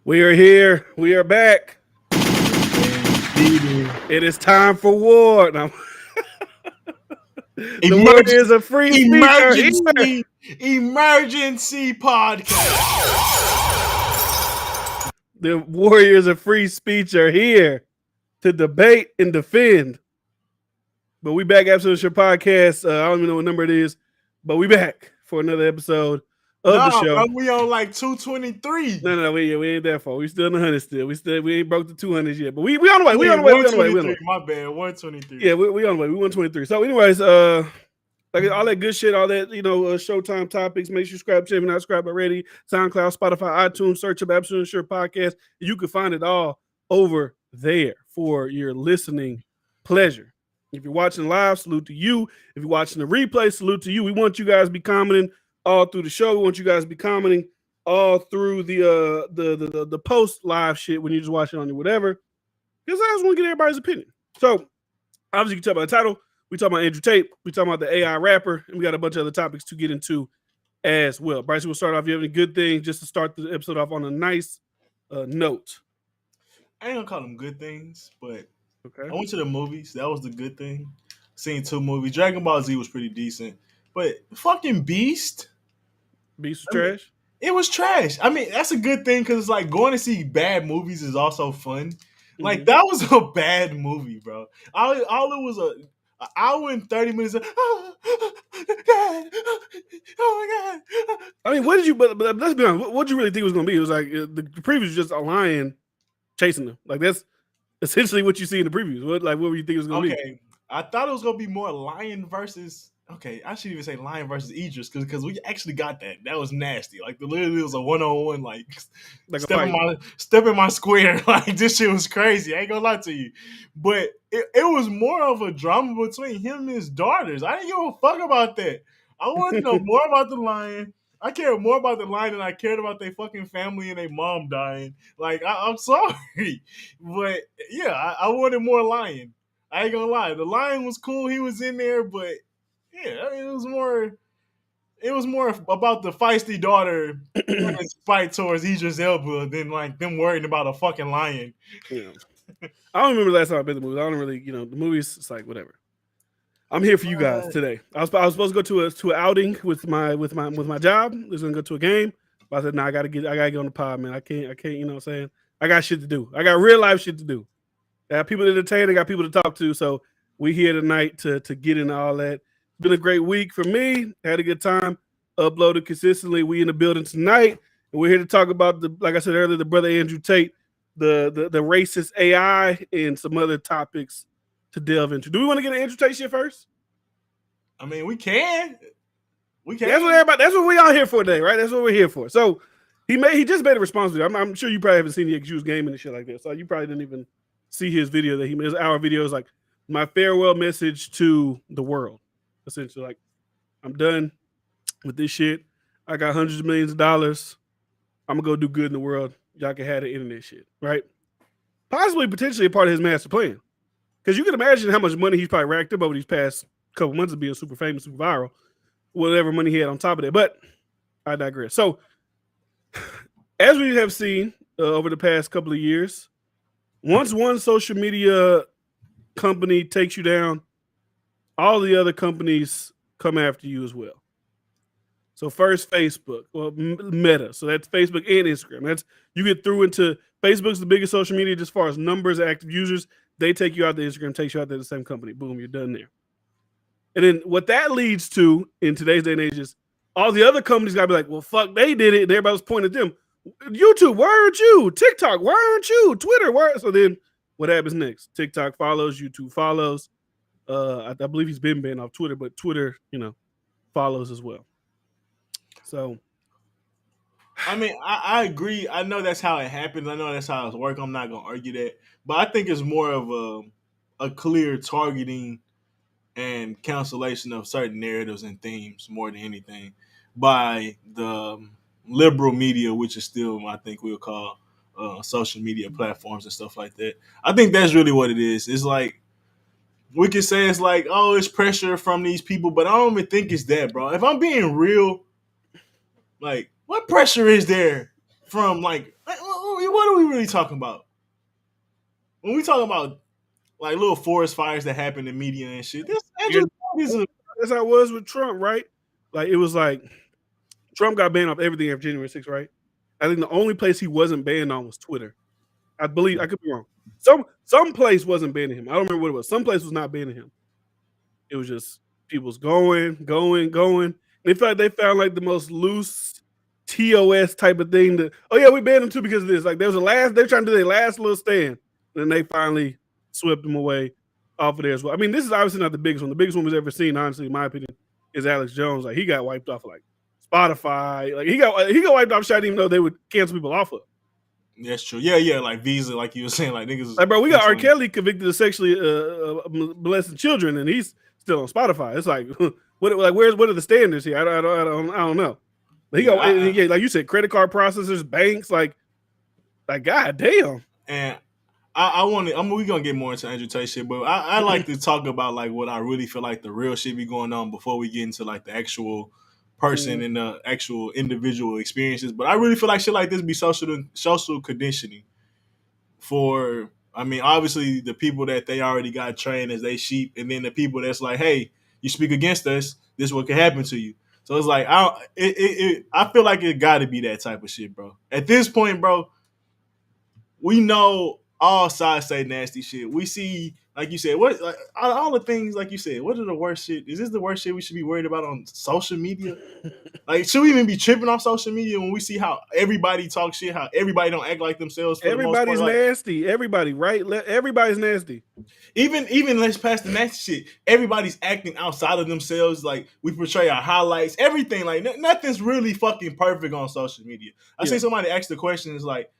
We are here. We are back. Indeed. It is time for war. Now, the Emergency, Warriors of free speech are here. emergency podcast. The Warriors of free speech are here to debate and defend. But we back after the show podcast. I don't even know what number it is, but we back for another episode of the show. Bro, we on like 223. No, we ain't that far. We still in the hundreds still. We ain't broke the 200s yet. But we on the way. We on the way. We on the way. We on the way. My bad, 123. Yeah, we on the way. We 123. So, anyways, like all that good shit, all that, Showtime topics. Make sure you subscribe if you're not subscribed already. SoundCloud, Spotify, iTunes, search up Absolute Sure Podcast. You can find it all over there for your listening pleasure. If you're watching live, salute to you. If you're watching the replay, salute to you. We want you guys to be commenting all through the show. We want you guys to be commenting all through the post live shit when you just watch it on your whatever. Because I just want to get everybody's opinion. So obviously you can tell by the title. We talk about Andrew Tate. We talk about the AI rapper, and we got a bunch of other topics to get into as well. Bryce, we'll start off. You have any good things just to start the episode off on a nice note? I ain't gonna call them good things, but okay. I went to the movies. That was the good thing. Seen 2 movies. Dragon Ball Z was pretty decent, but fucking Beast was trash. It was trash. I mean, that's a good thing because it's like going to see bad movies is also fun. Like that was a bad movie, bro. All it was an hour and 30 minutes. Of, oh my god! I mean, what did you? But let's be honest. What did you really think it was going to be? It was like the preview was just a lion chasing them. Like that's essentially what you see in the previews. What were you think it was going to be? Okay, I thought it was going to be more lion versus. Okay, I should even say lion versus Idris because we actually got that. That was nasty. Like literally, it was a 1-on-1. Like step in my square. Like this shit was crazy. I ain't gonna lie to you, but it was more of a drama between him and his daughters. I didn't give a fuck about that. I wanted to know more about the lion. I cared more about the lion than I cared about their fucking family and their mom dying. Like I'm sorry, but yeah, I wanted more lion. I ain't gonna lie. The lion was cool. He was in there, but. Yeah, it was more about the feisty daughter fight towards Idris Elba than like them worrying about a fucking lion. Yeah. I don't remember the last time I've been to the movies. I don't really, the movies. It's like whatever. I'm here for you guys today. I was supposed to go to an outing with my job. I was gonna go to a game, but I said, I gotta get on the pod, man. I can't. You know what I'm saying? I got shit to do. I got real life shit to do. I got people to entertain. I got people to talk to. So we here tonight to get into all that. It's been a great week for me. Had a good time. Uploaded consistently. We in the building tonight, and we're here to talk about like I said earlier, the brother Andrew Tate, the racist AI, and some other topics to delve into. Do we want to get an Andrew Tate shit first? I mean, we can. That's what we all here for today, right? That's what we're here for. So he just made a response to it. I'm sure you probably haven't seen the excuse gaming and shit like that. So you probably didn't even see his video that he made. Our video is like my farewell message to the world. Essentially, like, I'm done with this shit. I got hundreds of millions of dollars. I'm gonna go do good in the world. Y'all can have the internet shit, right? Possibly, potentially a part of his master plan. Because you can imagine how much money he's probably racked up over these past couple months of being super famous, super viral, whatever money he had on top of that. But I digress. So, as we have seen over the past couple of years, once one social media company takes you down, all the other companies come after you as well. So first Facebook, well, Meta. So that's Facebook and Instagram. That's you get through into Facebook's the biggest social media just as far as numbers of active users. They take you out to Instagram, takes you out to the same company. Boom, you're done there. And then what that leads to in today's day and age is all the other companies gotta be like, well, fuck, they did it. And everybody's pointing at them. YouTube, why aren't you? TikTok, why aren't you? Twitter, why? So then what happens next? TikTok follows, YouTube follows. I believe he's been banned off Twitter, but Twitter, follows as well. So, I mean, I agree. I know that's how it happens. I know that's how it works. I'm not gonna argue that, but I think it's more of a clear targeting and cancellation of certain narratives and themes more than anything by the liberal media, which is still, I think we'll call social media platforms and stuff like that. I think that's really what it is. It's like. We can say it's like, oh, it's pressure from these people, but I don't even think it's that, bro. If I'm being real, like, what pressure is there from, like, what what are we really talking about? When we talk about like little forest fires that happen in media and shit, that's how it was with Trump, right? Like it was like Trump got banned off everything after January 6th, right? I think the only place he wasn't banned on was Twitter. I believe I could be wrong. Some place wasn't banning him. I don't remember what it was. Some place was not banning him. It was just people's going. They found like the most loose TOS type of thing. We banned him too because of this. Like they're trying to do their last little stand, and then they finally swept him away off of there as well. I mean, this is obviously not the biggest one. The biggest one we've ever seen, honestly, in my opinion, is Alex Jones. Like he got wiped off like Spotify. Like he got wiped off. I didn't even know they would cancel people off of. That's true. Yeah, like Visa, like you were saying, like niggas. Like, bro, we got R. Kelly convicted of sexually molesting children, and he's still on Spotify. It's like, what are the standards here? I don't know. But he got like you said, credit card processors, banks, like god damn. And we're gonna get more into Andrew Tate shit, but I like to talk about like what I really feel like the real shit be going on before we get into like the actual person and the actual individual experiences. But I really feel like shit like this be social conditioning for, I mean, obviously the people that they already got trained as they sheep, and then the people that's like, hey, you speak against us, this is what could happen to you. So it's like I feel like it got to be that type of shit, bro. At this point, bro, we know all sides say nasty shit. We see, like you said, what like, all the things like you said. What are the worst shit? Is this the worst shit we should be worried about on social media? Like, should we even be tripping off social media when we see how everybody talks shit, how everybody don't act like themselves? Everybody's nasty. Everybody, right? Everybody's nasty. Even let's pass the nasty shit. Everybody's acting outside of themselves. Like we portray our highlights, everything. Like nothing's really fucking perfect on social media. I see somebody ask the question is like,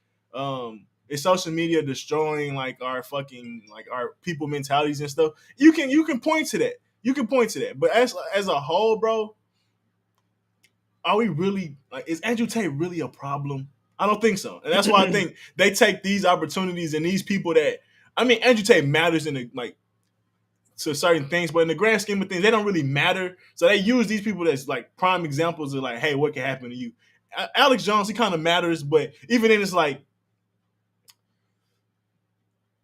is social media destroying like our fucking like our people mentalities and stuff? You can point to that. You can point to that. But as a whole, bro, are we really like, is Andrew Tate really a problem? I don't think so. And that's why I think they take these opportunities and these people that, I mean, Andrew Tate matters in the like to certain things, but in the grand scheme of things, they don't really matter. So they use these people as like prime examples of like, hey, what can happen to you? Alex Jones, he kind of matters, but even then it's like,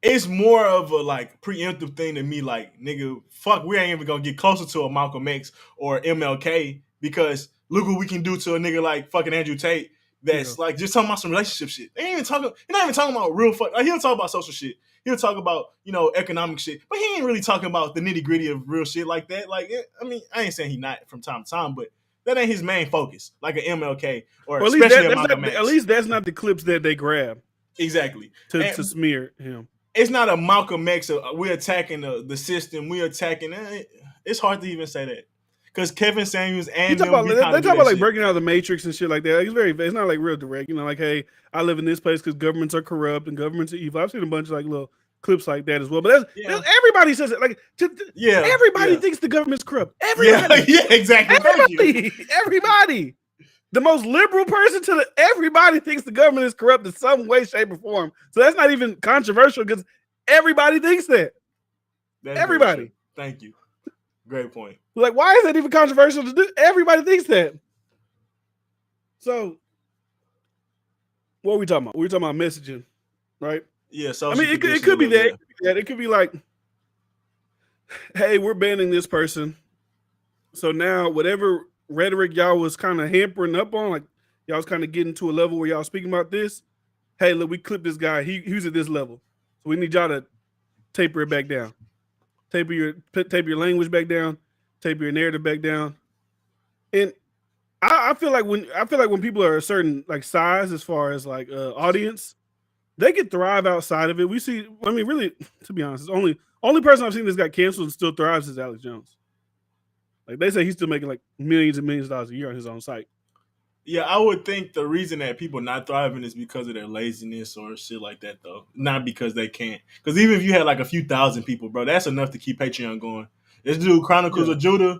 it's more of a like preemptive thing to me, like, nigga, fuck, we ain't even gonna get closer to a Malcolm X or MLK because look what we can do to a nigga like fucking Andrew Tate that's like just talking about some relationship shit. He's not even talking about real fuck. Like, he'll talk about social shit. He'll talk about, economic shit, but he ain't really talking about the nitty gritty of real shit like that. Like, I mean, I ain't saying he not from time to time, but that ain't his main focus, like an MLK or especially a Malcolm X. At least that's not the clips that they grab. Exactly. To smear him. It's not a Malcolm X. We're attacking the system. We're attacking. It's hard to even say that because Kevin Samuels and they talk about like breaking out the Matrix and shit like that. Like, it's not like real direct. Like, hey, I live in this place because governments are corrupt and governments are evil. I've seen a bunch of like little clips like that as well. But everybody says it. Like, everybody thinks the government's corrupt. Everybody. Yeah, exactly. Everybody. The most liberal person everybody thinks the government is corrupt in some way, shape, or form. So that's not even controversial because everybody thinks that. Everybody. Thank you. Great point. Like, why is that even controversial to do? Everybody thinks that. So, what are we talking about? We're talking about messaging, right? Yeah. I mean, it could be that. It could be like, hey, we're banning this person. So now whatever rhetoric y'all was kind of hampering up on, like y'all was kind of getting to a level where y'all speaking about this. Hey, look, we clipped this guy. He was at this level, so we need y'all to taper it back down, taper your language back down, taper your narrative back down. And I feel like when people are a certain like size as far as like audience, they can thrive outside of it. We see, I mean, really, to be honest, it's only person I've seen that's got canceled and still thrives is Alex Jones. Like, they say he's still making like millions and millions of dollars a year on his own site. Yeah, I would think the reason that people not thriving is because of their laziness or shit like that, though. Not because they can't. Because even if you had like a few thousand people, bro, that's enough to keep Patreon going. This dude, Chronicles of Judah,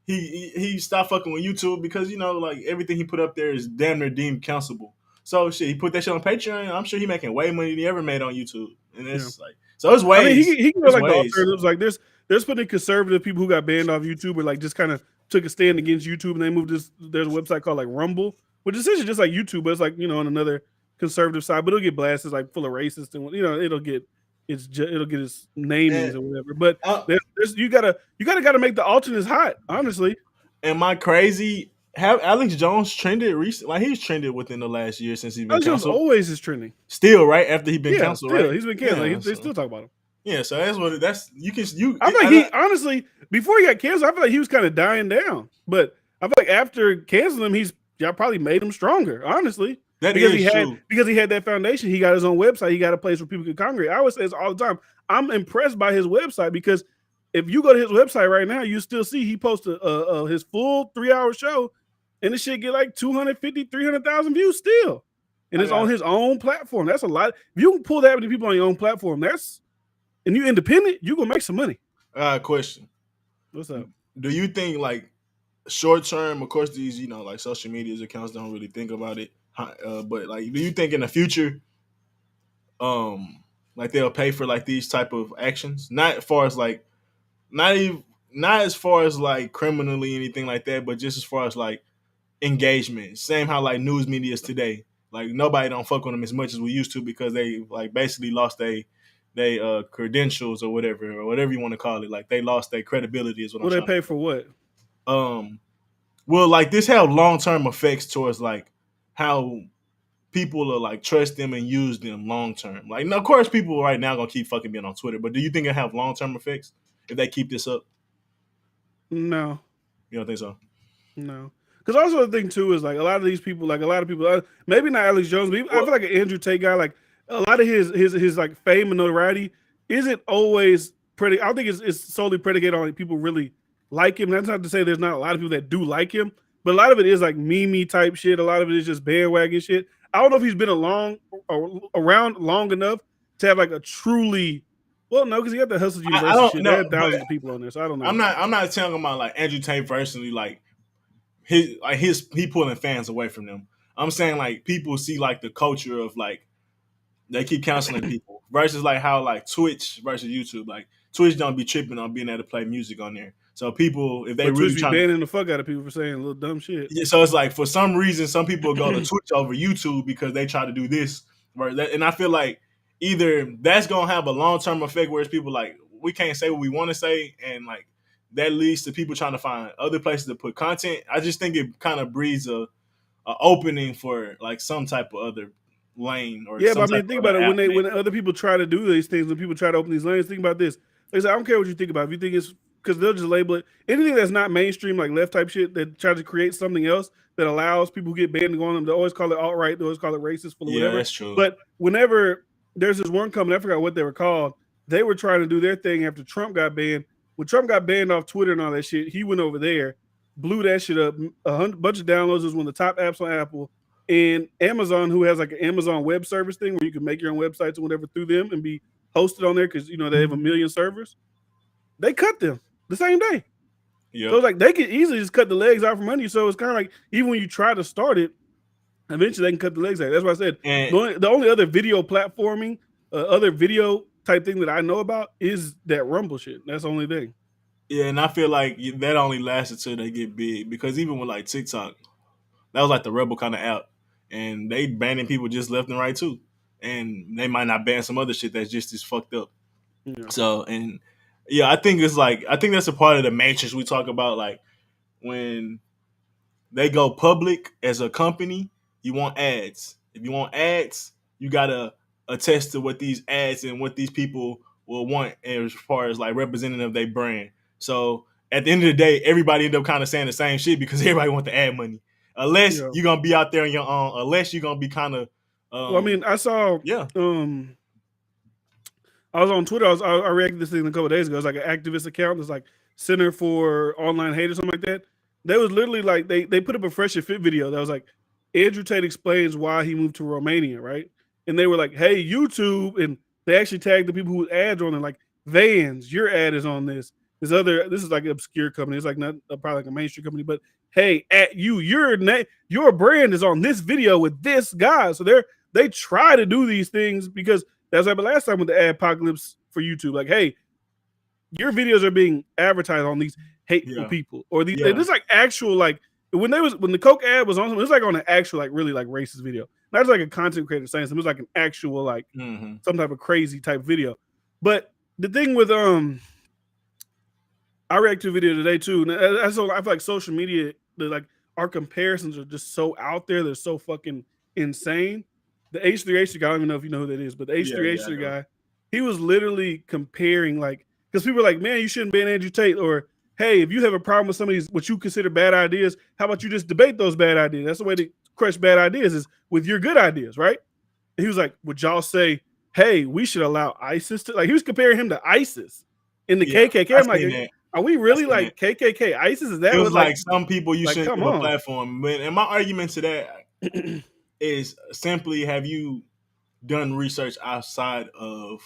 he stopped fucking with YouTube because, like everything he put up there is damn near deemed cancelable. So shit, he put that shit on Patreon. I'm sure he making way more than he ever made on YouTube. And it's like, so it's ways. I mean, he can go like the alternatives. Like there's plenty of conservative people who got banned off YouTube or like just kind of took a stand against YouTube and they moved this. There's a website called like Rumble, which is essentially just like YouTube, but it's like, on another conservative side, but it'll get blasted like full of racist and it'll get its namings or whatever. But you gotta make the alternates hot, honestly. Am I crazy? Have Alex Jones trended recently? Like he's trended within the last year since he's been Alex Jones canceled. always is trending. Still, right after he's been canceled, still, right? He's been canceled. They still talk about him. Yeah, so that's what I feel like honestly, before he got canceled, I feel like he was kind of dying down. But I feel like after canceling him, y'all probably made him stronger, honestly. Because he had that foundation. He got his own website. He got a place where people can congregate. I always say this all the time. I'm impressed by his website because if you go to his website right now, you still see he posted his full 3-hour show, and this shit get like 250, 300,000 views still. And it's on his own platform. That's a lot. If you can pull that many people on your own platform, and you're independent, you're gonna make some money. Question. What's up? Do you think like short term, of course, these like social media accounts don't really think about it, but like, do you think in the future, like they'll pay for like these type of actions? Not as far as like, not as far as like criminally anything like that, but just as far as like engagement. Same how like news media is today. Like nobody don't fuck with them as much as we used to because they like basically lost they credentials or whatever you want to call it. Like they lost their credibility is what I'm saying. Will they pay for what? Will like this have long-term effects towards like how people will like trust them and use them long-term? Like, of course people right now gonna keep fucking being on Twitter, but do you think it have long-term effects if they keep this up? No. You don't think so? No. Because also the thing too is like a lot of these people, maybe not Alex Jones, but I feel like an Andrew Tate guy, like a lot of his like fame and notoriety isn't always I don't think it's solely predicated on like, people really like him. That's not to say there's not a lot of people that do like him, but a lot of it is like meme type shit. A lot of it is just bandwagon shit. I don't know if he's been around long enough to have like a truly because he got the Hustle University shit. There had thousands of people on there, so I don't know. I'm not talking about like Andrew Tate personally, like he pulling fans away from them. I'm saying like people see like the culture of like they keep canceling people versus like how like Twitch versus YouTube. Like Twitch don't be tripping on being able to play music on there. So people, if they really trying banning the fuck out of people for saying little dumb shit. Yeah, so it's like for some reason some people go to Twitch over YouTube because they try to do this. And I feel like either that's gonna have a long-term effect where it's people like we can't say what we want to say, and like that leads to people trying to find other places to put content. I just think it kind of breeds a opening for like some type of other lane or but I mean think about it when other people try to do these things, when people try to open these lanes, think about this. Like I said, I don't care what you think about it. If you think it's because they'll just label it anything that's not mainstream, like left type shit that tries to create something else that allows people who get banned to go on them. They always call it alt-right, they always call it racist, full of whatever. That's true. But whenever there's this one company, I forgot what they were called, they were trying to do their thing after Trump got banned. When Trump got banned off Twitter and all that shit, he went over there, blew that shit up, bunch of downloads. It was one of the top apps on Apple. And Amazon, who has like an Amazon web service thing where you can make your own websites or whatever through them and be hosted on there because they have 1 million servers. They cut them the same day. Yep. So it's like they could easily just cut the legs out from under you. So it's kind of like even when you try to start it, eventually they can cut the legs out. That's why I said the only other video platforming, other video type thing that I know about is that Rumble shit. That's the only thing. Yeah, and I feel like that only lasts until they get big because even with like TikTok, that was like the rebel kind of app, and they banning people just left and right too, and they might not ban some other shit that's just as fucked up. Yeah. So I think that's a part of the matrix we talk about. Like when they go public as a company, you want ads. If you want ads, you gotta attest to what these ads and what these people will want as far as like representative of their brand. So at the end of the day, everybody end up kind of saying the same shit because everybody want the ad money. Unless you're gonna be out there on your own, unless you're gonna be kind of. Well, I mean, I saw. Yeah. I was on Twitter. I reacted to this thing a couple of days ago. It's like an activist account. It's like Center for Online Hate or something like that. They was literally like they put up a Fresh and Fit video that was like Andrew Tate explains why he moved to Romania, right? And they were like, "Hey, YouTube," and they actually tagged the people whose ads are on there, like Vans, your ad is on this. This is like an obscure company. It's like not probably like a mainstream company, but hey, your brand is on this video with this guy. So they try to do these things because that's like the last time with the ad apocalypse for YouTube. Like, hey, your videos are being advertised on these hateful people or these. There's like actual like when the Coke ad was on, it was like on an actual like really like racist video, not just like a content creator saying something. It was like an actual like some type of crazy type video. But the thing with I reacted to a video today too, and I feel like social media, like our comparisons are just so out there. They're so fucking insane. The H3H3 guy, I don't even know if you know who that is, but the H3H3 guy, he was literally comparing like, because people are like, man, you shouldn't ban Andrew Tate, or hey, if you have a problem with some of these what you consider bad ideas, how about you just debate those bad ideas? That's the way to crush bad ideas, is with your good ideas, right? And he was like, would y'all say, hey, we should allow ISIS to, like, he was comparing him to ISIS in the KKK. I'm like, are we really like KKK ISIS? Is that it was like some people you shouldn't give a platform? And my argument to that is simply, have you done research outside of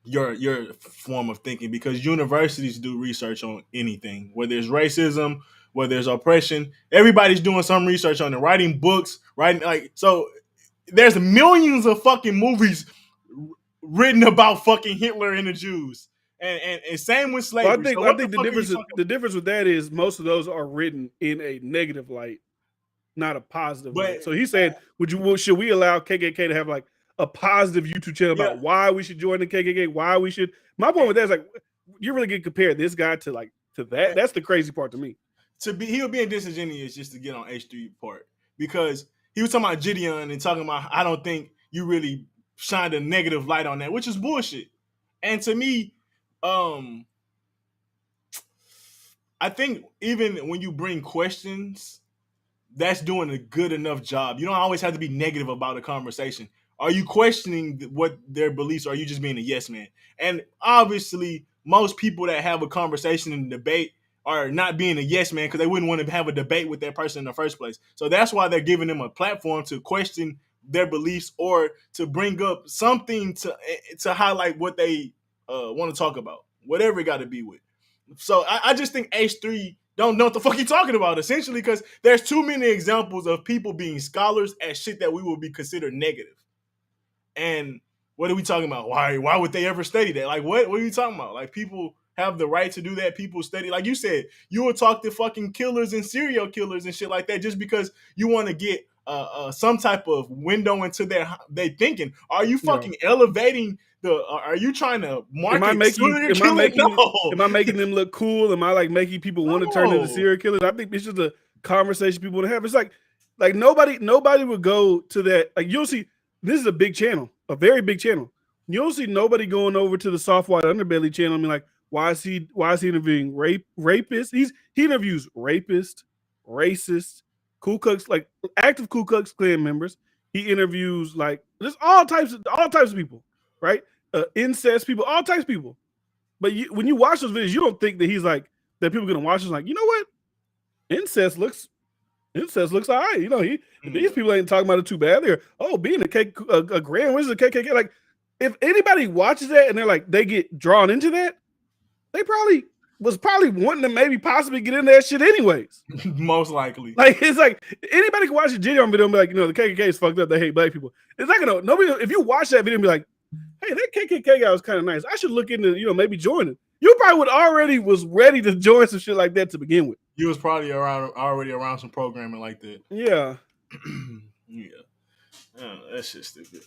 your form of thinking? Because universities do research on anything, whether it's racism, whether it's oppression. Everybody's doing some research on it, writing books, writing like so. There's millions of fucking movies written about fucking Hitler and the Jews. And same with slavery. Well, I think the difference with that is most of those are written in a negative light, not a positive light. So he said, should we allow KKK to have like a positive YouTube channel about why we should join the KKK, why we should? My point with that is like, you're really gonna compare this guy to that. That's the crazy part to me. He was being disingenuous just to get on H3 part, because he was talking about Gideon and talking about, I don't think you really shined a negative light on that, which is bullshit. And to me, I think even when you bring questions, that's doing a good enough job. You don't always have to be negative about a conversation. Are you questioning what their beliefs are? Are you just being a yes man? And obviously, most people that have a conversation and debate are not being a yes man, because they wouldn't want to have a debate with that person in the first place. So that's why they're giving them a platform to question their beliefs, or to bring up something to highlight what they want to talk about, whatever it got to be with. So I just think H3 don't know what the fuck he's talking about, essentially, because there's too many examples of people being scholars at shit that we would be considered negative. And what are we talking about? Why would they ever study that? Like, what are you talking about? Like, people have the right to do that. People study, like you said, you will talk to fucking killers and serial killers and shit like that just because you want to get some type of window into their thinking. Are you fucking elevating are you trying to market? Am I making them look cool? Am I like making people want to turn into serial killers? I think it's just a conversation people want to have. It's like nobody would go to that. Like, you'll see, this is a big channel, a very big channel. You'll see nobody going over to the Soft White Underbelly channel. I mean, like, why is he interviewing rapists? He interviews rapists, racists, Ku Klux, like active Ku Klux Klan members. He interviews like there's all types of people, right? Incest people, all types of people. But when you watch those videos, you don't think that he's like, that people are gonna watch this like, you know what? Incest looks all right. You know, these people ain't talking about it too bad. They're being a grand wizard KKK. Like, if anybody watches that and they're like, they get drawn into that, they probably wanting to maybe possibly get into that shit anyways. Most likely. Like, it's like anybody can watch a Gideon video and be like, you know, the KKK is fucked up. They hate black people. It's not gonna, nobody, if you watch that video and be like, hey, that KKK guy was kind of nice, I should look into, you know, maybe joining. You probably was ready to join some shit like that to begin with. You was probably already around some programming like that. Yeah. Yeah. Oh, that shit's stupid.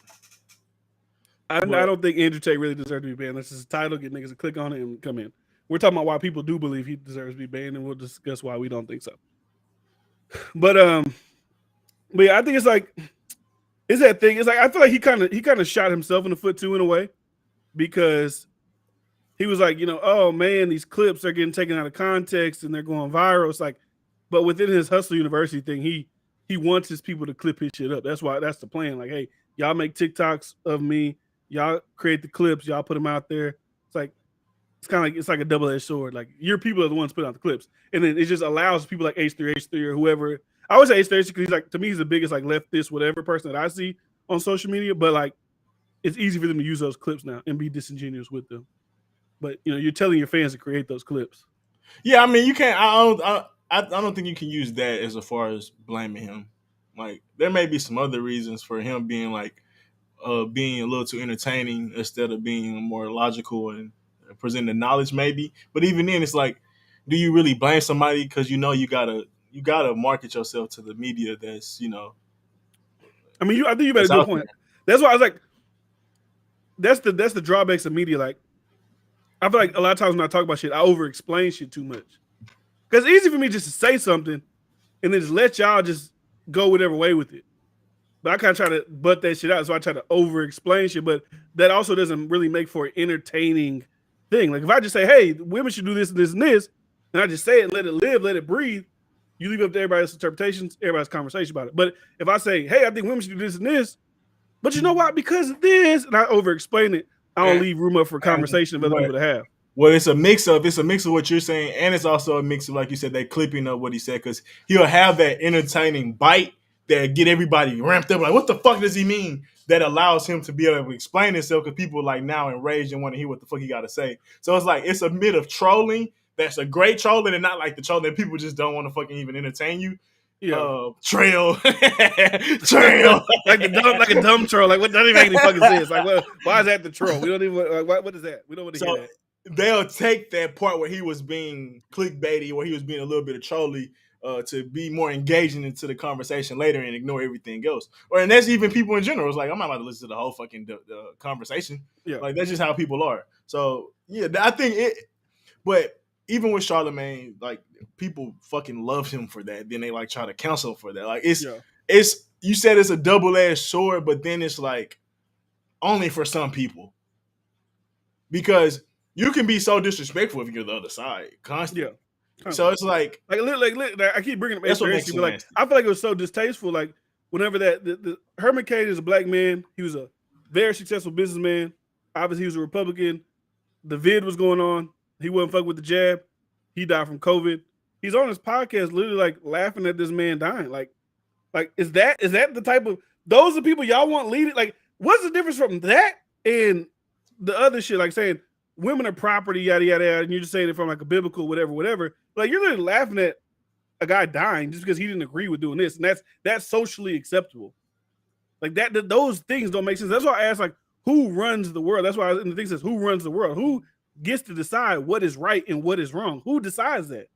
I don't think Andrew Tate really deserves to be banned. That's his title. Get niggas to click on it and come in. We're talking about why people do believe he deserves to be banned, and we'll discuss why we don't think so. But yeah, I think it's like, it's that thing. It's like, I feel like he kind of shot himself in the foot too, in a way, because he was like, you know, oh man, these clips are getting taken out of context and they're going viral. It's like, but within his Hustle University thing, he wants his people to clip his shit up. That's the plan. Like, hey, y'all make TikToks of me, y'all create the clips, y'all put them out there. It's kind of like, it's like a double-edged sword. Like, your people are the ones putting out the clips, and then it just allows people like H3 or whoever. I always say H3 because he's like, to me, he's the biggest like leftist whatever person that I see on social media. But like, it's easy for them to use those clips now and be disingenuous with them. But you know, you're telling your fans to create those clips. Yeah, I mean, you can't. I don't think you can use that as far as blaming him. Like, there may be some other reasons for him being like being a little too entertaining instead of being more logical and presenting the knowledge, maybe. But even then, it's like, do you really blame somebody because you know you gotta you gotta market yourself to the media that's, you know. I mean, I think you made a good point. That's why I was like, that's the drawbacks of media. Like, I feel like a lot of times when I talk about shit, I over explain shit too much. Because it's easy for me just to say something and then just let y'all just go whatever way with it. But I kind of try to butt that shit out, so I try to over explain shit. But that also doesn't really make for an entertaining thing. Like if I just say, "Hey, women should do this and this and this," and I just say it, let it live, let it breathe, you leave up to everybody's interpretations, everybody's conversation about it. But if I say, "Hey, I think women should do this and this," but you know what? Because of this, and I over explain it, I don't leave room up for conversation of other people to have. Well, it's a mix of what you're saying, and it's also a mix of, like you said, that clipping of what he said, because he'll have that entertaining bite that get everybody ramped up. Like, what the fuck does he mean? That allows him to be able to explain himself, because people like now enraged and want to hear what the fuck he got to say. So it's like it's a bit of trolling. That's a great trolling, and not like the trolling that people just don't want to fucking even entertain you. Yeah, trail, like a dumb troll. Like, what doesn't even make any fucking sense. Like, well, why is that the troll? We don't even like, what is that? We don't want to hear that. They'll take that part where he was being clickbaity, where he was being a little bit of trolly, to be more engaging into the conversation later and ignore everything else. And that's even people in general. It's like, I'm not about to listen to the whole fucking conversation. Yeah, like that's just how people are. So yeah, I think it. But even with Charlemagne, like people fucking love him for that. Then they like try to cancel him for that. Like it's you said it's a double-edged sword, but then it's like only for some people, because you can be so disrespectful if you're the other side constantly. Yeah. So it's like I keep bringing up that's what makes it like nasty. I feel like it was so distasteful. Like whenever the Herman Cain is a black man, he was a very successful businessman. Obviously, he was a Republican. The vid was going on. He wasn't fucking with the jab. He died from COVID. He's on his podcast, literally like laughing at this man dying. Like is that the type of those are the people y'all want leading? Like, what's the difference from that and the other shit? Like saying women are property, yada yada yada, and you're just saying it from like a biblical whatever. Like you're literally laughing at a guy dying just because he didn't agree with doing this, and that's socially acceptable. Like that those things don't make sense. That's why I asked, like, who runs the world? That's why the thing says, who runs the world? Who gets to decide what is right and what is wrong? Who decides that?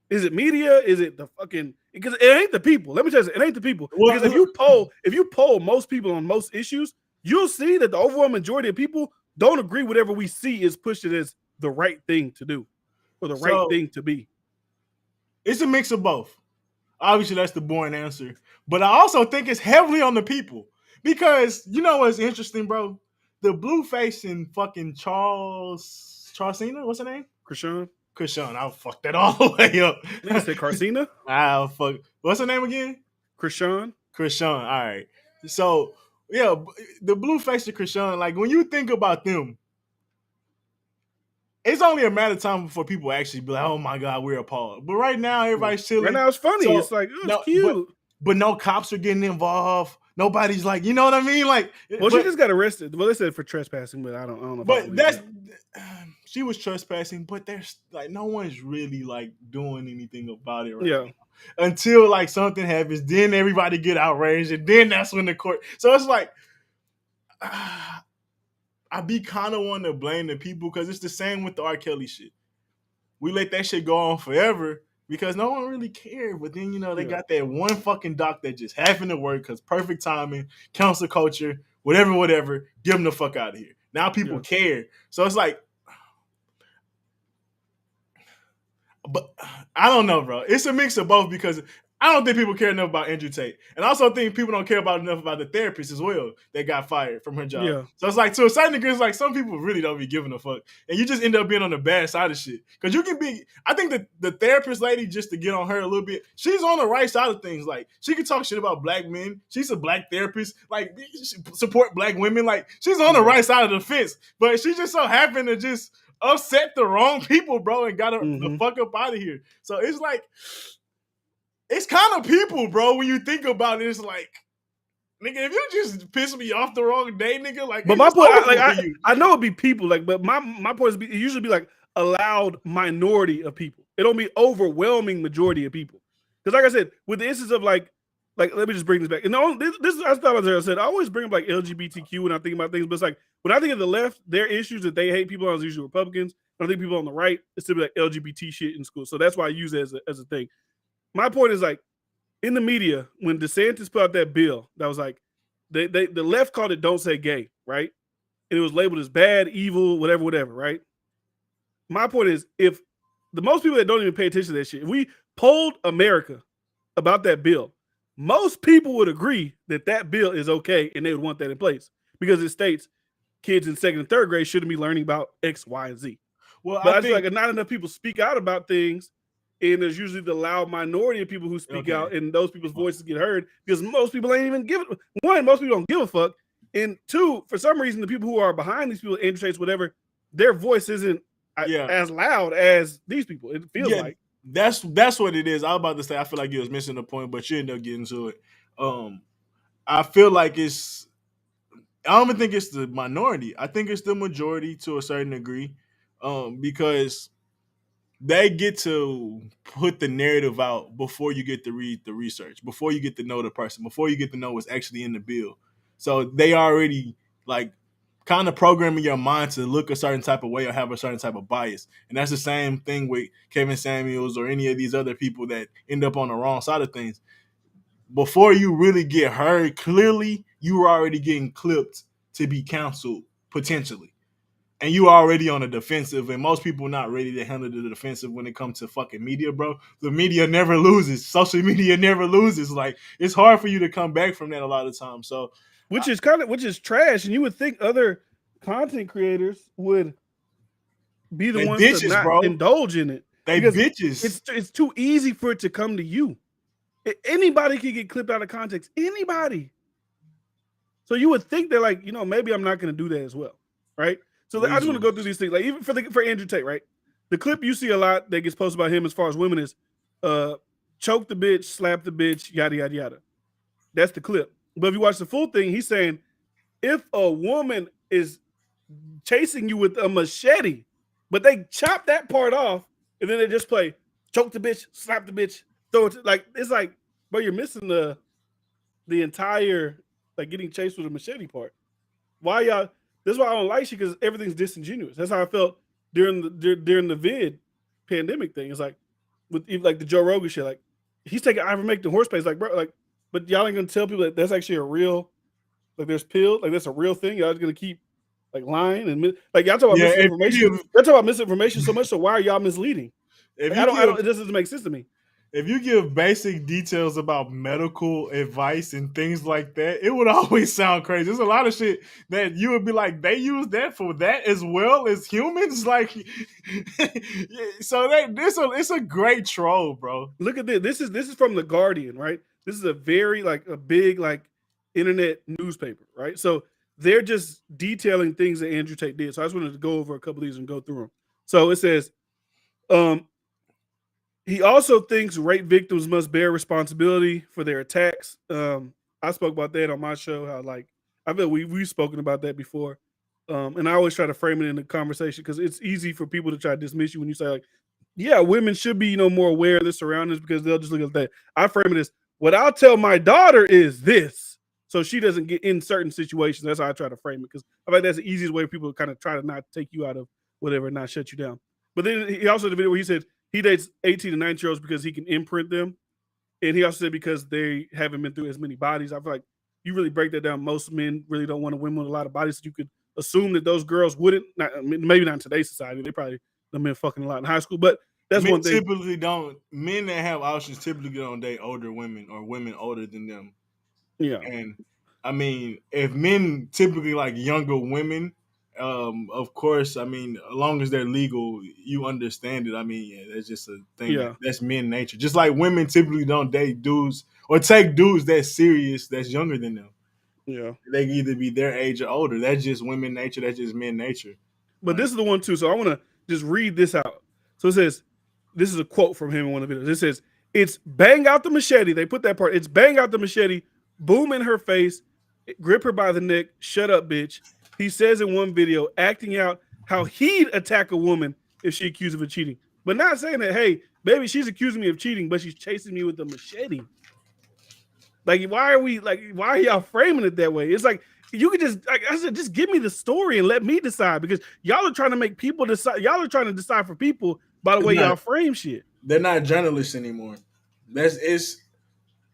Is it media? Is it the fucking? Because it ain't the people. Let me tell you, it ain't the people. Because if you poll most people on most issues, you'll see that the overwhelming majority of people don't agree with whatever we see is pushed as the right thing to do or the right thing to be. It's a mix of both. Obviously, that's the boring answer. But I also think it's heavily on the people. Because you know what's interesting, bro? The blue face in fucking Charcina, what's her name? Krishan. I'll fuck that all the way up. You said Carcina? I'll fuck. What's her name again? Krishan. All right. So, yeah, the blue face of Krishan, like when you think about them, it's only a matter of time before people actually be like, oh my God, we're appalled. But right now, everybody's chilling. Right now, it's funny. So, it's like, it's cute. But no cops are getting involved. Nobody's like, you know what I mean? Like, she just got arrested. Well, they said for trespassing, but I don't know. But she was trespassing, but there's like no one's really like doing anything about it right now. Until like something happens, then everybody get outraged, and then that's when the court. So it's like, I be kind of wanting to blame the people, because it's the same with the R. Kelly shit. We let that shit go on forever because no one really cared. But then, you know, they got that one fucking doc that just happened to work because perfect timing, cancel culture, whatever, get them the fuck out of here. Now people care. So it's like, but I don't know, bro. It's a mix of both, because I don't think people care enough about Andrew Tate. And I also think people don't care enough about the therapist as well that got fired from her job. Yeah. So it's like, to a certain degree, it's like some people really don't be giving a fuck. And you just end up being on the bad side of shit. Because you can be, I think that the therapist lady, just to get on her a little bit, she's on the right side of things. Like, she can talk shit about black men. She's a black therapist. Like, support black women. Like, she's on the right side of the fence. But she just so happened to just upset the wrong people, bro, and got her the fuck up out of here. So it's like, it's kind of people, bro, when you think about it. It's like, nigga, if you just piss me off the wrong day, nigga, like. But my point, I know it'd be people, like, but my point is, it usually be like a loud minority of people. It don't be overwhelming majority of people. Because, like I said, with the instance of like, let me just bring this back. And this I thought I said, I always bring up like LGBTQ when I think about things, but it's like when I think of the left, their issues that they hate people on is usually Republicans. When I think people on the right, it's still like LGBT shit in school. So that's why I use it as a thing. my point is like in the media when DeSantis put out that bill that was like the left called it "Don't Say Gay," right? And it was labeled as bad, evil, whatever, right? My point is if the most people that don't even pay attention to that shit, if we polled America about that bill, most people would agree that that bill is okay and they would want that in place because it states kids in second and third grade shouldn't be learning about X, Y, and Z. Well, but I feel like not enough people speak out about things, and there's usually the loud minority of people who speak out, and those people's voices get heard because most people ain't even give it. One, most people don't give a fuck, and two, for some reason, the people who are behind these people, Andrew Tate's, whatever, their voice isn't as loud as these people. It feels like that's what it is. I was about to say I feel like you was missing the point, but you ended up getting to it. I feel like I don't even think it's the minority. I think it's the majority to a certain degree, because they get to put the narrative out before you get to read the research, before you get to know the person, before you get to know what's actually in the bill. So they already like kind of programming your mind to look a certain type of way or have a certain type of bias. And that's the same thing with Kevin Samuels or any of these other people that end up on the wrong side of things. Before you really get heard clearly, you were already getting clipped to be canceled potentially. And you already on the defensive, and most people not ready to handle the defensive when it comes to fucking media, bro. The media never loses. Social media never loses. Like, it's hard for you to come back from that a lot of times. So, which is trash. And you would think other content creators would be the ones to not indulge in it. They bitches. It's too easy for it to come to you. Anybody can get clipped out of context. Anybody. So you would think they're like, maybe I'm not going to do that as well, right? So I just want to go through these things. Like even for Andrew Tate, right? The clip you see a lot that gets posted about him as far as women is choke the bitch, slap the bitch, yada, yada, yada. That's the clip. But if you watch the full thing, he's saying if a woman is chasing you with a machete, but they chop that part off and then they just play choke the bitch, slap the bitch, throw it. It's like, bro, you're missing the entire like getting chased with a machete part. Why y'all? That's why I don't like you because everything's disingenuous. That's how I felt during the vid pandemic thing. It's like with like the Joe Rogan shit. Like he's taking ivermectin horse paste. Like bro, like but y'all ain't gonna tell people that that's actually a real like there's pills like that's a real thing. Y'all just gonna keep like lying and like y'all talk about misinformation. Y'all talk about misinformation so much. So why are y'all misleading? Like, I don't. It just doesn't make sense to me. If you give basic details about medical advice and things like that, it would always sound crazy. There's a lot of shit that you would be like, they use that for that as well as humans. Like, so it's a great troll, bro. Look at this. This is from The Guardian, right? This is a very like a big like internet newspaper, right? So they're just detailing things that Andrew Tate did. So I just wanted to go over a couple of these and go through them. So it says, he also thinks rape victims must bear responsibility for their attacks. I spoke about that on my show. How like I feel we've spoken about that before, and I always try to frame it in the conversation because it's easy for people to try to dismiss you when you say like, "Yeah, women should be more aware of their surroundings," because they'll just look at that. I frame it as what I'll tell my daughter is this, so she doesn't get in certain situations. That's how I try to frame it because I think that's the easiest way people kind of try to not take you out of whatever, and not shut you down. But then he also had a video where he said he dates 18 and 19-year-olds because he can imprint them. And he also said because they haven't been through as many bodies. I feel like you really break that down. Most men really don't want a woman with a lot of bodies. So you could assume that those girls wouldn't. Maybe not in today's society. They probably have been fucking a lot in high school. But that's men one thing. Typically don't. Men that have options typically don't date older women or women older than them. Yeah. And I mean, if men typically like younger women, of course, I mean, as long as they're legal, you understand it. I mean, yeah, that's just a thing. Yeah. That's men nature. Just like women typically don't date dudes or take dudes that's serious, that's younger than them. Yeah. They can either be their age or older. That's just women nature. That's just men nature. But this is the one too. So I want to just read this out. So it says, this is a quote from him in one of the videos. It says, "It's bang out the machete." They put that part. It's bang out the machete, boom in her face, grip her by the neck, shut up, bitch. He says in one video, acting out how he'd attack a woman if she accused of cheating, but not saying that, hey, baby, she's accusing me of cheating, but she's chasing me with a machete. Like, why are y'all framing it that way? It's like, you could just, like I said, just give me the story and let me decide, because y'all are trying to make people decide. Y'all are trying to decide for people by the way y'all frame shit. They're not journalists anymore. That's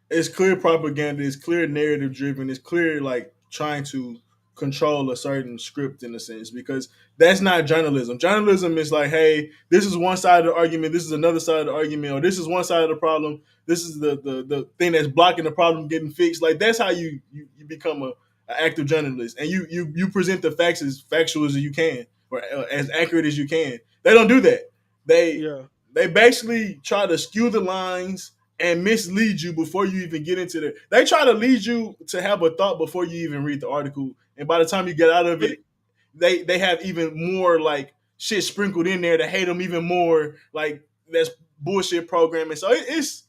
it's clear propaganda. It's clear narrative driven. It's clear like trying to control a certain script in a sense because that's not journalism. Journalism is like, hey, this is one side of the argument. This is another side of the argument, or this is one side of the problem. This is the thing that's blocking the problem getting fixed. Like that's how you become a active journalist, and you present the facts as factual as you can or as accurate as you can. They don't do that. They Yeah. they basically try to skew the lines and mislead you before you even get into it. They try to lead you to have a thought before you even read the article, and by the time you get out of it, they have even more like shit sprinkled in there to hate them even more. Like that's bullshit programming. So it's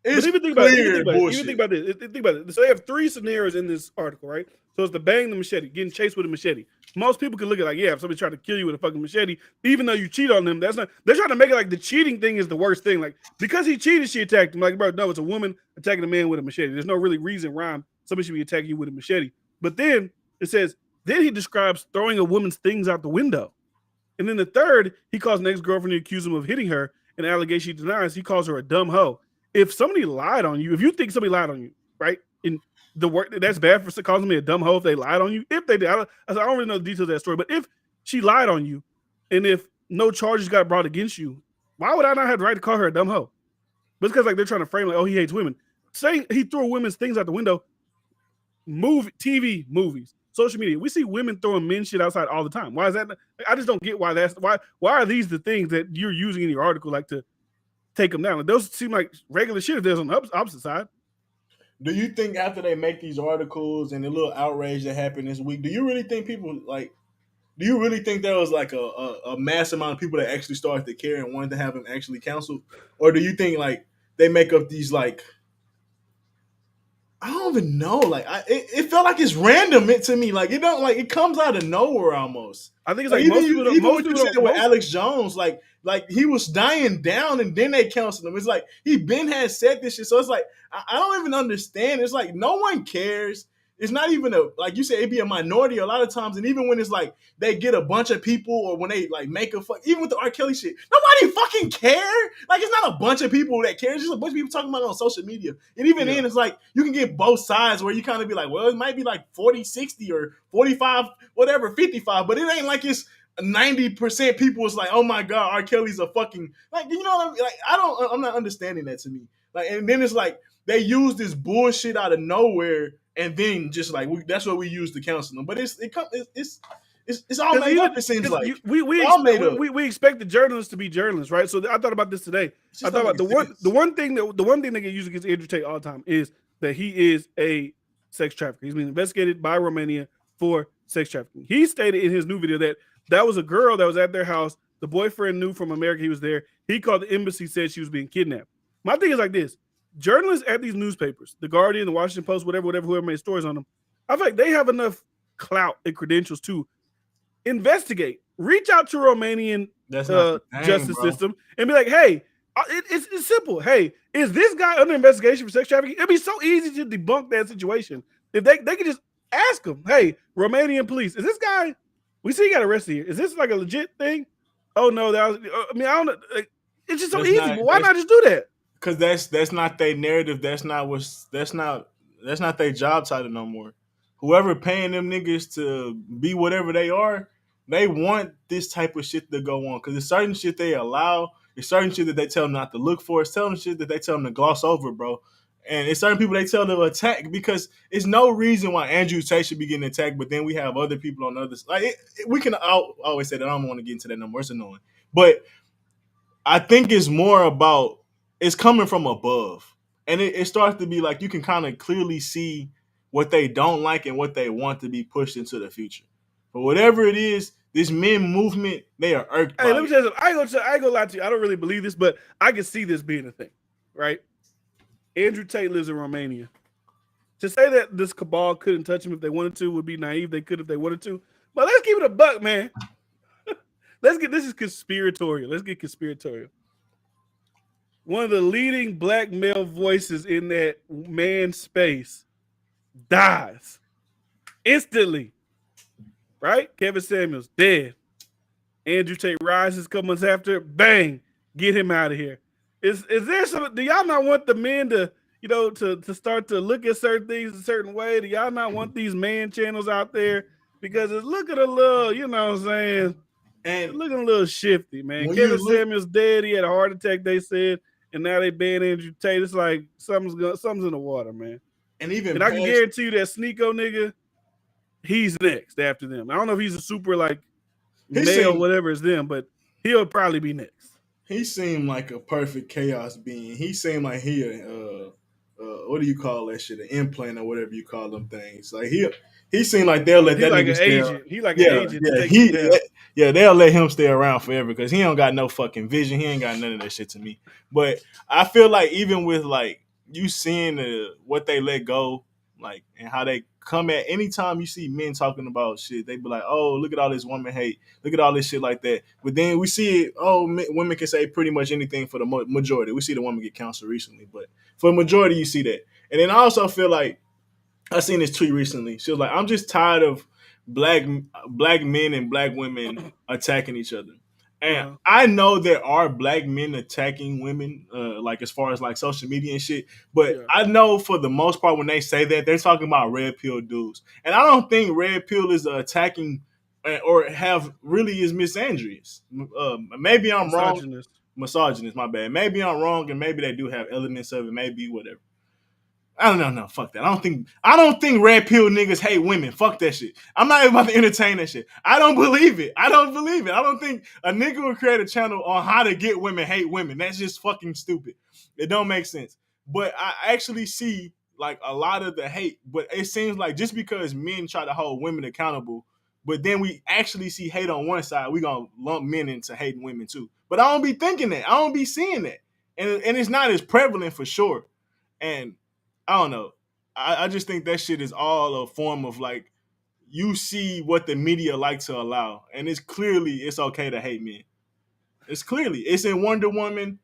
But even think about it. Even think about this. Think about it. So they have 3 scenarios in this article, right? So it's the bang the machete, getting chased with a machete. Most people can look at it like, yeah, if somebody trying to kill you with a fucking machete, even though you cheat on them, that's not. They're trying to make it like the cheating thing is the worst thing. Like because he cheated, she attacked him. Like, bro, no, it's a woman attacking a man with a machete. There's no really reason rhyme somebody should be attacking you with a machete. But then it says, then he describes throwing a woman's things out the window. And then the third, he calls an ex-girlfriend to accuse him of hitting her, an allegation he denies. He calls her a dumb hoe. If somebody lied on you, if you think somebody lied on you, right? In the work that's bad for calling me a dumb hoe if they lied on you. If they did, I don't really know the details of that story, but if she lied on you, and if no charges got brought against you, why would I not have the right to call her a dumb hoe? But it's because like they're trying to frame like, oh, he hates women. Saying he threw women's things out the window, TV, movies, social media. We see women throwing men shit outside all the time. Why is that? I just don't get why that's why are these the things that you're using in your article like to take them down? Like, those seem like regular shit if there's on the opposite side. Do you think after they make these articles and the little outrage that happened this week, do you really think people like? Do you really think there was like a mass amount of people that actually started to care and wanted to have him actually canceled, or do you think like they make up these like I don't even know. Like, it felt like it's random to me. Like, it don't like it comes out of nowhere almost. I think it's like most people don't. Even Most what you people said don't. with Alex Jones, like he was dying down, and then they canceled him. It's like he been has said this shit, so it's like I don't even understand. It's like no one cares. It's not even a like you said. It'd be a minority a lot of times, and even when it's like they get a bunch of people, or when they like make a fuck, even with the R. Kelly shit, nobody fucking care. Like it's not a bunch of people that care. It's just a bunch of people talking about it on social media, and even then, it's like you can get both sides where you kind of be like, well, it might be like 40-60 or 45, whatever, 55, but it ain't like it's 90% people is like, oh my god, R. Kelly's a fucking like, you know what I mean? Like I'm not understanding that to me. Like, and then it's like they use this bullshit out of nowhere, and then just like that's what we use to counsel them. But it's all made up. It seems like we expect the journalists to be journalists, right? So I thought about this today. I thought about the one thing that get used against Andrew Tate all the time is that he is a sex trafficker. He's being investigated by Romania for sex trafficking. He stated in his new video that was a girl that was at their house. The boyfriend knew from America he was there. He called the embassy, said she was being kidnapped. My thing is like this. Journalists at these newspapers, the Guardian, the Washington Post, whoever made stories on them, I feel like they have enough clout and credentials to investigate, reach out to Romanian justice system and be like, hey, it's simple. Hey, is this guy under investigation for sex trafficking? It'd be so easy to debunk that situation. If they could just ask him, hey, Romanian police, is this guy, we see he got arrested here. Is this like a legit thing? Oh no, I don't know. It's just so easy, but why not just do that? Because that's not their narrative. That's not their job title no more. Whoever paying them niggas to be whatever they are, they want this type of shit to go on. Because it's certain shit they allow. It's certain shit that they tell them not to look for. It's certain shit that they tell them to gloss over, bro. And it's certain people they tell them to attack because it's no reason why Andrew Tate should be getting attacked, but then we have other people on the other side. Like we can always say that. I don't want to get into that no more. It's annoying. But I think it's more about it's coming from above. And it starts to be like you can kind of clearly see what they don't like and what they want to be pushed into the future. But whatever it is, this men movement, they are irked by let me tell you something. I ain't gonna lie to you. I don't really believe this, but I can see this being a thing, right? Andrew Tate lives in Romania. To say that this cabal couldn't touch him if they wanted to would be naive. They could if they wanted to. But let's keep it a buck, man. This is conspiratorial. Let's get conspiratorial. One of the leading black male voices in that man space dies instantly. Right? Kevin Samuels, dead. Andrew Tate rises a couple months after. Bang! Get him out of here. Is there some? Do y'all not want the men to, to start to look at certain things a certain way? Do y'all not want these man channels out there? Because it's looking a little, you know what I'm saying? And it's looking a little shifty, man. when Kevin you look, Samuels dead. He had a heart attack, they said, and now they banned Andrew Tate. It's like something's in the water, man. and even And I can guarantee you that Sneeko nigga, he's next after them. I don't know if he's a super like male, whatever is them, but he'll probably be next. He seemed like a perfect chaos being. He seemed like what do you call that shit? An implant or whatever you call them things. Like he seemed like they'll let that like nigga an stay. Agent. He like an agent. They'll let him stay around forever because he don't got no fucking vision. He ain't got none of that shit to me. But I feel like even with like you seeing what they let go, like and how they come at anytime you see men talking about shit, they be like, oh, look at all this woman hate, look at all this shit like that. But then we see it, women can say pretty much anything for the majority. We see the woman get canceled recently, but for the majority, you see that. And then I also feel like I seen this tweet recently. She was like, I'm just tired of black men and black women attacking each other. And I know there are black men attacking women, like as far as like social media and shit. But I know for the most part when they say that, they're talking about red pill dudes. And I don't think red pill is attacking or is misandrous. Maybe I'm wrong. Misogynist, my bad. Maybe I'm wrong, and maybe they do have elements of it. Maybe whatever. I don't know. No, fuck that. I don't think red pill niggas hate women. Fuck that shit. I'm not even about to entertain that shit. I don't believe it. I don't think a nigga would create a channel on how to get women hate women. That's just fucking stupid. It don't make sense. But I actually see like a lot of the hate. But it seems like just because men try to hold women accountable, but then we actually see hate on one side, we gonna lump men into hating women too. But I don't be thinking that. I don't be seeing that. And it's not as prevalent for sure. And I don't know. I just think that shit is all a form of like, you see what the media like to allow. And it's okay to hate men. It's in Wonder Woman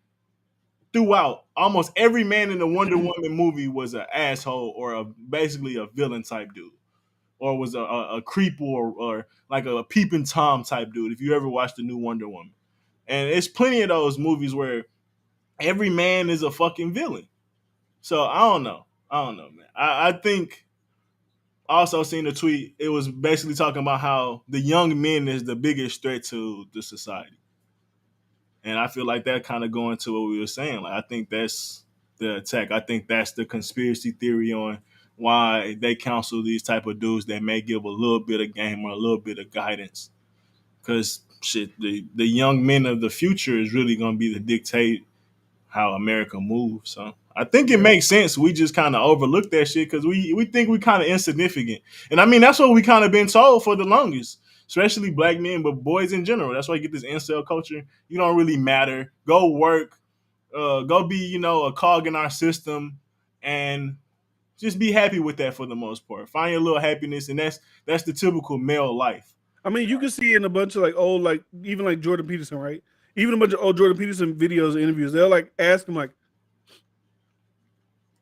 throughout. Almost every man in the Wonder Woman movie was an asshole or basically a villain type dude. Or was a creep or like a peeping Tom type dude if you ever watched the new Wonder Woman. And it's plenty of those movies where every man is a fucking villain. So I don't know, man. I think also seen a tweet. It was basically talking about how the young men is the biggest threat to the society. And I feel like that kind of going to what we were saying. Like I think that's the attack. I think that's the conspiracy theory on why they counsel these type of dudes that may give a little bit of game or a little bit of guidance. Because shit, the young men of the future is really going to be the dictate how America moves. So I think it makes sense. We just kind of overlook that shit because we think we kind of insignificant. And I mean, that's what we kind of been told for the longest, especially black men, but boys in general. That's why you get this incel culture. You don't really matter. Go work, go be, a cog in our system and just be happy with that for the most part. Find your little happiness. And that's the typical male life. I mean, you can see in a bunch of like old, like even like Jordan Peterson, right? Even a bunch of old Jordan Peterson videos and interviews, they'll like ask him like,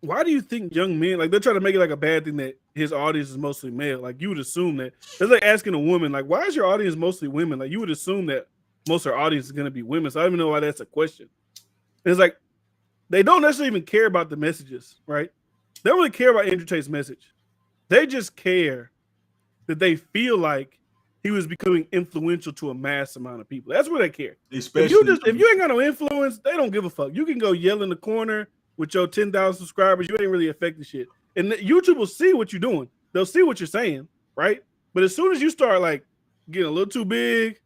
why do you think young men, like they're trying to make it like a bad thing that his audience is mostly male? Like you would assume that. It's like asking a woman, like, why is your audience mostly women? Like you would assume that most of our audience is going to be women. So I don't even know why that's a question. And it's like, they don't necessarily even care about the messages, right? They don't really care about Andrew Tate's message. They just care that they feel like he was becoming influential to a mass amount of people. That's what they care. Especially if you ain't got no influence, they don't give a fuck. You can go yell in the corner with your 10,000 subscribers. You ain't really affecting shit. And YouTube will see what you're doing. They'll see what you're saying, right? But as soon as you start like getting a little too big,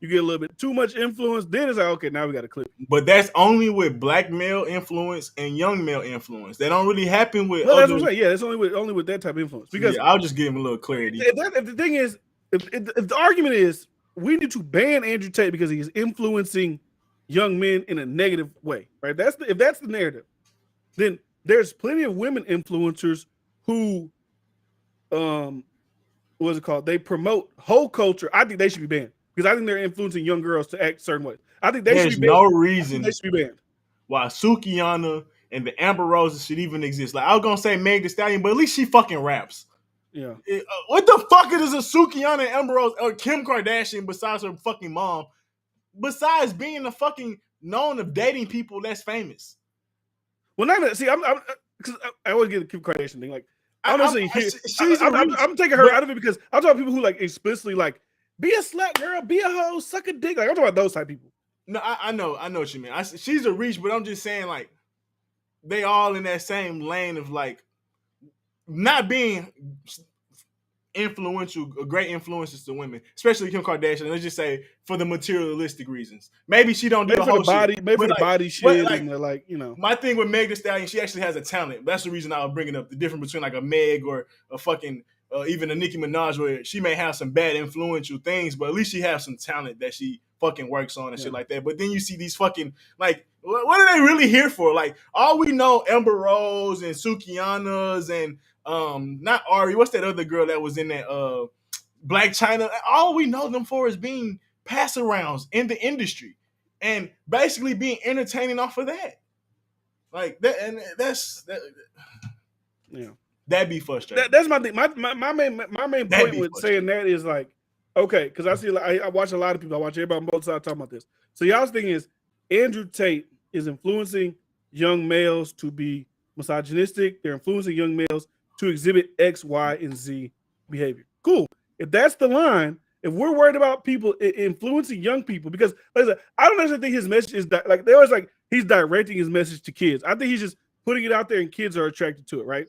you get a little bit too much influence, then it's like, okay, now we got to clip. But that's only with black male influence and young male influence. That don't really happen with that's what I'm saying. Yeah, it's only with that type of influence. Because I'll just give him a little clarity. If the thing is, if the argument is we need to ban Andrew Tate because he's influencing young men in a negative way, right? If that's the narrative, then there's plenty of women influencers who, what's it called? They promote whole culture. I think they should be banned because I think they're influencing young girls to act certain ways. I think they should be banned. There's no reason they should be banned. Why Sukiyana and the Amber Roses should even exist. Like I was gonna say Meg Thee Stallion, but at least she fucking raps. Yeah. What the fuck is a Sukiyana and Amber Rose or Kim Kardashian besides her fucking mom? Besides being a fucking known of dating people less famous. Well, not see, I'm because I always get the Kim Kardashian thing. Like, I'm taking her out of it because I'm talking about people who like explicitly like be a slut girl, be a hoe, suck a dick. Like I'm talking about those type of people. No, I know what you mean. She's a reach, but I'm just saying like they all in that same lane of like not being influential, great influences to women, especially Kim Kardashian. Let's just say for the materialistic reasons. Maybe she don't do the whole body, shit. Maybe for the body shit, and like My thing with Meg Thee Stallion, she actually has a talent. That's the reason I was bringing up the difference between like a Meg or a fucking even a Nicki Minaj, where she may have some bad influential things, but at least she has some talent that she fucking works on and shit like that. But then you see these fucking like, what are they really here for? Like, all we know, Amber Rose and Sukiana's and not Ari. What's that other girl that was in that Black China? All we know them for is being pass arounds in the industry and basically being entertaining off of that. Like that, and that'd be frustrating. That's my thing. My main point with saying that is like, okay, because I watch a lot of people. I watch everybody on both sides talking about this. So y'all's thing is Andrew Tate is influencing young males to be misogynistic. They're influencing young males to exhibit X, Y, and Z behavior. Cool. If that's the line, if we're worried about people influencing young people, because like I said, I don't necessarily think his message is like they always like he's directing his message to kids. I think he's just putting it out there and kids are attracted to it, right?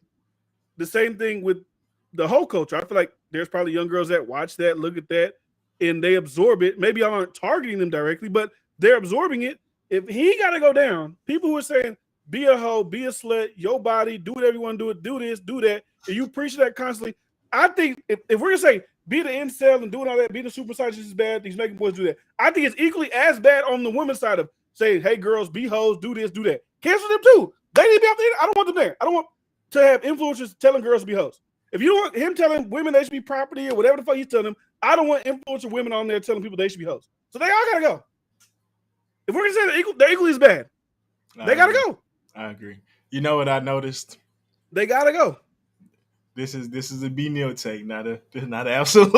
The same thing with the whole culture. I feel like there's probably young girls that watch that, look at that, and they absorb it. Maybe I aren't targeting them directly, but they're absorbing it. If he got to go down, people who are saying, be a hoe, be a slut, your body, do whatever you want to do it, do this, do that, and you preach that constantly, I think if we're going to say, be the incel and doing all that, be the super misogynist is bad, these making boys do that, I think it's equally as bad on the women's side of saying, hey, girls, be hoes, do this, do that. Cancel them too. They need to be out there. I don't want them there. I don't want to have influencers telling girls to be hoes. If you don't want him telling women they should be property or whatever the fuck he's telling them, I don't want influencer women on there telling people they should be hoes. So they all got to go. If we're going to say they're equally as bad, they got to go. I agree. You know what I noticed? They got to go. This is a B Neil take, not a absolute.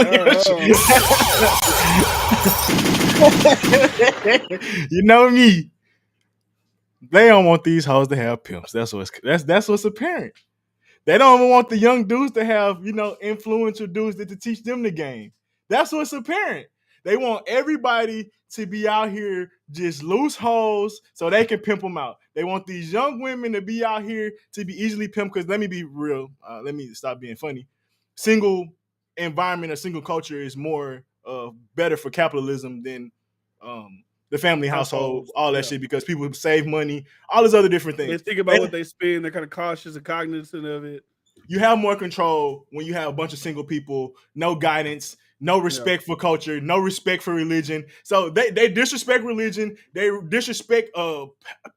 You know me. They don't want these hoes to have pimps. That's what's apparent. They don't even want the young dudes to have, influential dudes to teach them the game. That's what's apparent. They want everybody to be out here just loose hoes so they can pimp them out. They want these young women to be out here to be easily pimped because let me be real. Let me stop being funny. Single environment or single culture is more better for capitalism than the family household, all that shit, because people save money, all these other different things. They think about what they spend. They're kind of cautious and cognizant of it. You have more control when you have a bunch of single people, no guidance, no respect for culture, no respect for religion. So they disrespect religion. They disrespect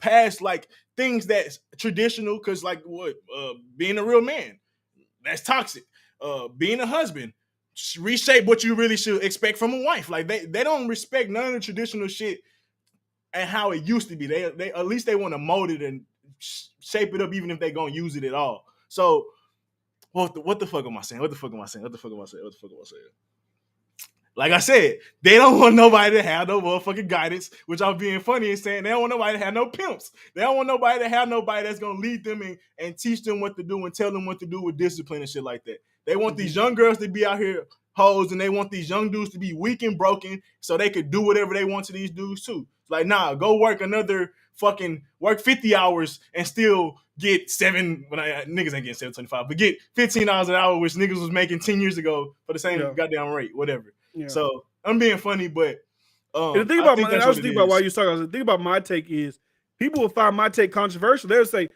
past like things that's traditional, because like what being a real man, that's toxic. Being a husband, reshape what you really should expect from a wife. Like they don't respect none of the traditional shit and how it used to be. They at least they want to mold it and shape it up, even if they gonna use it at all. So what the fuck am I saying? What the fuck am I saying? Like I said, they don't want nobody to have no motherfucking guidance, which I'm being funny and saying they don't want nobody to have no pimps. They don't want nobody to have nobody that's going to lead them and teach them what to do and tell them what to do with discipline and shit like that. They want these young girls to be out here hoes, and they want these young dudes to be weak and broken so they could do whatever they want to these dudes too. It's like, nah, go work 50 hours and still get niggas ain't getting $7.25, but get $15 an hour, which niggas was making 10 years ago for the same goddamn rate, whatever. Yeah. So I'm being funny, but the thing about I was thinking about why you talking. I was thinking about my take is people will find my take controversial. They'll say,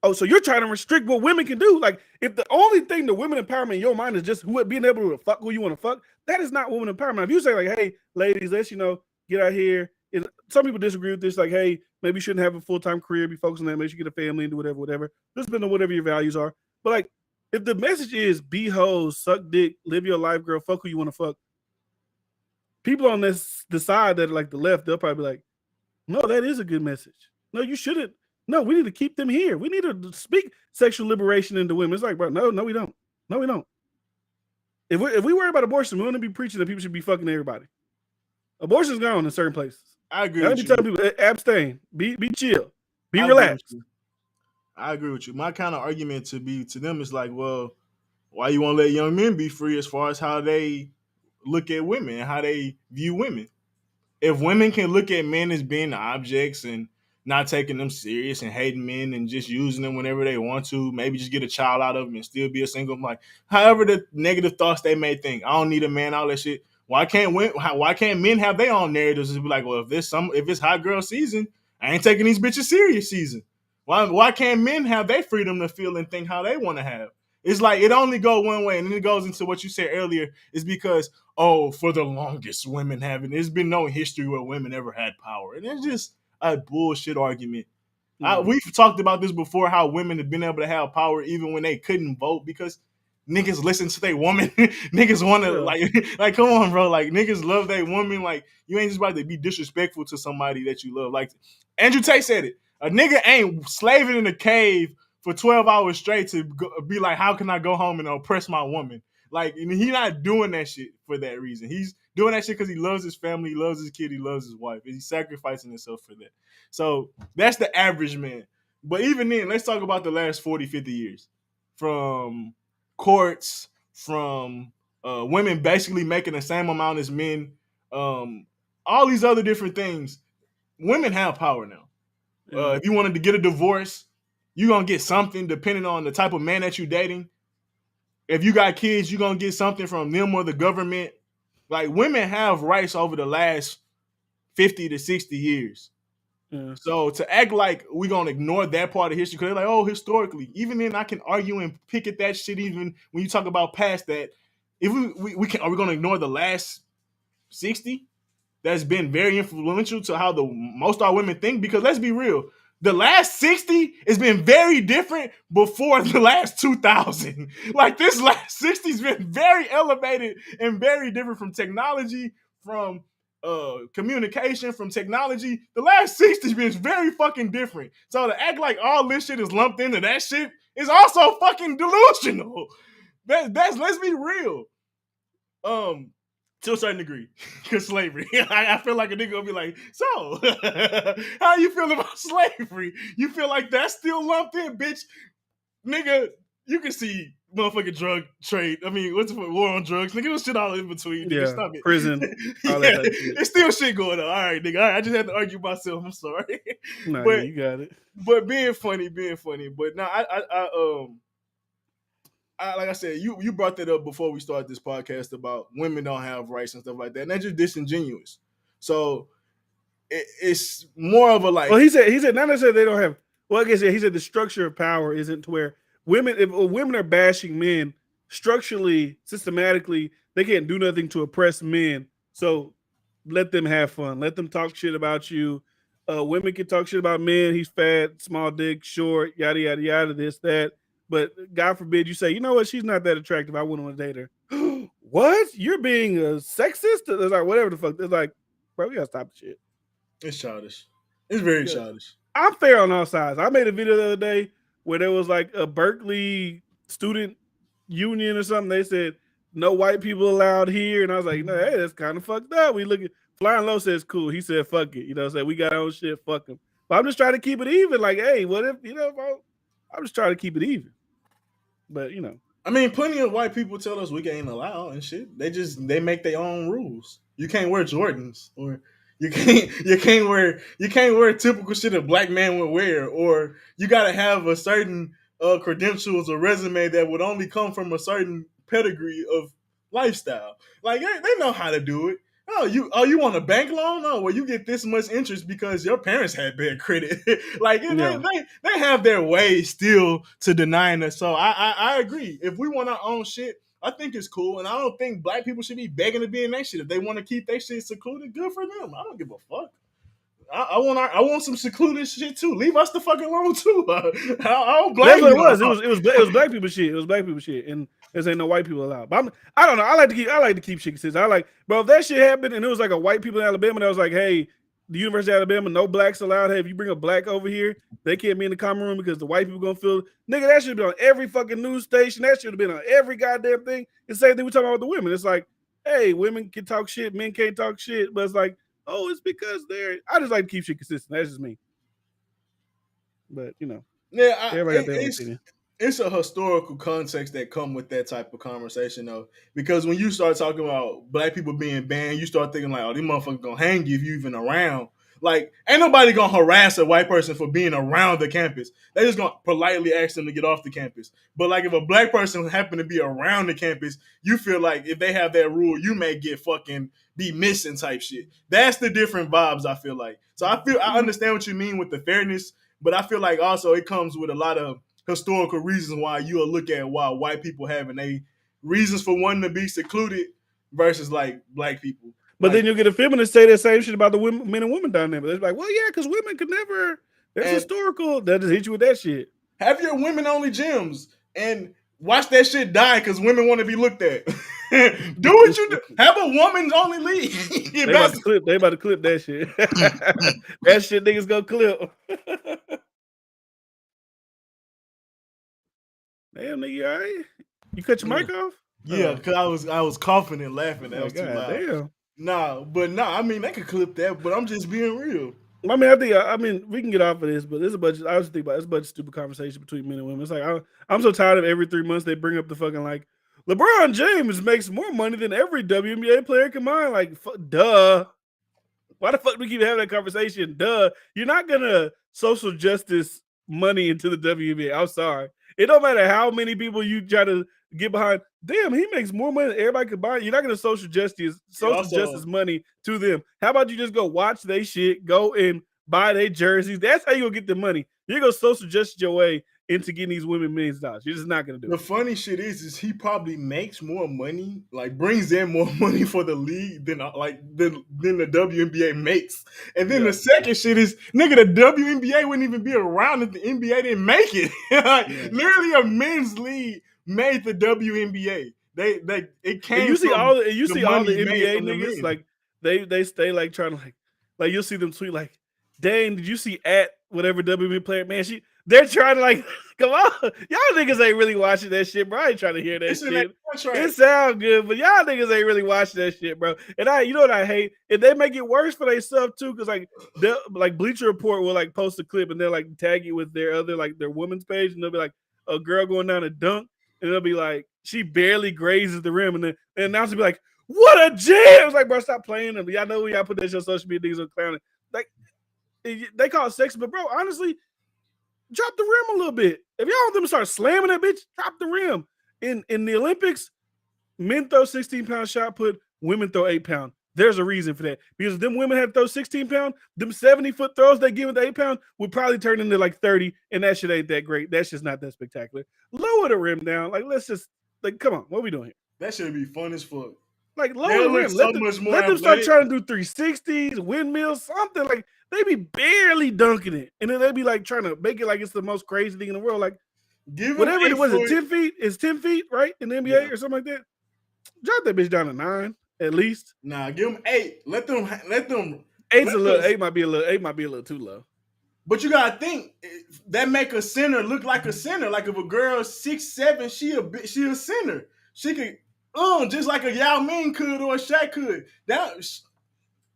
"Oh, so you're trying to restrict what women can do?" Like if the only thing the women empowerment in your mind is just being able to fuck who you want to fuck, that is not women empowerment. If you say like, "Hey, ladies, let's get out here," some people disagree with this. Like, "Hey, maybe you shouldn't have a full-time career, be focused on that. Maybe you get a family and do whatever. Just depend on whatever your values are." But like, if the message is be hoes, suck dick, live your life, girl, fuck who you want to fuck. People on the side that are like the left, they'll probably be like, no, that is a good message. No, you shouldn't. No, we need to keep them here. We need to speak sexual liberation into women. It's like, bro, no, we don't. No, we don't. If we worry about abortion, we want to be preaching that people should be fucking everybody. Abortion's gone in certain places. I agree Now, let with me you. tell people, abstain, be chill, be I agree with relaxed. you. I agree with you. My kind of argument to them is like, well, why you want to let young men be free as far as how they look at women and how they view women? If women can look at men as being objects and not taking them serious and hating men and just using them whenever they want to, maybe just get a child out of them and still be a single, like however the negative thoughts they may think. I don't need a man, all that shit. Why can't men have their own narratives and be like, well, if it's hot girl season, I ain't taking these bitches serious season. Why can't men have their freedom to feel and think how they want to have? It's like it only go one way, and then it goes into what you said earlier. Is because for the longest women haven't. There's been no history where women ever had power, and it's just a bullshit argument. We've talked about this before. How women have been able to have power even when they couldn't vote because niggas listen to their woman. Niggas want to like come on, bro. Like niggas love their woman. Like you ain't just about to be disrespectful to somebody that you love. Like Andrew Tate said it. A nigga ain't slaving in a cave for 12 hours straight to be like, how can I go home and oppress my woman? Like, he's not doing that shit for that reason. He's doing that shit because he loves his family, he loves his kid, he loves his wife, and he's sacrificing himself for that. So that's the average man. But even then, let's talk about the last 40, 50 years. From courts, from women basically making the same amount as men, all these other different things. Women have power now. If you wanted to get a divorce, you're going to get something depending on the type of man that you're dating. If you got kids, you're going to get something from them or the government. Like, women have rights over the last 50 to 60 years. Yeah. So to act like we're going to ignore that part of history, because they're like, oh, historically. Even then, I can argue and pick at that shit even when you talk about past that. If we can, are we going to ignore the last 60? That's been very influential to how most of our women think, because let's be real, the last 60 has been very different before the last 2000. Like this last 60 has been very elevated and very different from technology, from communication, from technology. The last 60 has been very fucking different. So to act like all this shit is lumped into that shit is also fucking delusional. That's let's be real. To a certain degree, because slavery. I feel like a nigga will be like, so, how you feel about slavery? You feel like that's still lumped in, bitch? Nigga, you can see motherfucking drug trade. I mean, what's the war on drugs? Nigga, there's shit all in between. Nigga, stop it. Prison. Yeah, there's still shit going on. All right, nigga. All right, I just had to argue myself. I'm sorry. No, but, you got it. But being funny. But now, like I said, you brought that up before we started this podcast about women don't have rights and stuff like that, and that's just disingenuous. So it's more of a like. Well, he said not necessarily they don't have. Well, I guess he said the structure of power isn't to where if women are bashing men structurally, systematically, they can't do nothing to oppress men. So let them have fun. Let them talk shit about you. Women can talk shit about men. He's fat, small dick, short, yada yada yada. This that. But God forbid you say, you know what, she's not that attractive. I wouldn't want to date her. What? You're being a sexist? It's like, whatever the fuck. It's like, bro, we gotta stop the shit. It's childish. It's very childish. I'm fair on all sides. I made a video the other day where there was like a Berkeley student union or something. They said, no white people allowed here. And I was like, no, hey, that's kind of fucked up. We look at Flying Low says cool. He said, fuck it. You know, said we got our own shit, fuck him. But I'm just trying to keep it even. Like, hey, what if, I'm just trying to keep it even. But I mean, plenty of white people tell us we ain't allowed and shit. They make their own rules. You can't wear Jordans, or you can't wear typical shit a black man would wear, or you gotta have a certain credentials or resume that would only come from a certain pedigree of lifestyle. Like they know how to do it. Oh, you want a bank loan? Oh, well, you get this much interest because your parents had bad credit. Like they have their way still to denying us. So I agree. If we want our own shit, I think it's cool, and I don't think black people should be begging to be in that shit. If they want to keep their shit secluded, good for them. I don't give a fuck. I want some secluded shit too. Leave us the fucking alone too. I don't blame That's what it was. It was black people shit. It was black people shit, and there's ain't no white people allowed. But I don't know. I like to keep shit consistent. I like, bro. If that shit happened and it was like a white people in Alabama that was like, hey, the University of Alabama, no blacks allowed. Hey, if you bring a black over here, they can't be in the common room because the white people gonna feel. Nigga, that should have been on every fucking news station. That should have been on every goddamn thing. It's the same thing we talking about with the women. It's like, hey, women can talk shit, men can't talk shit, but it's like, oh, it's because I just like to keep shit consistent. That's just me. But Yeah, everybody got their own opinion. It's a historical context that come with that type of conversation, though. Because when you start talking about black people being banned, you start thinking like, oh, these motherfuckers gonna hang you if you even around. Like, ain't nobody gonna harass a white person for being around the campus. They just gonna politely ask them to get off the campus. But like, if a black person happen to be around the campus, you feel like if they have that rule, you may get fucking be missing type shit. That's the different vibes I feel like. So I understand what you mean with the fairness, but I feel like also it comes with a lot of historical reasons why you'll look at why white people having they reasons for wanting to be secluded versus like black people. But then you'll get a feminist say the same shit about the men and women dynamic. They're like, well, yeah, because women could never. That's historical. They'll just hit you with that shit. Have your women only gyms and watch that shit die because women want to be looked at. Do what you do. Have a woman's only league. They about to clip that shit. That shit niggas gonna clip. Damn, nigga, you all right? You cut your mic off? Yeah, because I was coughing and laughing. That was too loud. Damn. I mean, they could clip that, but I'm just being real. I mean, we can get off of this, but there's a bunch. I was thinking about it's a bunch of stupid conversation between men and women. It's like I'm so tired of every 3 months they bring up the fucking like LeBron James makes more money than every WNBA player combined. Like, duh. Why the fuck do we keep having that conversation? Duh. You're not gonna social justice money into the WNBA. I'm sorry. It don't matter how many people you try to get behind. Damn, he makes more money than everybody combined. You're not gonna social justice money to them. How about you just go watch their shit, go and buy their jerseys? That's how you gonna get the money. You're gonna social justice your way into getting these women millions of dollars. You're just not gonna do it. The funny shit is he probably makes more money, like brings in more money for the league than the WNBA makes. And then the second shit is, nigga, the WNBA wouldn't even be around if the NBA didn't make it. Literally, a men's league made the WNBA. It came. And you see all the NBA niggas like they stay like trying to like you'll see them tweet like, dang, did you see at whatever WNBA player? Man, they're trying to like, come on, y'all niggas ain't really watching that shit, bro. I ain't trying to hear that shit. It sounds good, but y'all niggas ain't really watching that shit, bro. And you know what I hate? If they make it worse for themselves too, because like Bleacher Report will like post a clip and they'll like tag it with their other like their women's page, and they'll be like a girl going down a dunk, and they'll be like she barely grazes the rim, and then the announcer be like, "What a jam!" It's like, bro, stop playing them. Y'all know y'all put that shit on social media, niggas are clowning. Like they call it sexy, but bro, honestly. Drop the rim a little bit. If y'all want them to start slamming that bitch, drop the rim. In the Olympics, men throw 16-pound shot put, women throw 8-pound. There's a reason for that. Because if them women had to throw 16-pound, them 70-foot throws they give with the 8-pound would probably turn into like 30, and that shit ain't that great. That's just not that spectacular. Lower the rim down. Like, let's just, like, come on. What are we doing here? That should be fun as fuck. Like, lower the rim. Let them start trying to do 360s, windmills, something. Like, they be barely dunking it. And then they be like trying to make it like it's the most crazy thing in the world. Like, whatever it was, 10 feet? It's 10 feet, right? In the NBA or something like that. Drop that bitch down to 9, at least. Nah, give them 8. Let them. 8 might be a little too low. But you gotta think that make a center look like a center. Like if a girl's 6'7", she a center. She could just like a Yao Ming could or a Shaq could.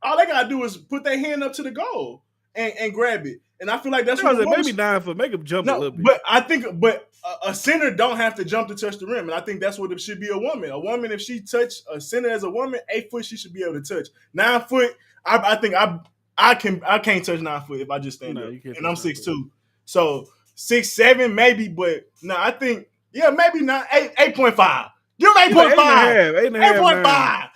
All they gotta do is put their hand up to the goal and grab it. And I feel like that's what maybe 9 foot. Make them jump a little bit. But I think, a center don't have to jump to touch the rim, and I think that's what it should be. A woman, if she touch a center as a woman, 8 foot she should be able to touch. 9 foot, I think I can't touch 9 foot if I just stand up, and I'm 6'2". So 6'7" maybe, but no, I think maybe not 8.5. Give 8.5. 8.5.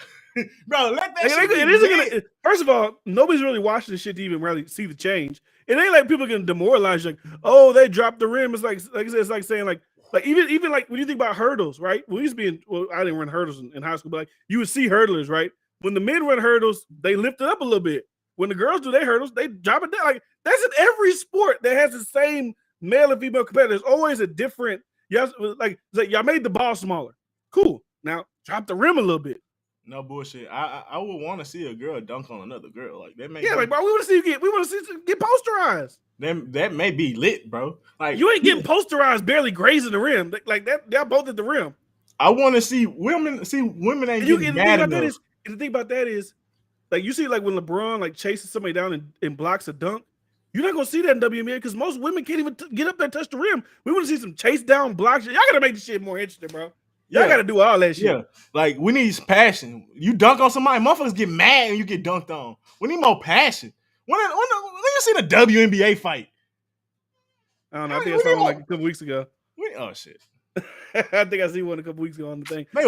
Bro, let that shit First of all, nobody's really watching this shit to even really see the change. It ain't like people getting demoralized. Like, oh, they dropped the rim. It's like I said, it's like saying like even like when you think about hurdles, right? We used to be I didn't run hurdles in high school, but like you would see hurdlers, right? When the men run hurdles, they lift it up a little bit. When the girls do their hurdles, they drop it down. Like that's in every sport that has the same male and female competitors. Always a different. Like y'all made the ball smaller. Cool. Now drop the rim a little bit. No bullshit. I would want to see a girl dunk on another girl. Like that. Like bro, we want to see you get posterized. That may be lit, bro. Like you ain't getting posterized, barely grazing the rim. Like that, they're both at the rim. I want to see women. See women ain't getting mad enough. And the thing about that is, Like you see, like when LeBron like chases somebody down and blocks a dunk, you're not gonna see that in WNBA because most women can't even get up there and touch the rim. We want to see some chase down blocks. Y'all gotta make this shit more interesting, bro. Y'all gotta do all that shit. Yeah, like we need passion. You dunk on somebody, motherfuckers get mad when you get dunked on. We need more passion. When you seen a WNBA fight? I don't know. I think I saw one like a couple weeks ago. Oh shit. I think I seen one a couple weeks ago on the thing. But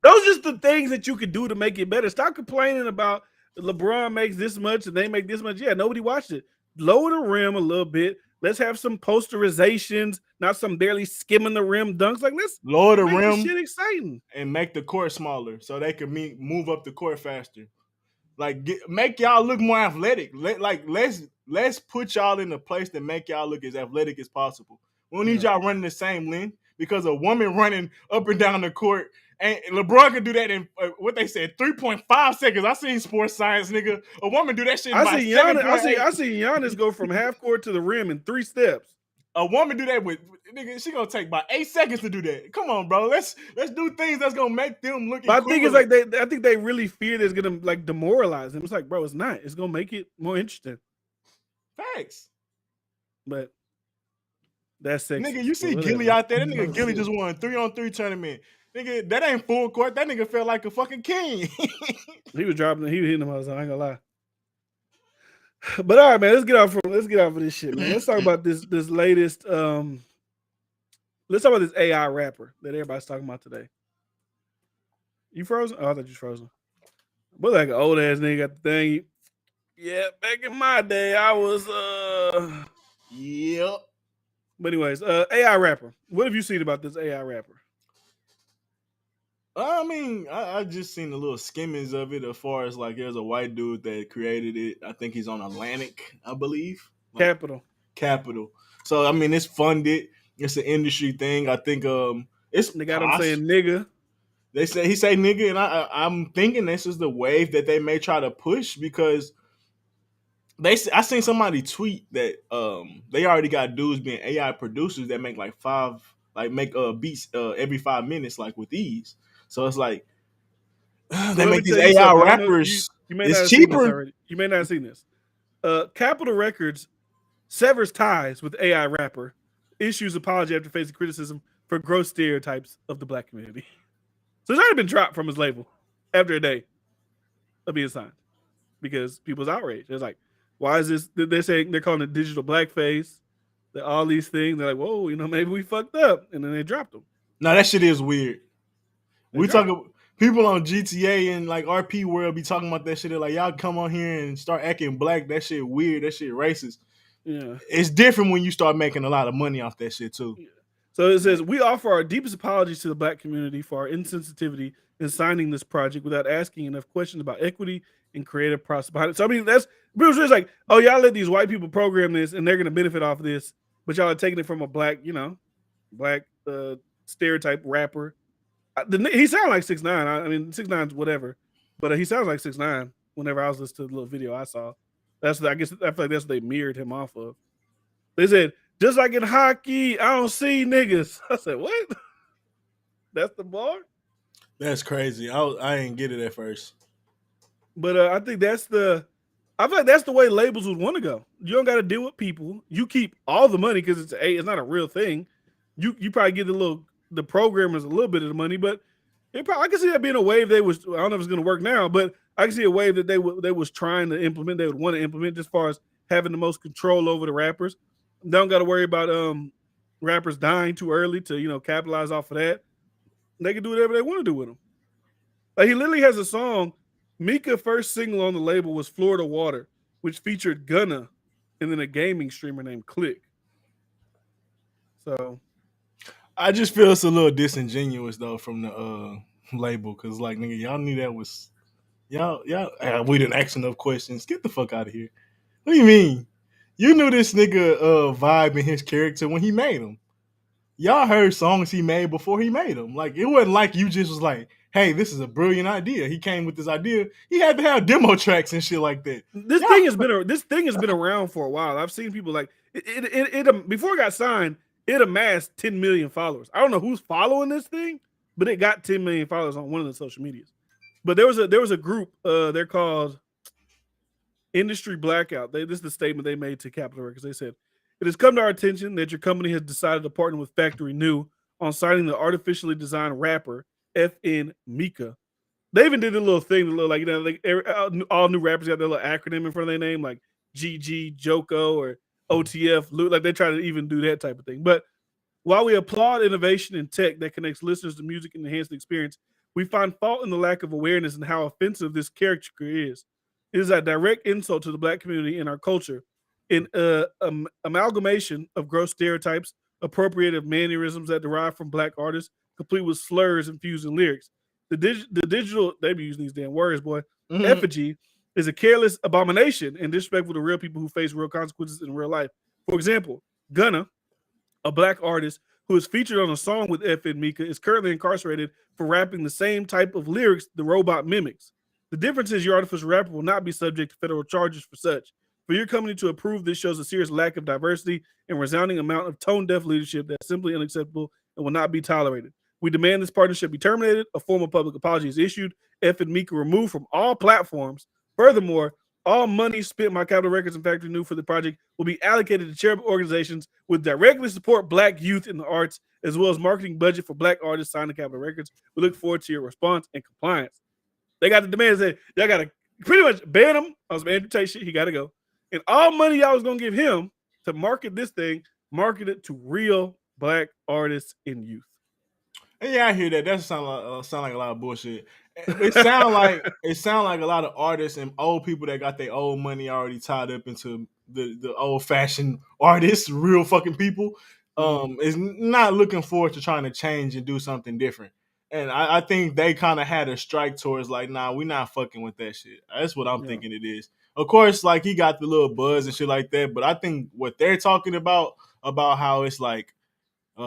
those are just the things that you could do to make it better. Stop complaining about LeBron makes this much and they make this much. Yeah, nobody watched it. Lower the rim a little bit. Let's have some posterizations, not some barely skimming the rim dunks. Like let's lower the rim, shit exciting, and make the court smaller so they can move up the court faster. Like make y'all look more athletic. Let's put y'all in a place that make y'all look as athletic as possible. We don't need y'all running the same length because a woman running up and down the court, and LeBron can do that in what they said 3.5 seconds. I seen Sports Science, nigga. A woman do that shit. I see Giannis go from half court to the rim in 3 steps. A woman do that with nigga. She gonna take about 8 seconds to do that. Come on, bro. Let's do things that's gonna make them look. But I think it's like I think they really fear that it's gonna like demoralize them. It's like, bro, it's not. It's gonna make it more interesting. Facts. But that's sexy. Nigga, you see Gilly out there? That nigga Gilly just won a 3-on-3 tournament. Nigga, that ain't full court. That nigga felt like a fucking king. He was hitting them. I ain't gonna lie. But all right, man, let's get off of this shit, man. Let's talk about this latest. Let's talk about this AI rapper that everybody's talking about today. You frozen? Oh, I thought you was frozen. But like an old ass nigga got the thing. Yeah, back in my day, I was Yep. But anyways, AI rapper. What have you seen about this AI rapper? I mean, I just seen the little skimmings of it as far as like there's a white dude that created it. I think he's on Atlantic, I believe. Capital. So I mean, it's funded. It's an industry thing. I think it's they got him saying nigga. He say nigga, and I'm thinking this is the wave that they may try to push because I seen somebody tweet that they already got dudes being AI producers that make make beats every 5 minutes like with ease. So it's like they make these AI rappers. You may not have cheaper. Seen this already. You may not have seen this. Capitol Records severs ties with AI rapper, issues apology after facing criticism for gross stereotypes of the black community. So it's already been dropped from his label after a day of being signed because people's outraged. It's like, why is this? They're saying they're calling it digital blackface. All these things. They're like, whoa, maybe we fucked up, and then they dropped them. No, that shit is weird. We talk about people on GTA and like RP world be talking about that shit. They're like, y'all come on here and start acting black. That shit weird. That shit racist. Yeah, it's different when you start making a lot of money off that shit too. Yeah. So it says, we offer our deepest apologies to the black community for our insensitivity in signing this project without asking enough questions about equity and creative process behind it. So I mean, that's Bruce like, oh, y'all let these white people program this and they're gonna benefit off of this, but y'all are taking it from a black, stereotype rapper. He sounds like 6ix9ine. I mean, 6ix9ine's whatever, but he sounds like 6ix9ine. Whenever I was listening to the little video I saw, I feel like that's what they mirrored him off of. They said, just like in hockey, I don't see niggas. I said, what? That's the bar? That's crazy. I didn't get it at first. But I think I feel like that's the way labels would want to go. You don't got to deal with people. You keep all the money because it's not a real thing. You probably give the programmers a little bit of the money, but I can see that being a wave I don't know if it's going to work now, but I can see a wave that they was trying to implement. They would want to implement as far as having the most control over the rappers. Don't got to worry about rappers dying too early to capitalize off of that. They can do whatever they want to do with them. Like he literally has a song. Mika's first single on the label was Florida Water, which featured Gunna and then a gaming streamer named Click. So I just feel it's a little disingenuous though from the label because like nigga, y'all knew that was y'all we didn't ask enough questions. Get the fuck out of here. What do you mean? You knew this nigga vibe and his character when he made them. Y'all heard songs he made before he made them. Like it wasn't like you just was like, hey, this is a brilliant idea. He came with this idea. He had to have demo tracks and shit like that. This thing has been around for a while. I've seen people like it before it got signed. It amassed 10 million followers. I don't know who's following this thing, but it got 10 million followers on one of the social medias. But there was a group. They're called industry blackout. This is the statement they made to Capitol Records. They said, "It has come to our attention that your company has decided to partner with Factory New on signing the artificially designed rapper FN Mika." They even did a little thing, like all new rappers got their little acronym in front of their name, like GG, Joko, or OTF. Like they try to even do that type of thing. But while we applaud innovation in tech that connects listeners to music and enhances the experience, we find fault in the lack of awareness and how offensive this caricature is. It is a direct insult to the Black community and our culture, an amalgamation of gross stereotypes, appropriative mannerisms that derive from Black artists, complete with slurs infused in lyrics. The digital, they be using these damn words, boy. Effigy is a careless abomination and disrespectful to real people who face real consequences in real life. For example, Gunna, a Black artist who is featured on a song with FN Mika, is currently incarcerated for rapping the same type of lyrics the robot mimics. The difference is your artificial rapper will not be subject to federal charges for such. For your company to approve this shows a serious lack of diversity and resounding amount of tone-deaf leadership that's simply unacceptable and will not be tolerated. We demand this partnership be terminated. A formal public apology is issued. FN Mika removed from all platforms. Furthermore, all money spent by Capitol Records and Factory New for the project will be allocated to charitable organizations which directly support Black youth in the arts, as well as marketing budget for Black artists signed to Capitol Records. We look forward to your response and compliance. They got the demand that y'all got to pretty much ban him on some Andrew Tate shit. He got to go. And all money y'all was going to give him to market this thing, market it to real Black artists and youth. And yeah, I hear that. That sound like a lot of bullshit. It sound like a lot of artists and old people that got their old money already tied up into the old fashioned artists, real fucking people. Is not looking forward to trying to change and do something different. And I think they kind of had a strike towards like, nah, we're not fucking with that shit. That's what I'm thinking it is. Of course, like he got the little buzz and shit like that, but I think what they're talking about how it's like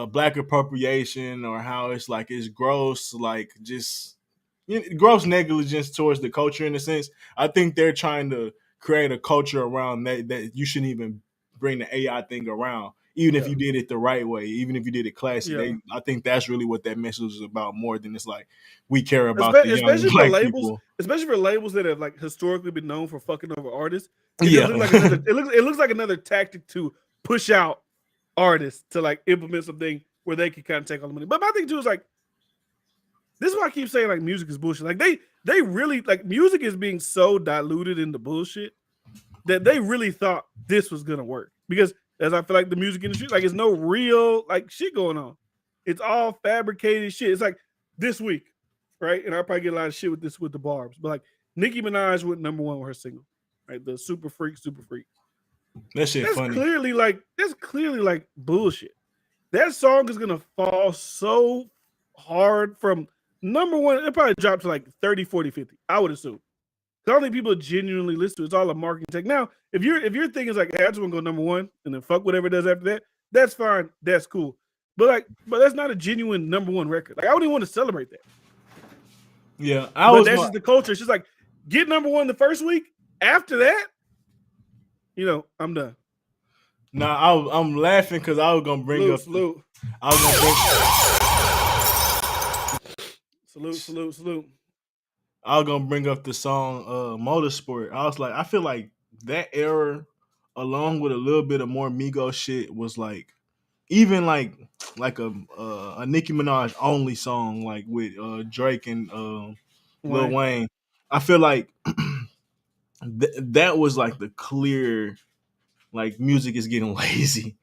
Black appropriation or how it's like it's gross, like just gross negligence towards the culture in a sense. I think they're trying to create a culture around that you shouldn't even bring the AI thing around, even if you did it the right way, even if you did it classy. I think that's really what that message is about more than it's like we care about the young Black people. Especially for labels that have like historically been known for fucking over artists. It looks like another tactic to push out artists to like implement something where they can kind of take all the money. But my thing too is like, this is why I keep saying like music is bullshit. Like they really like music is being so diluted into bullshit that they really thought this was gonna work. Because as I feel like the music industry, like it's no real like shit going on. It's all fabricated shit. It's like this week, right? And I probably get a lot of shit with this with the barbs, but like Nicki Minaj went number one with her single, right? The Super Freak. That shit that's funny. Clearly like bullshit. That song is gonna fall so hard from number one. It probably dropped to like 30, 40, 50. I would assume. I don't think people genuinely listen to it. It's all a marketing tech. Now, if your thing is like, hey, I just want to go number one and then fuck whatever it does after that, that's fine. That's cool. But that's not a genuine number one record. Like I wouldn't even want to celebrate that. Yeah, that's just the culture. It's just like get number one the first week. After that, I'm done. Nah, I'm laughing because I was gonna bring up. Salute. Salute. I was gonna bring up the song Motorsport. I was like, I feel like that era, along with a little bit of more Migos shit, was like even like a Nicki Minaj only song, like with Drake and Lil Wayne. I feel like that was like the clear, like music is getting lazy.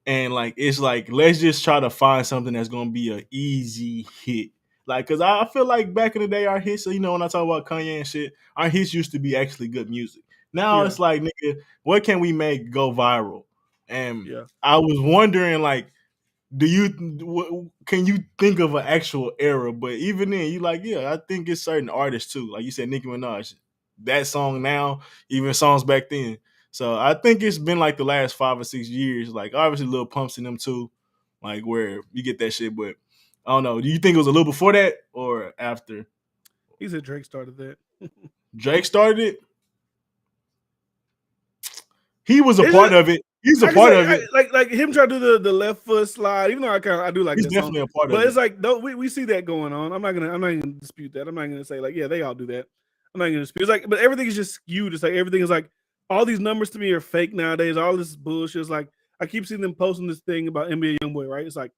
And like it's like let's just try to find something that's gonna be an easy hit. Like, cause I feel like back in the day, our hits, when I talk about Kanye and shit, our hits used to be actually good music. Now it's like, nigga, what can we make go viral? And I was wondering, like, can you think of an actual era? But even then, you like, I think it's certain artists too. Like you said, Nicki Minaj, that song now, even songs back then. So I think it's been like the last 5 or 6 years. Like obviously, Lil Pump's in them too, like where you get that shit, but. I don't know. Do you think it was a little before that or after? He said Drake started that. Drake started it? He was a part of it. He's a part of it. Like him trying to do the left foot slide, even though I do like he's that definitely song. A part of it. But it's like we see that going on. I'm not gonna dispute that. I'm not gonna say like, yeah, they all do that. I'm not gonna dispute. It's like, but everything is just skewed. It's like everything is like all these numbers to me are fake nowadays. All this bullshit. It's like I keep seeing them posting this thing about NBA YoungBoy, right? It's like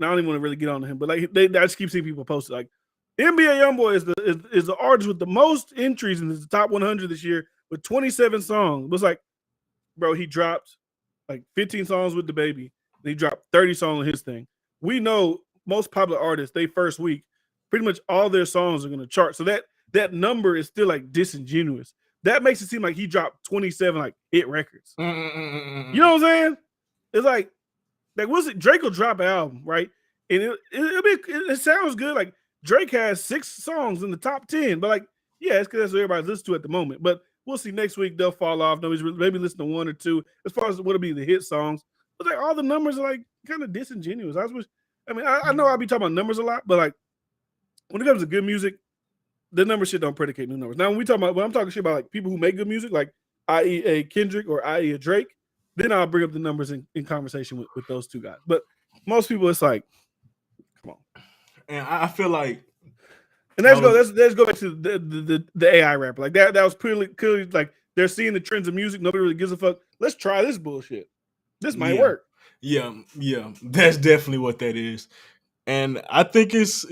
I don't even want to really get on to him, but like I just keep seeing people post it. Like NBA YoungBoy is the artist with the most entries in the top 100 this year with 27 songs. It was like, bro, he dropped like 15 songs with the baby. And he dropped 30 songs on his thing. We know most popular artists, they first week, pretty much all their songs are going to chart. So that number is still like disingenuous. That makes it seem like he dropped 27 like hit records. You know what I'm saying? It's like what's it? Drake will drop an album, right? And it sounds good. Like Drake has 6 songs in the top 10, but like, yeah, it's because that's what everybody's listening to at the moment. But we'll see next week they'll fall off. Nobody's maybe listening to 1 or 2 as far as what'll be the hit songs. But like all the numbers are like kind of disingenuous. I know I'll be talking about numbers a lot, but like when it comes to good music, the number shit don't predicate new numbers. Now when I'm talking shit about like people who make good music, like i.e. a Kendrick or i.e. a Drake, then I'll bring up the numbers in conversation with those two guys. But most people, it's like, come on. And I feel like, and let's go back to the AI rapper. Like that was clearly like they're seeing the trends of music. Nobody really gives a fuck. Let's try this bullshit. This might work. Yeah, that's definitely what that is. And I think it's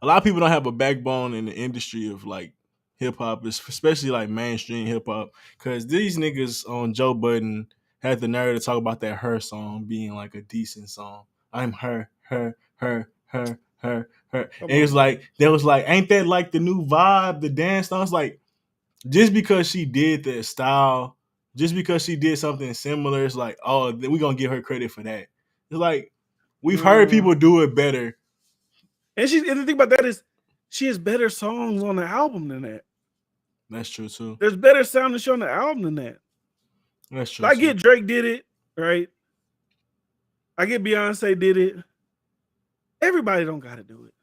a lot of people don't have a backbone in the industry of like hip hop, especially like mainstream hip hop, because these niggas on Joe Budden had the nerve to talk about that Her song being like a decent song. I'm her. And it was like, ain't that like the new vibe, the dance song? It's like, just because she did that style, just because she did something similar, it's like, oh, we're gonna give her credit for that. It's like, we've heard people do it better. And the thing about that is she has better songs on the album than that. That's true too. There's better sound on the album than that. That's true. I get Drake did it, right? I get Beyonce did it. Everybody don't gotta do it.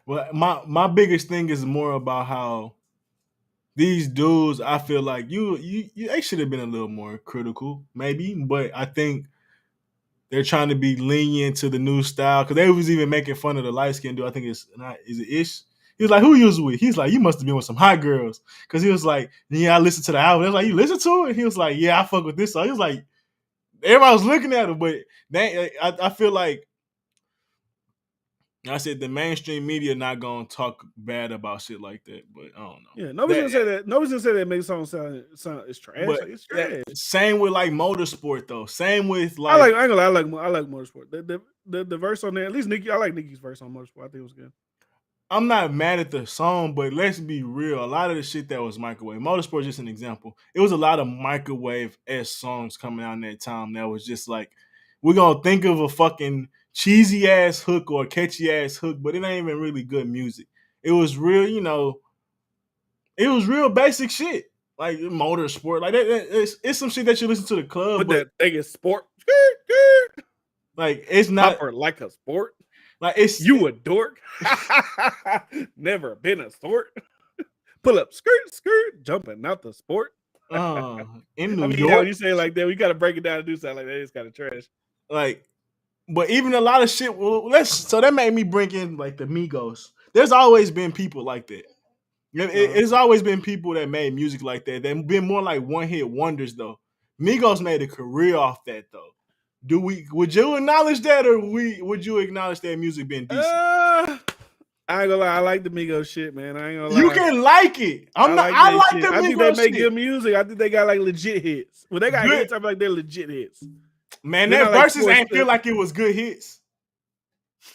Well, my biggest thing is more about how these dudes, I feel like they should have been a little more critical, maybe, but I think they're trying to be lenient to the new style, because they was even making fun of the light skinned dude. I think is it Ish? He was like, who you was with? He's like, you must have been with some hot girls. Because he was like, yeah, I listened to the album. I was like, you listen to it? He was like, yeah, I fuck with this song. He was like, everybody was looking at him, but I feel like, I said the mainstream media not gonna talk bad about shit like that, but I don't know. Yeah, nobody's gonna say that. Nobody's gonna say that makes song sound it's trash. But like, it's trash. Same with like motorsport though. Same with like I like motorsport. The verse on there, at least I like Nicki's verse on motorsport. I think it was good. I'm not mad at the song, but let's be real. A lot of the shit that was microwave. Motorsport is just an example. It was a lot of microwave-esque songs coming out in that time that was just like, we're gonna think of a fucking cheesy ass hook or catchy ass hook, but it ain't even really good music. It was real, it was real basic shit. Like motorsport. Like it's some shit that you listen to the club. But that thing is sport. Like it's not like a sport. Like it's you a dork. Never been a sport. Pull up skirt, jumping out the sport. In New York. When you say it like that, we gotta break it down and do something like that. It's kind of trash. Like, but even a lot of shit. So that made me bring in like the Migos. There's always been people like that. It's always been people that made music like that. They've been more like one hit wonders though. Migos made a career off that though. Would you acknowledge that, or would you acknowledge that music being decent? I ain't gonna lie, I like the Migos shit, man. I ain't gonna lie. You can like it. I like the Migos I think they make good music. I think they got like legit hits. When they got hits, I feel like they're legit hits. Man, their verses ain't feel like it was good hits.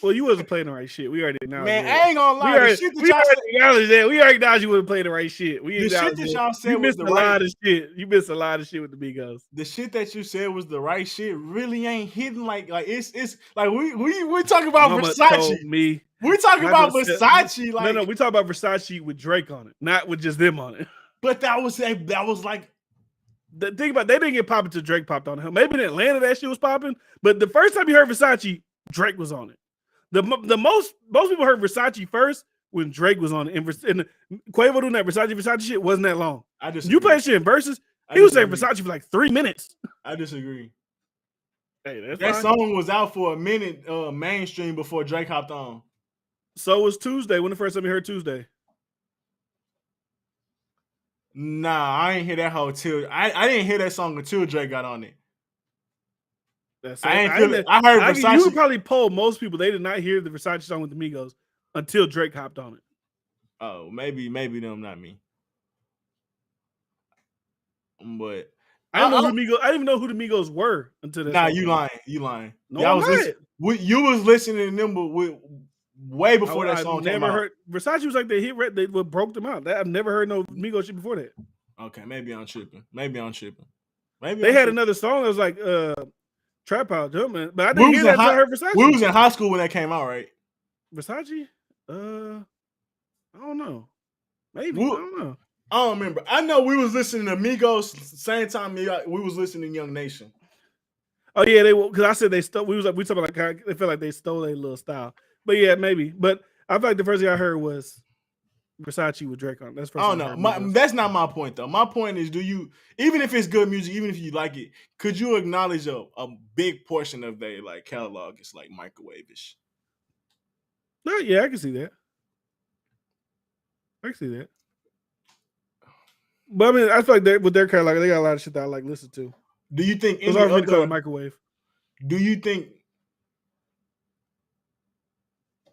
Well, you wasn't playing the right shit. We already acknowledged that. I ain't gonna lie. We already acknowledged you wouldn't play the right shit. The shit that y'all said was the right shit. You missed a lot of shit with the Migos. The shit that you said was the right shit really ain't hitting like it's like we talking about Mama Versace. We're talking about Versace. Like no, we talk about Versace with Drake on it, not with just them on it. But that was like the thing about they didn't get popping till Drake popped on it. Maybe in Atlanta that shit was popping, but the first time you heard Versace, Drake was on it. The most people heard Versace first when Drake was on it. And Quavo doing that Versace shit wasn't that long. I disagree. You play shit in verses. He was saying Versace for like 3 minutes. I disagree. Hey, that's that fine. song was out for a minute mainstream before Drake hopped on. So was Tuesday. When the first time you heard Tuesday? Nah, I ain't hear that whole till. I didn't hear that song until Drake got on it. I ain't feel it. I heard Versace. You would probably poll most people. They did not hear the Versace song with the Migos until Drake hopped on it. Oh, maybe them, not me. But I didn't even know who the Migos were until that. Nah, you lying. No, I'm not. You was listening to them way before that song came out. Heard Versace was like the hit. They broke them out. I've never heard no Migos shit before that. Okay, maybe I'm tripping. They had another song that was like Trap House Jumpin', but I didn't hear that until I heard Versace. We was in high school when that came out, right? Versace? I don't know. Maybe. I don't know. I don't remember. I know we was listening to Migos same time we was listening to Young Nation. Oh yeah, because I said they stole. We talking about like they felt like they stole their little style. But yeah, maybe. But I feel like the first thing I heard was Versace with Drake on. That's first. I don't know. That's not my point though. My point is, even if it's good music, even if you like it, could you acknowledge a big portion of their like catalog is like microwave-ish? No, yeah, I can see that. But I mean, I feel like with their catalog, they got a lot of shit that I like listen to. Do you think it's hard for me to call it microwave? Do you think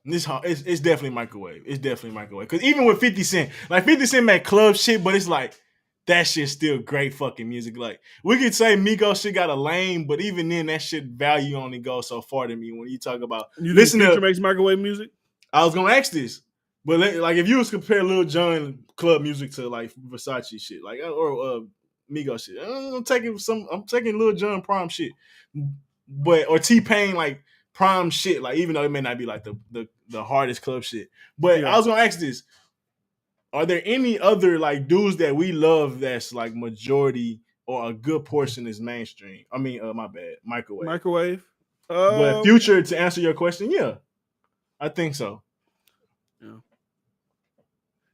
it's definitely microwave? It's definitely microwave. Because even with 50 Cent, like 50 Cent made club shit, but it's like that shit's still great fucking music. Like we could say Migos shit got a lane, but even then that shit value only goes so far to me when you talk about listen to makes microwave music. I was gonna ask this. But like, if you was compare Lil Jon club music to like Versace shit, like or Migos shit, I'm taking Lil Jon prime shit, or T-Pain like prime shit, like even though it may not be like the hardest club shit. But yeah. I was gonna ask this: are there any other like dudes that we love that's like majority or a good portion is mainstream? I mean, my bad, microwave. But Future, to answer your question, yeah, I think so. Yeah.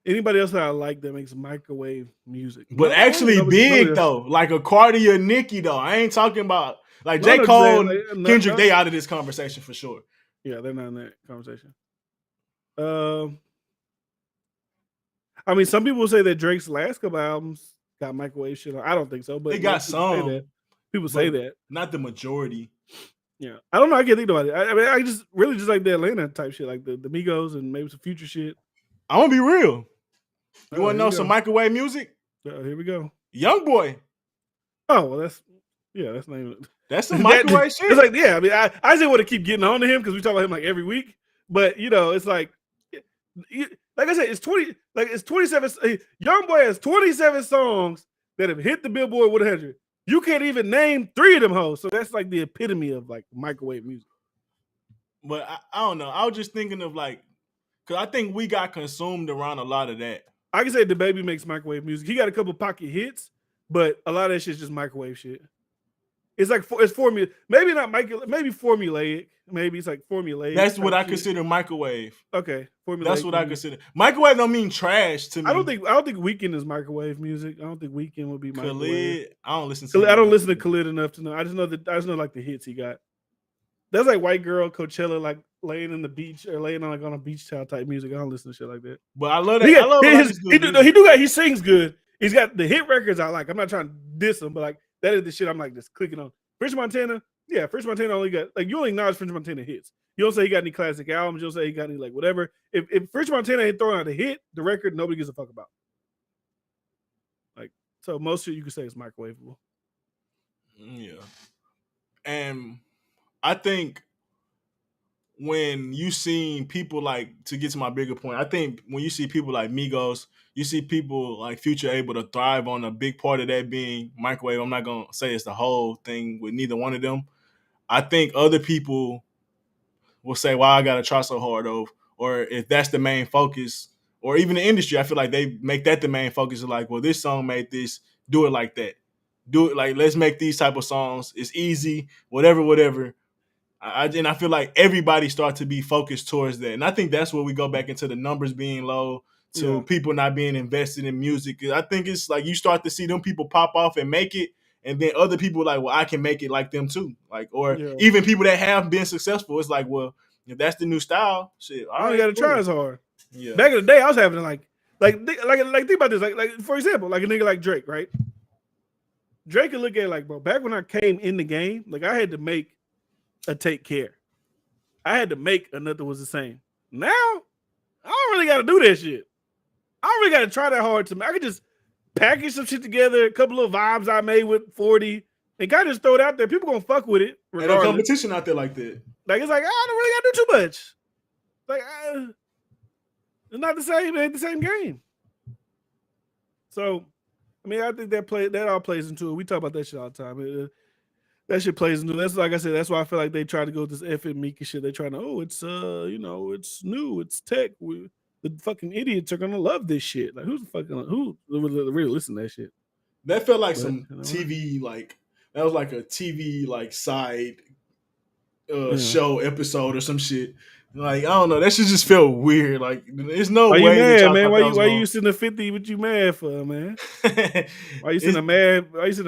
Anybody else that I like that makes microwave music, but actually big though, like a Cardi or Nicki though. I ain't talking about like J. Cole, Kendrick. They out of this conversation for sure. Yeah, they're not in that conversation. I mean, some people say that Drake's last couple albums got microwave shit on. I don't think so, but they got some. People say that, not the majority. Yeah, I don't know. I can't think about it. I mean, I just really just like the Atlanta type shit, like the Migos and maybe some Future shit. I'm gonna be real. You want to know some microwave music? Here we go. Young Boy. Oh, well, that's the name of it. That's some microwave shit. It's like, yeah, I mean, I just want to keep getting on to him because we talk about him like every week. But it's like I said, it's 27. Young Boy has 27 songs that have hit the Billboard 100. You can't even name 3 of them hoes. So that's like the epitome of like microwave music. But I don't know. I was just thinking of like, because I think we got consumed around a lot of that. I can say DaBaby makes microwave music. He got a couple pocket hits, but a lot of that shit's just microwave shit. It's like it's formula. Maybe not maybe formulaic. Maybe it's like formulaic. That's what I consider microwave. Okay, formulaic. That's what I consider. Microwave don't mean trash to me. I don't think Weeknd is microwave music. I don't think Weeknd would be microwave. Khalid, I don't listen to. I don't listen to Khalid enough to know. I just know like the hits he got. That's like white girl Coachella, like laying in the beach or laying on a beach towel type music. I don't listen to shit like that. But I love that. He sings good. He's got the hit records I like. I'm not trying to diss him, but like that is the shit I'm like just clicking on. French Montana, yeah, French Montana only got like you only acknowledge French Montana hits. You don't say he got any classic albums. You don't say he got any like whatever. If French Montana ain't throwing out a hit, the record nobody gives a fuck about. Like so, most shit you can say is microwavable. Yeah, and I think when you see people like, to get to my bigger point, I think when you see people like Migos, you see people like Future able to thrive on a big part of that being microwave. I'm not going to say it's the whole thing with neither one of them. I think other people will say, "Why I got to try so hard," or if that's the main focus, or even the industry, I feel like they make that the main focus. Of like, well, this song made this, do it like that. Do it like, let's make these type of songs. It's easy, whatever. And I feel like everybody starts to be focused towards that. And I think that's where we go back into the numbers being low, to people not being invested in music. I think it's like you start to see them people pop off and make it. And then other people like, well, I can make it like them too. Like, or even people that have been successful. It's like, well, if that's the new style, shit. I only got to try as hard. Yeah. Back in the day, I was having to like Like think about this. Like for example, like a nigga like Drake, right? Drake can look at it like, bro, back when I came in the game, like I had to make a Take Care. I had to make a Nothing Was the Same. Now, I don't really got to do that shit. I don't really got to try that hard to. I could just package some shit together, a couple of vibes I made with 40, and kind of just throw it out there. People gonna fuck with it. Ain't no competition out there like that. Like it's like I don't really got to do too much. Like it's not the same. It ain't the same game. So, I mean, I think that all plays into it. We talk about that shit all the time. That shit plays into. That's like I said. That's why I feel like they try to go with this FM Mika shit. They trying to it's it's new, it's tech. The fucking idiots are gonna love this shit. Like who would really listen to that shit? That felt like some TV like that was like a TV like side show episode or some shit. Like I don't know, that shit just felt weird. Like there's no way. You mad, man? Why you sending a 50? What you mad for, man? Why you sending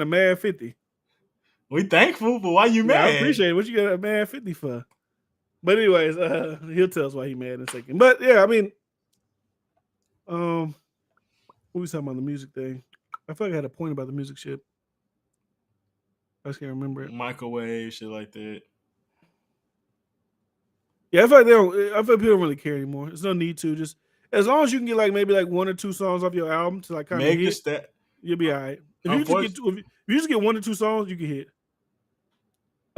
a mad 50? We thankful, but why you mad? I appreciate it. What you got a mad 50 for? But anyways, he'll tell us why he mad in a second. But yeah, I mean, what was talking about the music thing? I feel like I had a point about the music shit. I just can't remember it. Microwave shit like that. Yeah, I feel like people don't really care anymore. There's no need to. Just as long as you can get like maybe like 1 or 2 songs off your album to like kind of hit, you'll be all right. If you just get 1 or 2 songs, you can hit.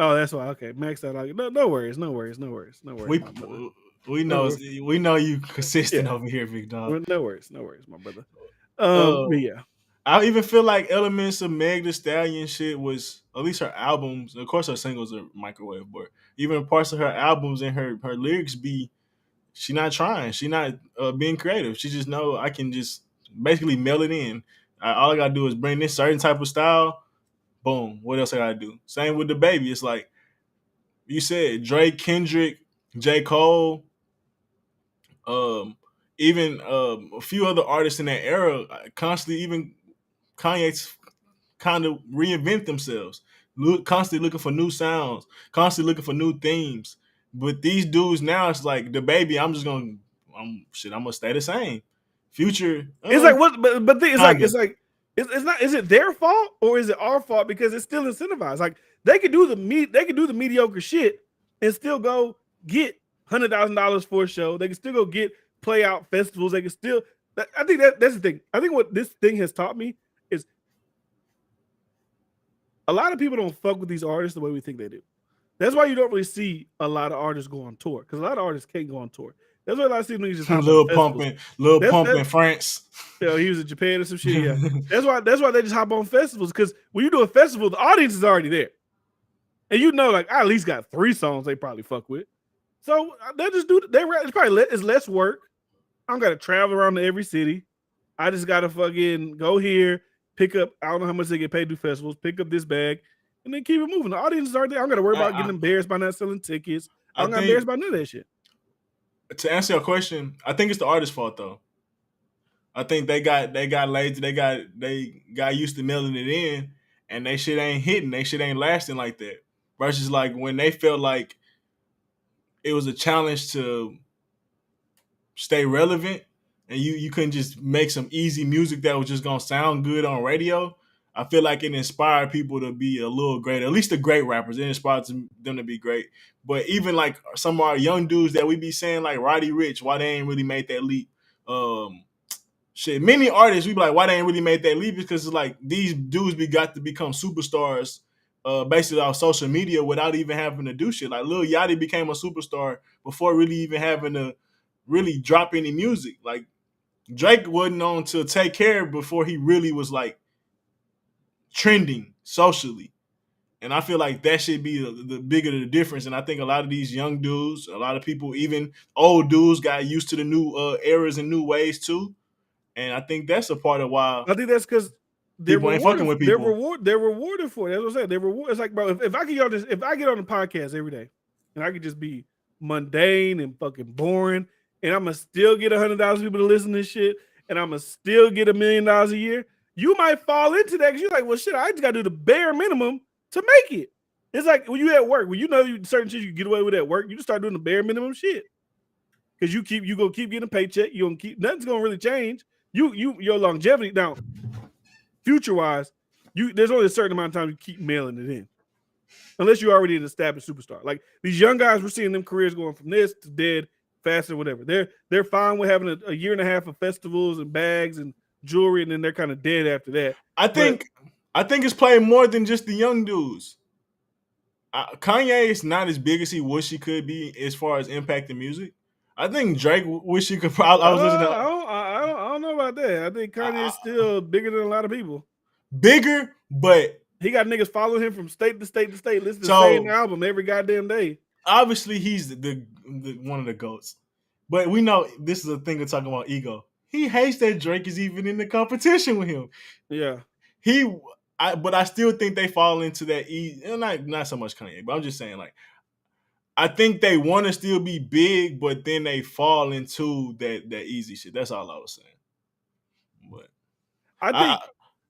Oh, that's why. Okay, max out. Like no worries. We know you consistent over here, big dog. No worries, my brother. But yeah. I even feel like elements of Meg Thee Stallion shit was, at least her albums, of course her singles are microwave, but even parts of her albums and her lyrics she not trying. She not being creative. She just know I can just basically mail it in. All I gotta do is bring this certain type of style. Boom. What else I gotta do? Same with the baby. It's like you said, Drake, Kendrick, J. Cole, even a few other artists in that era constantly, even Kanye's kind of reinvent themselves, constantly looking for new sounds, constantly looking for new themes. But these dudes now, it's like the baby. I'm gonna stay the same. Future. It's like what? But it's not. Is it their fault or is it our fault? Because it's still incentivized. Like they could do the mediocre shit and still go get $100,000 for a show. They can still go get play out festivals. They can still. I think that's the thing. I think what this thing has taught me is a lot of people don't fuck with these artists the way we think they do. That's why you don't really see a lot of artists go on tour, because a lot of artists can't go on tour. That's why a lot of niggas just Lil Pump in France. Yeah, he was in Japan or some shit. Yeah, that's why they just hop on festivals, because when you do a festival, the audience is already there, and like I at least got 3 songs they probably fuck with. So they just do. It's less work. I don't got to travel around to every city. I just got to fucking go here, pick up. I don't know how much they get paid to do festivals. Pick up this bag, and then keep it moving. The audience is already there. I don't got to worry about getting embarrassed by not selling tickets. I don't got embarrassed by none of that shit. To answer your question, I think it's the artist's fault though. I think they got lazy. They got used to mailing it in, and they shit ain't hitting. They shit ain't lasting like that. Versus like when they felt like it was a challenge to stay relevant, and you couldn't just make some easy music that was just gonna sound good on radio. I feel like it inspired people to be a little greater, at least the great rappers. It inspired them to be great. But even like some of our young dudes that we be saying, like Roddy Ricch, why they ain't really made that leap? Many artists, we be like, why they ain't really made that leap? Because it's like these dudes got to become superstars basically off social media without even having to do shit. Like Lil Yachty became a superstar before really even having to really drop any music. Like Drake wasn't on to Take Care before he really was like trending socially. And I feel like that should be the bigger the difference. And I think a lot of these young dudes, a lot of people, even old dudes, got used to the new eras and new ways too. And I think that's a part of why. I think that's because they're fucking with people. They're rewarded for it. That's what I'm saying. They're rewarded. It's like, bro, if I get on the podcast every day, and I could just be mundane and fucking boring, and I'm gonna still get 100,000 people to listen to this shit, and I'm gonna still get $1 million a year, you might fall into that because you're like, well, shit, I just gotta do the bare minimum to make it. It's like when you at work, when you know certain shit you can get away with at work, you just start doing the bare minimum shit. Because you gonna keep getting a paycheck, nothing's gonna really change. your longevity now, future wise, there's only a certain amount of time you keep mailing it in, unless you're already an established superstar. Like these young guys, we're seeing them careers going from this to dead faster, whatever. They're fine with having a year and a half of festivals and bags and jewelry, and then they're kind of dead after that. I think it's playing more than just the young dudes. Kanye is not as big as he wish he could be as far as impacting music. I think Drake wish he could. I was listening to. I don't know about that. I think Kanye is still bigger than a lot of people. Bigger, but he got niggas following him from state to state to state, listening to the same album every goddamn day. Obviously, he's the one of the GOATs. But we know this is a thing of talking about ego. He hates that Drake is even in the competition with him. Yeah. But I still think they fall into that not so much Kanye, but I'm just saying, like, I think they want to still be big, but then they fall into that easy shit. That's all I was saying. But I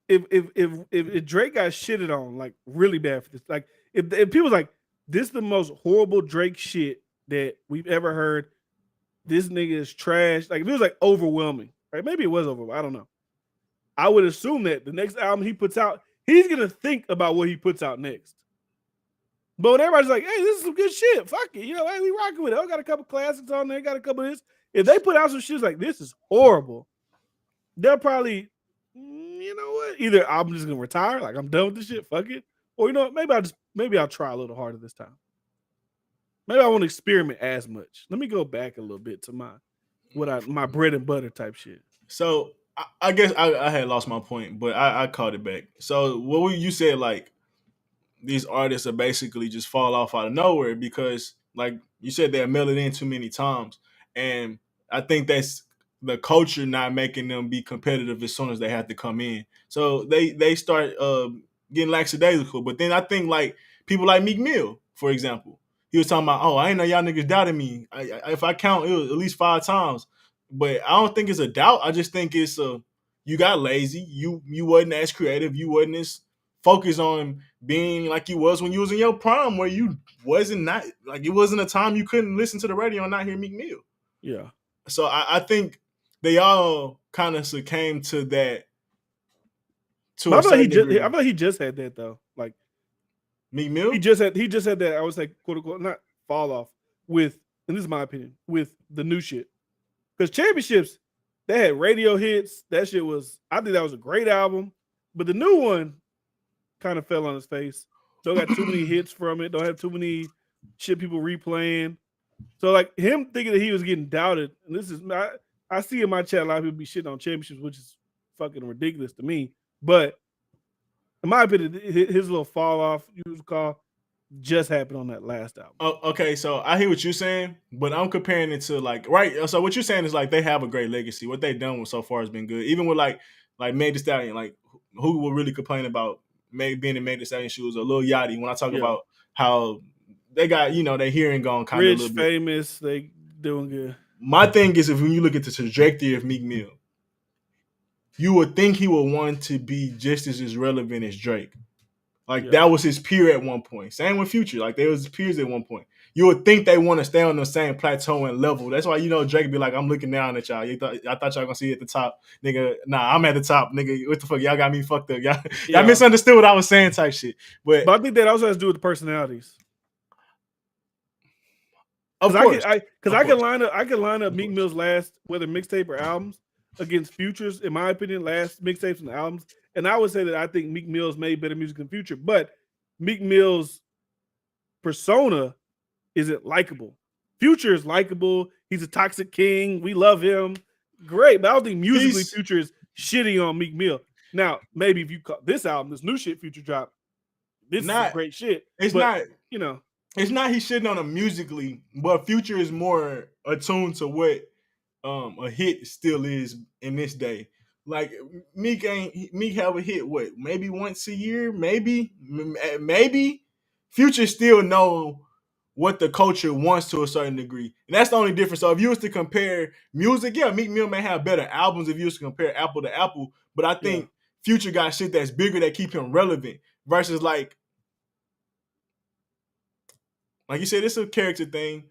think if Drake got shitted on like really bad for this, like if people like this is the most horrible Drake shit that we've ever heard. This nigga is trash. Like if it was like overwhelming, right? Maybe it was overwhelming. I don't know. I would assume that the next album he puts out, he's gonna think about what he puts out next. But when everybody's like, "Hey, this is some good shit. Fuck it, hey, we rocking with it. I got a couple classics on there. Got a couple of this." If they put out some shit like this is horrible, they'll probably, you know what? Either I'm just gonna retire, like I'm done with this shit. Fuck it, or maybe I'll try a little harder this time. Maybe I won't experiment as much. Let me go back a little bit to my bread and butter type shit. So I guess I had lost my point, but I caught it back. So what you said, like these artists are basically just fall off out of nowhere because, like you said, they're mailed in too many times, and I think that's the culture not making them be competitive as soon as they have to come in. So they start getting lackadaisical. But then I think like people like Meek Mill, for example. He was talking about, I ain't know y'all niggas doubted me. If I count, it was at least 5 times. But I don't think it's a doubt. I just think it's you got lazy. You wasn't as creative. You wasn't as focused on being like you was when you was in your prime, where you wasn't it wasn't a time you couldn't listen to the radio and not hear Meek Mill. Yeah. So I think they all kind of succumbed to that. I feel like he just had that though. Like Meek Mill? He just had that, I would say, quote unquote, not fall off with, and this is my opinion, with the new shit. Because Championships, they had radio hits. That shit I think that was a great album. But the new one kind of fell on his face. Don't got too many hits from it. Don't have too many shit people replaying. So like him thinking that he was getting doubted, and this is, I see in my chat a lot of people be shitting on Championships, which is fucking ridiculous to me. But in my opinion, his little fall off, you would call, just happened on that last album. Okay, so I hear what you're saying, but I'm comparing it to like, right? So what you're saying is like they have a great legacy. What they've done so far has been good. Even with like Meg Thee Stallion, like who will really complain about being in Meg Thee Stallion shoes, or Lil Yachty when I talk about how they got, their hearing gone kind of a little bit. Famous, they doing good. My thing is, if when you look at the trajectory of Meek Mill, you would think he would want to be just as relevant as Drake. Like that was his peer at one point. Same with Future. Like they was his peers at one point. You would think they want to stay on the same plateau and level. That's why Drake be like, I'm looking down at y'all. I thought y'all gonna see at the top, nigga. Nah, I'm at the top, nigga. What the fuck? Y'all got me fucked up. Y'all misunderstood what I was saying, type shit. But I think that also has to do with the personalities. Of course, because I can line up Meek Mill's last, whether mixtape or albums, against Future's, in my opinion, last mixtapes and albums. And I would say that I think Meek Mill's made better music than Future, but Meek Mill's persona isn't likable. Future is likable. He's a toxic king. We love him. Great. But I don't think musically Future is shitting on Meek Mill. Now, maybe if you call this album, this new shit Future dropped, this is great shit. It's not he's shitting on him musically, but Future is more attuned to what a hit still is in this day. Like Meek have a hit maybe once a year, maybe Future still know what the culture wants to a certain degree, and that's the only difference. So if you was to compare music, Meek Mill may have better albums if you was to compare apple to apple, but I think Future got shit that's bigger that keep him relevant versus like you said, it's a character thing.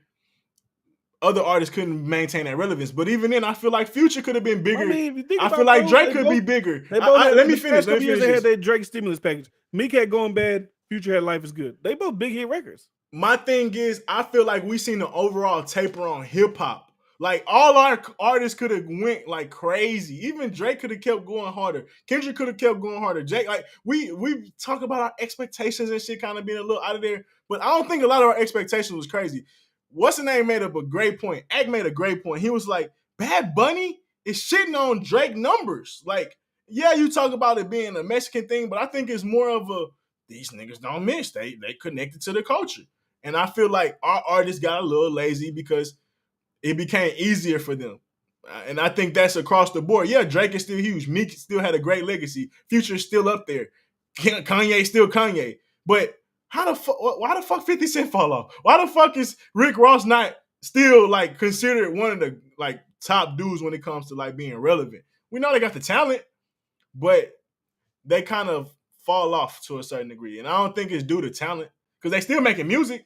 other artists couldn't maintain that relevance. But even then, I feel like Future could have been bigger. I mean, if you think I feel about like those, Drake could be bigger. They both had, let me the finish. past couple years they this. had that Drake stimulus package. Meek had Going Bad. Future had Life Is Good. They both big hit records. My thing is, I feel like we seen the overall taper on hip hop. Like all our artists could have went like crazy. Even Drake could have kept going harder. Kendrick could have kept going harder. Jake, like we talk about our expectations and shit kind of being a little out of there, but I don't think a lot of our expectations was crazy. What's the name made up a great point? Ack made a great point. He was like, Bad Bunny is shitting on Drake numbers. Like, yeah, you talk about it being a Mexican thing, but I think it's more of a these niggas don't miss. They connected to the culture. And I feel like our artists got a little lazy because it became easier for them. And I think that's across the board. Yeah, Drake is still huge. Meek still had a great legacy. Future's still up there. Kanye still Kanye. But why the fuck 50 Cent fall off? Why the fuck is Rick Ross not still like considered one of the like top dudes when it comes to like being relevant? We know they got the talent, but they kind of fall off to a certain degree. And I don't think it's due to talent because they still making music.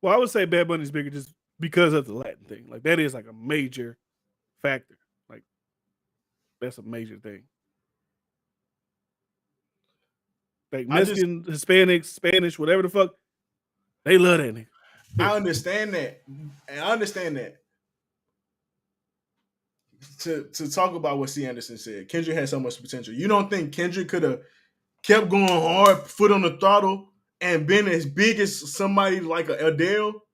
Well, I would say Bad Bunny's bigger just because of the Latin thing. Like that is like a major factor. Like that's a major thing. Like Mexican, Hispanics, Spanish, whatever the fuck, they love that nigga. I understand that. And I understand that. To talk about what C. Anderson said, Kendrick had so much potential. You don't think Kendrick could have kept going hard, foot on the throttle, and been as big as somebody like Adele?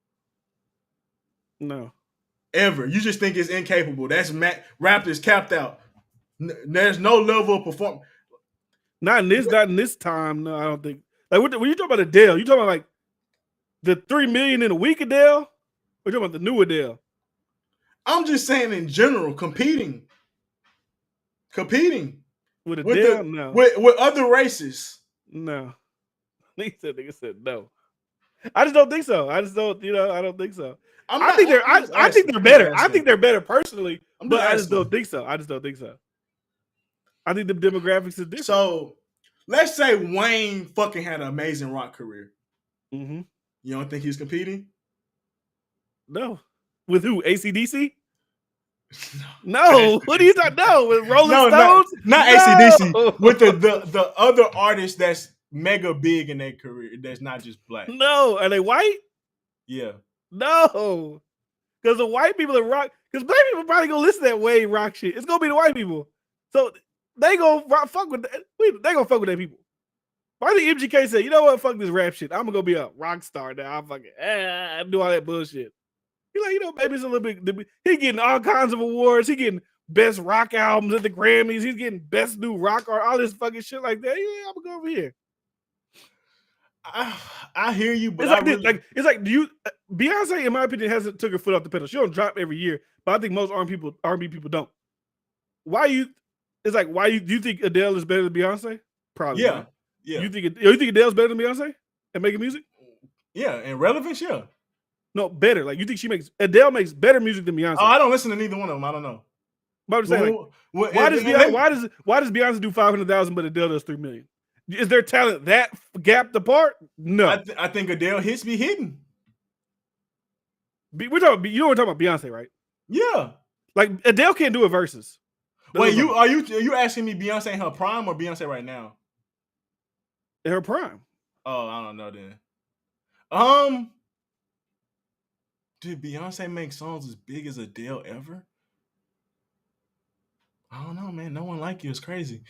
No. Ever. You just think it's incapable. That's Raptors capped out. There's no level of performance. Not in this time. No, I don't think. Like when you talk about Adele, you talking about like the 3 million in a week Adele? Or you talking about the new Adele? I'm just saying in general, competing with Adele. No, with other races. No, nigga said no. I just don't think so. I don't think so. I think they're better. I think they're better personally, but I just don't think so. I think the demographics is different. So let's say Wayne fucking had an amazing rock career. Mm-hmm. You don't think he's competing? No. With who? AC/DC? No. What are you talking? No, with Rolling Stones? Not AC/DC. With the other artists that's mega big in their career that's not just black. No. Are they white? Yeah. No. Because the white people are rock. Because black people probably gonna listen to that Wayne rock shit. It's gonna be the white people. So they gonna fuck with that. They gonna fuck with that people. Why did MGK say, you know what, fuck this rap shit. I'm gonna be a rock star now. I'm fucking do all that bullshit. He like, maybe it's a little bit. He getting all kinds of awards. He getting best rock albums at the Grammys. He's getting best new rock or all this fucking shit like that. Yeah, I'm gonna go over here. I hear you, but it's like do you Beyonce, in my opinion, hasn't took her foot off the pedal. She don't drop every year, but I think most R&B people don't. Do you think Adele is better than Beyonce? Probably. Yeah. Not. Yeah. You think Adele's better than Beyonce at making music? Yeah, and relevance, yeah. No, better. Like you think Adele makes better music than Beyonce? Oh, I don't listen to neither one of them. I don't know. But I'm saying, why does Beyonce do 500,000 but Adele does 3 million? Is their talent that gapped apart? No. I think Adele hits be hidden. We're talking. We're talking about Beyonce, right? Yeah. Like Adele can't do a versus. Wait, are you asking me Beyonce in her prime or Beyonce right now? In her prime. Oh, I don't know then. Did Beyonce make songs as big as Adele ever? I don't know, man. No One Like You is crazy.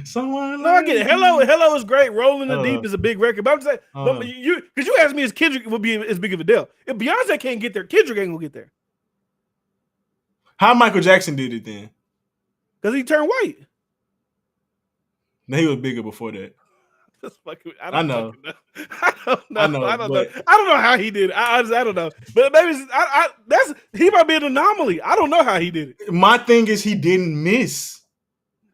Someone. No, I get it. Hello is great. Rolling the Deep is a big record. But I'm saying, because you asked me, is Kendrick will be as big of Adele? If Beyonce can't get there, Kendrick ain't gonna get there. How Michael Jackson did it then? Because he turned white. No, he was bigger before that. I know. I don't know how he did it. I don't know. But maybe he might be an anomaly. I don't know how he did it. My thing is he didn't miss.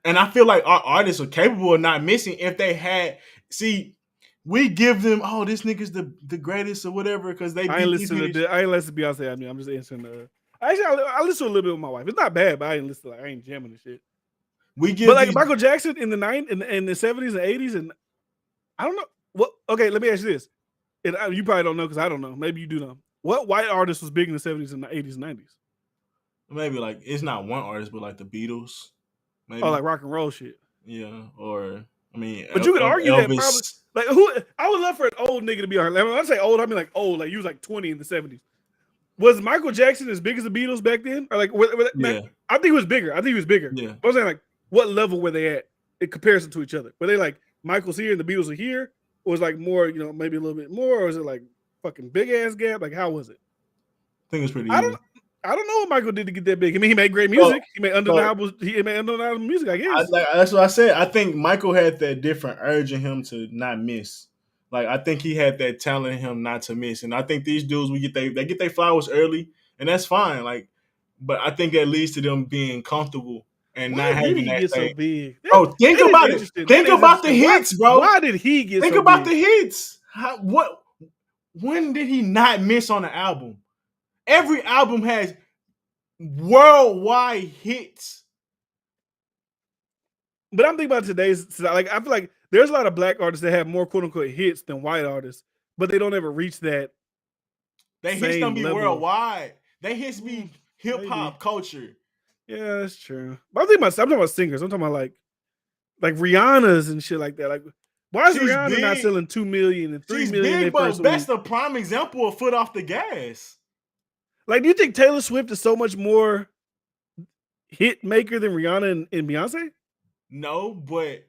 And I feel like our artists are capable of not missing if they had. See, we give them, this nigga's the greatest or whatever because they. I ain't listen to Beyonce. I mean, I'm just answering. Actually, I listen to a little bit with my wife. It's not bad, but I ain't listen. I ain't jamming the shit. Michael Jackson in the in the 70s and 80s, and I don't know. Well, okay, let me ask you this. And you probably don't know because I don't know. Maybe you do know. What white artist was big in the 70s and the 80s and 90s? Maybe like it's not one artist, but like the Beatles. Maybe. Oh, like rock and roll shit. Yeah, or I mean, but you could argue Elvis. that probably like who I would love for an old nigga to be on. When I say old, I mean like old, like he was like 20 in the 70s. Was Michael Jackson as big as the Beatles back then? Or like, yeah. I think he was bigger. Yeah. I was saying like, what level were they at in comparison to each other? Were they like Michael's here and the Beatles are here, or was it like more, maybe a little bit more, or is it like fucking big ass gap? Like, how was it? I think it's pretty. I don't know what Michael did to get that big. I mean, he made great music. He made undeniable music, I guess. That's what I said. I think Michael had that different urge in him to not miss. Like, I think he had that talent in him not to miss. And I think these dudes, they get their flowers early, and that's fine. Like, but I think that leads to them being comfortable and not having that so big. Bro, think about it. Think about the hits, bro. Why did he get so big? Think about the hits. When did he not miss on an album? Every album has worldwide hits. But I'm thinking about today's, like, I feel like there's a lot of black artists that have more quote unquote hits than white artists, but they don't ever reach that. They hits don't be worldwide. They hits be hip hop culture. Yeah, that's true. But I'm talking about singers. I'm talking about like Rihanna's and shit like that. Like, why is Rihanna not selling 2 million and 3 million? Big, but that's the prime example of foot off the gas. Like, do you think Taylor Swift is so much more hit maker than Rihanna and Beyonce? No, but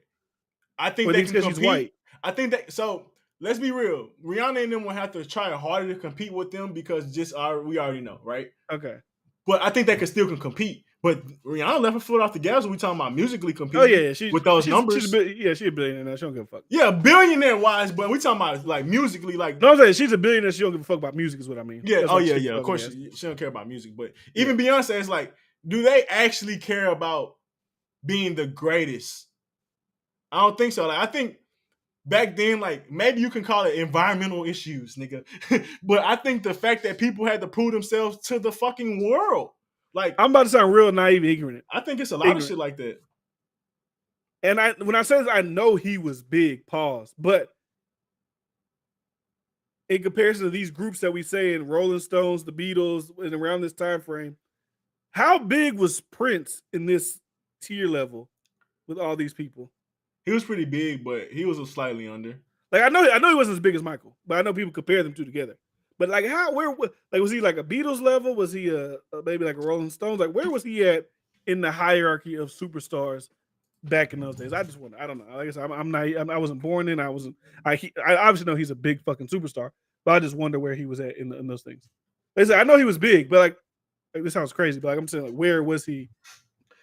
I think they can compete. She's white. I think that, so let's be real. Rihanna and them will have to try harder to compete with them because we already know, right? Okay. But I think they can compete. But Rihanna left her foot off the gas when we talking about musically competing. Oh yeah, with those numbers. She's a billionaire now. She don't give a fuck. Yeah, billionaire wise, but we talking about like musically, like. No, I'm saying she's a billionaire. She don't give a fuck about music, is what I mean. Yeah. Of course, she don't care about music. But even Beyonce is like, do they actually care about being the greatest? I don't think so. Like, I think back then, like, maybe you can call it environmental issues, nigga. But I think the fact that people had to prove themselves to the fucking world. Like, I'm about to sound real naive and ignorant. I think it's a lot of shit like that. And when I say this, I know he was big, but in comparison to these groups that we say in Rolling Stones, the Beatles, and around this time frame, how big was Prince in this tier level with all these people? He was pretty big, but he was slightly under. Like, I know he wasn't as big as Michael, but I know people compare them two together. But like, was he like a Beatles level? Was he maybe like a Rolling Stones? Like, where was he at in the hierarchy of superstars back in those days? I just wonder. I don't know. Like I said, I'm not. I wasn't born in. I obviously know he's a big fucking superstar, but I just wonder where he was at in those things. Like I said, I know he was big, but like this sounds crazy. But like I'm saying, like, where was he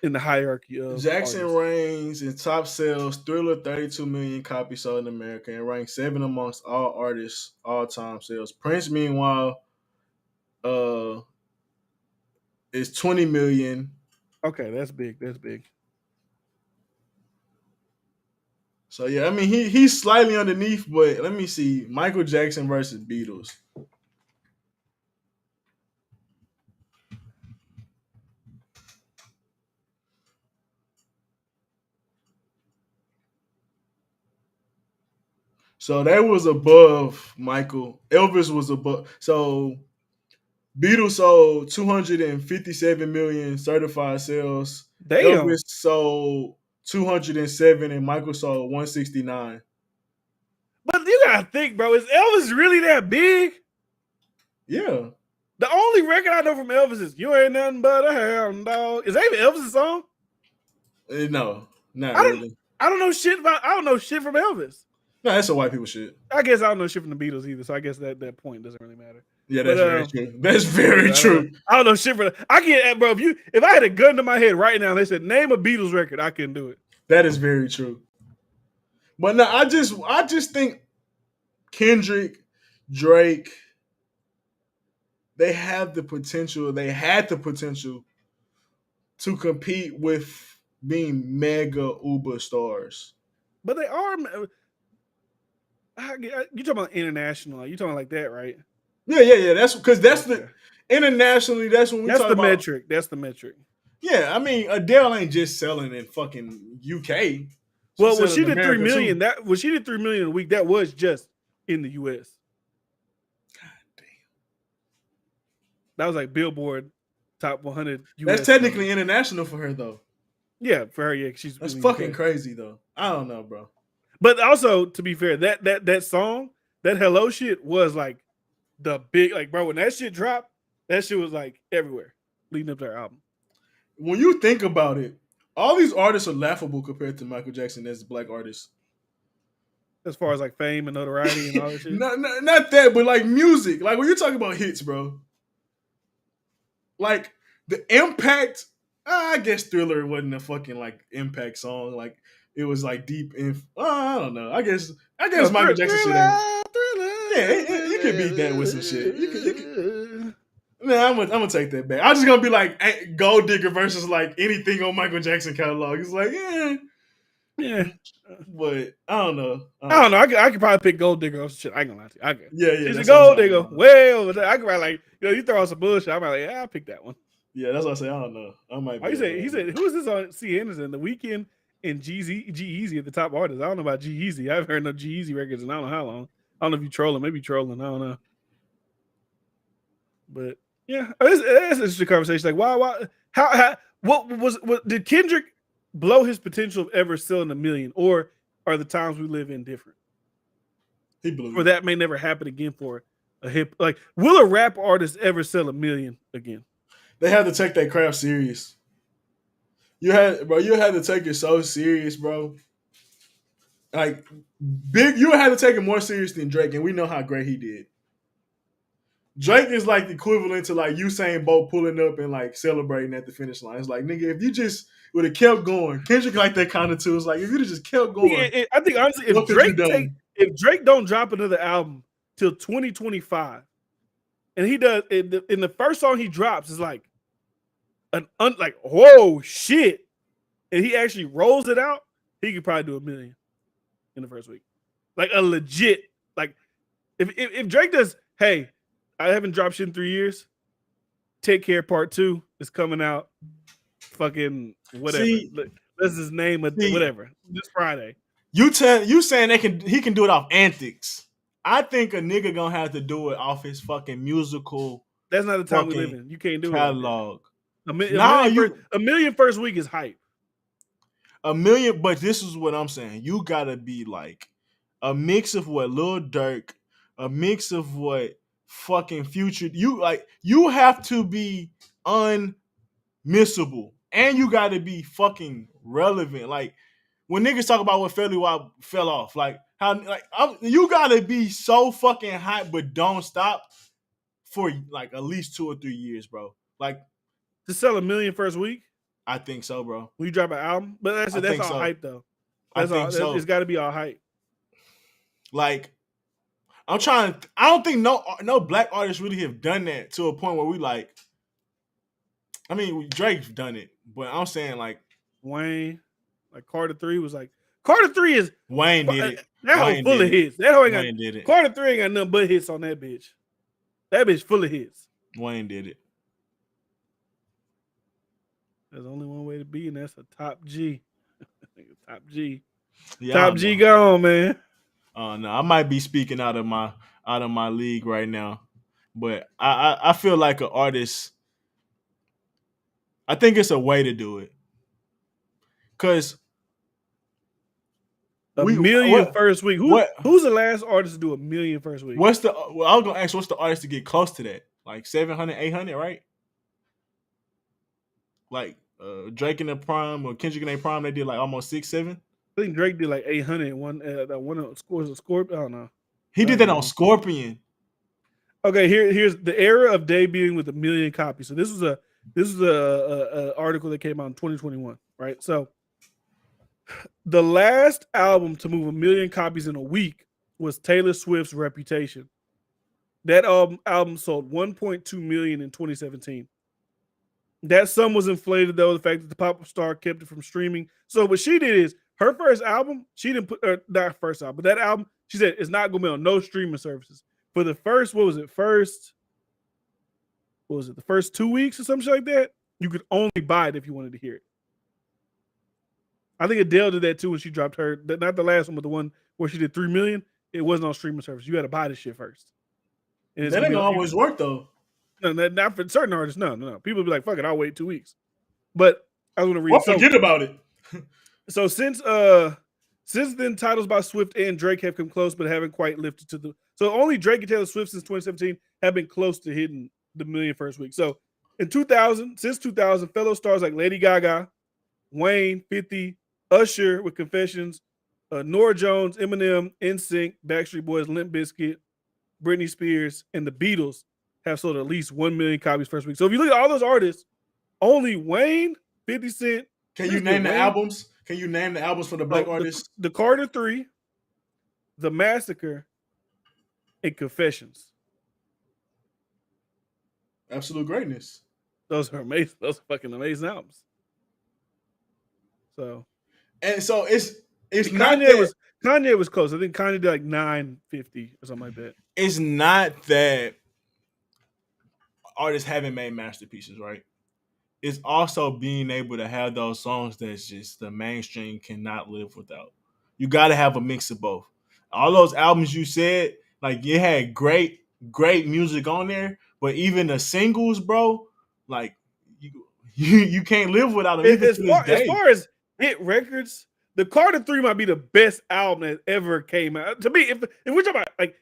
in the hierarchy of Jackson reigns in top sales, Thriller 32 million copies sold in America, and ranked 7 amongst all artists, all-time sales. Prince, meanwhile, is 20 million. Okay, that's big. That's big. So yeah, I mean he's slightly underneath, but let me see. Michael Jackson versus Beatles. So that was above Michael. Elvis was above. So Beatles sold 257 million certified sales. Damn. Elvis sold 207 and Michael sold 169. But you gotta think, bro, is Elvis really that big? Yeah. The only record I know from Elvis is "You Ain't Nothing But a Hound Dog." Is that even Elvis' song? No, not really. I don't know shit from Elvis. No, that's a white people shit. I guess I don't know shit from the Beatles either, so I guess that point doesn't really matter. Yeah, that's very true. That's very true. I don't know shit from. I can't, bro. If I had a gun to my head right now, and they said name a Beatles record, I couldn't do it. That is very true. But no, I just think Kendrick, Drake, they have the potential. They had the potential to compete with being mega uber stars. But they are. You talking about international? You talking like that, right? Yeah. That's because the internationally. That's when we talk about metric. That's the metric. Yeah, I mean Adele ain't just selling in fucking UK. Well, when she did 3 million, when she did 3 million a week, that was just in the US. God damn. That was like Billboard top 100 US. That's technically international for her though. Yeah, for her, yeah. That's fucking crazy though. I don't know, bro. But also, to be fair, that song, that Hello shit was like the big, like, bro, when that shit dropped, that shit was like everywhere leading up to her album. When you think about it, all these artists are laughable compared to Michael Jackson as a black artist. As far as like fame and notoriety and all that shit. not that, but like music. Like when you're talking about hits, bro. Like the impact, I guess Thriller wasn't a fucking like impact song. Like it was like deep in. I don't know. I guess Michael Jackson shit. Yeah, you could beat that with some shit. You could. Man, I'm gonna take that back. I'm just gonna be like Gold Digger versus like anything on Michael Jackson catalog. It's like, yeah. But I don't know. I don't know. I could probably pick Gold Digger or some shit. I ain't gonna lie to you. I could. Yeah. She's a Gold Digger. Way over there. I could probably like, you throw out some bullshit. I'm like, yeah, I'll pick that one. Yeah, that's what I say. I don't know. I might. He said, who is this on C. Anderson? The Weeknd and G-Eazy at the top artists. I don't know about G-Eazy. I haven't heard no G-Eazy records in I don't know how long. I don't know if you trolling. Maybe trolling. I don't know. But yeah, it's an interesting conversation. Like, what did Kendrick blow his potential of ever selling 1 million, or are the times we live in different? He blew. Or that may never happen again for a hip. Like, will a rap artist ever sell 1 million again? They have to take that craft serious. You had to take it so serious, bro. Like you had to take it more serious than Drake, and we know how great he did. Drake is like the equivalent to like Usain Bolt pulling up and like celebrating at the finish line. It's like, nigga, if you just would have kept going, Kendrick like that kind of too. It's like if you just kept going. Yeah, I think honestly, if Drake don't drop another album till 2025, and he does in the first song he drops is like like whoa shit, and he actually rolls it out, he could probably do 1 million in the first week, like a legit like if Drake does, hey, I haven't dropped shit in 3 years. Take Care Part 2 is coming out. Fucking whatever. Let's just name it whatever. This Friday. You saying he can do it off antics. I think a nigga gonna have to do it off his fucking musical. That's not the time we live in. You can't do catalog. It. A million first week is hype. 1 million, but this is what I'm saying. You gotta be like a mix of what Lil Durk, a mix of what fucking Future. You have to be unmissable, and you got to be fucking relevant. Like when niggas talk about what fell off, like how you got to be so fucking hot, but don't stop for like at least 2 or 3 years, bro. Like to sell 1 million first week. I think so, bro. When you drop an album, but that's all hype though. So. It's got to be all hype. Like. I don't think no black artists really have done that to a point where we like. I mean, Drake's done it, but I'm saying like Wayne, like Carter 3 was like Carter 3 is Wayne did it. That hoe full of hits. That hoe Wayne did it. Carter 3 ain't got nothing but hits on that bitch. That bitch full of hits. Wayne did it. There's only one way to be, and that's a top G. Top G. Yeah, top G gone, man. No, I might be speaking out of my league right now, but I feel like an artist. I think it's a way to do it, cause a million first week. Who's the last artist to do 1 million first week? I was gonna ask, what's the artist to get close to that? Like 700, 800, right? Like Drake in the prime or Kendrick in their prime, they did like almost 6, 7. I think Drake did like 800. One scores a Scorpion. I don't know. He did that on Scorpion. Okay, here's the era of debuting with 1 million copies. So this is a article that came out in 2021, right? So the last album to move 1 million copies in a week was Taylor Swift's Reputation. That album sold 1.2 million in 2017. That sum was inflated though, the fact that the pop star kept it from streaming. So what she did is her first album, she didn't put not first album, but that album, she said it's not gonna be on no streaming services. For the first, the first 2 weeks or something like that, you could only buy it if you wanted to hear it. I think Adele did that too when she dropped her, not the last one, but the one where she did 3 million. It wasn't on streaming service. You had to buy the shit first. And that ain't always work though. No, not for certain artists. No. People be like, "Fuck it, I'll wait 2 weeks." But I want to read. Well, forget about it. So since then, titles by Swift and Drake have come close, but haven't quite lifted to the. So only Drake and Taylor Swift since 2017 have been close to hitting the million first week. So in 2000, since 2000, fellow stars like Lady Gaga, Wayne, 50, Usher with Confessions, Norah Jones, Eminem, NSYNC, Backstreet Boys, Limp Bizkit, Britney Spears, and the Beatles have sold at least 1 million copies first week. So if you look at all those artists, only Wayne, 50 Cent. Can you name the albums? Can you name the albums for the black artists? The Carter 3, The Massacre, and Confessions. Absolute greatness. Those are amazing. Those are fucking amazing albums. So it's not that Kanye was close. I think Kanye did like 950 or something like that. It's not that artists haven't made masterpieces, right? It's also being able to have those songs that's just the mainstream cannot live without. You got to have a mix of both. All those albums you said, like you had great music on there, but even the singles, bro, like you can't live without them. As far as hit records, the Carter 3 might be the best album that ever came out. To me, if we're talking about like,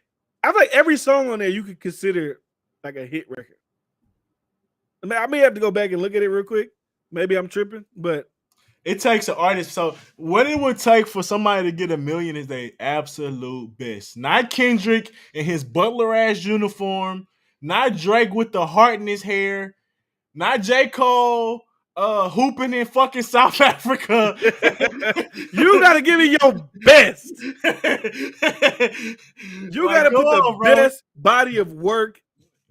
I feel like every song on there you could consider like a hit record. I may have to go back and look at it real quick. Maybe I'm tripping, but it takes an artist. So what it would take for somebody to get 1 million is their absolute best. Not Kendrick in his butler ass uniform. Not Drake with the heart in his hair. Not J. Cole hooping in fucking South Africa. You gotta give me your best. You gotta put the best body of work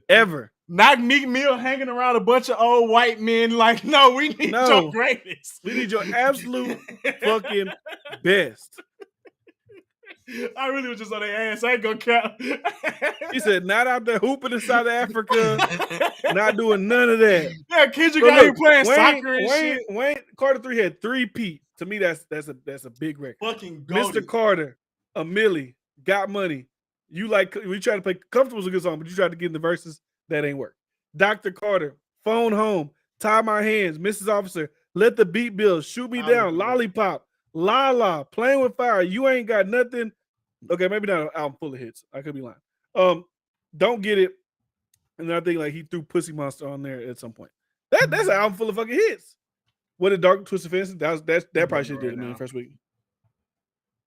ever. Not Meek Mill hanging around a bunch of old white men. Like, no, we need your greatest. We need your absolute fucking best. I really was just on their ass. I ain't gonna count. He said, not out there hooping in South Africa, not doing none of that. Yeah, Kendrick got here playing soccer and shit. Wayne Carter 3 had 3 P. To me, that's a big record. Fucking goated. Mr. Carter, A Millie, Got Money. We try to play Comfortable's a good song, but you tried to get in the verses. That ain't work. Dr. Carter, Phone Home, Tie My Hands, Mrs. Officer, Let the Beat Build, Shoot Me Down, Lollipop, La La, Playing with Fire, You Ain't Got Nothing. Okay, maybe not an album full of hits. I could be lying. Don't Get It. And I think like he threw Pussy Monster on there at some point. That's an album full of fucking hits. What a Dark Twisted Fantasy. That probably should have did it in the first week.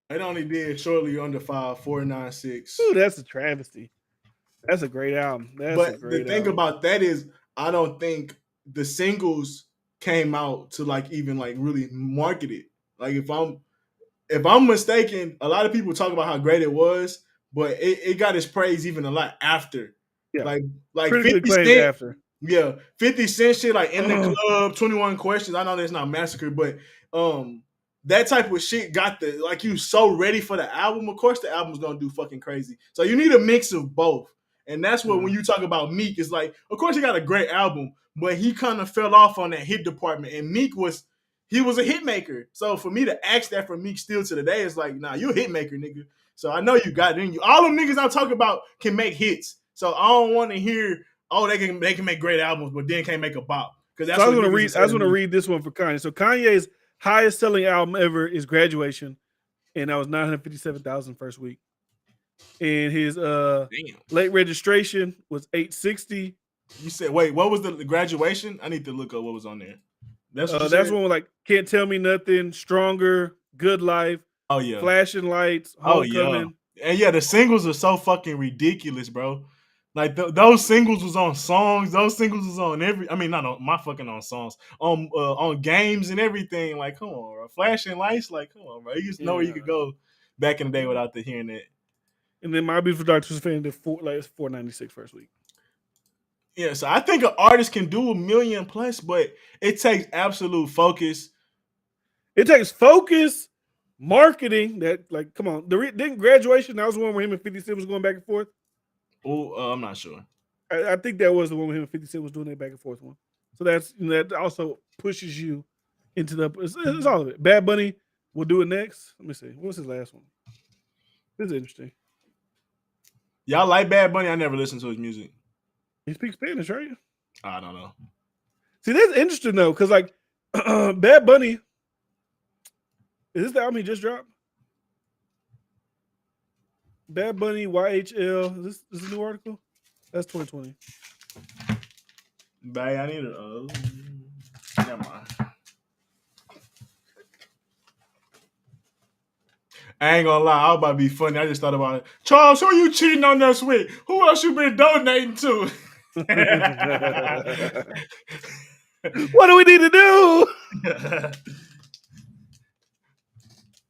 It only did shortly under 496. Ooh, that's a travesty. That's a great album. But the thing about that is, I don't think the singles came out to like even like really market it. Like if I'm mistaken, a lot of people talk about how great it was, but it got its praise even a lot after. Yeah. Like 50 Cent after. Yeah, 50 Cent shit like In the Club, 21 Questions. I know that's not Massacre, but that type of shit got you so ready for the album. Of course, the album's gonna do fucking crazy. So you need a mix of both. And that's what when you talk about Meek, it's like, of course he got a great album, but he kind of fell off on that hit department. And Meek was a hit maker. So for me to ask that from Meek still to today is like, nah, you a hit maker, nigga. So I know you got it in you. All them niggas I'm talking about can make hits. So I don't want to hear, they can make great albums, but then can't make a bop. Because that's I was gonna read this one for Kanye. So Kanye's highest selling album ever is Graduation, and that was 957,000 first week. And his late registration was 860. You said, wait, what was the Graduation? I need to look up what was on there. That's one with like Can't Tell Me Nothing, Stronger, Good Life. Oh yeah, Flashing Lights, Homecoming. And yeah, the singles are so fucking ridiculous, bro. Like those singles was on songs. Those singles was on not on my fucking on songs, on games and everything. Like, come on, bro. Flashing Lights, like, come on, bro. You just know where you could go back in the day without hearing that. And then My Beautiful Dark Twisted Fantasy did 496 first week. Yeah, so I think an artist can do 1 million plus, but it takes absolute focus. It takes focus, marketing. That like, come on, didn't Graduation? That was the one where him and 50 Cent was going back and forth. Oh, I'm not sure. I think that was the one where him and 50 Cent was doing that back and forth one. So that also pushes you into it's all of it. Bad Bunny will do it next. Let me see. What's his last one? This is interesting. Y'all like Bad Bunny? I never listened to his music. He speaks Spanish, right? I don't know. See, that's interesting though, because like Bad Bunny, is this the album he just dropped? Bad Bunny YHL. Is this a new article? That's 2020. Bang, I need a. Never mind. I ain't gonna lie, I was about to be funny. I just thought about it. Charles, who are you cheating on us with? Who else you been donating to? What do we need to do?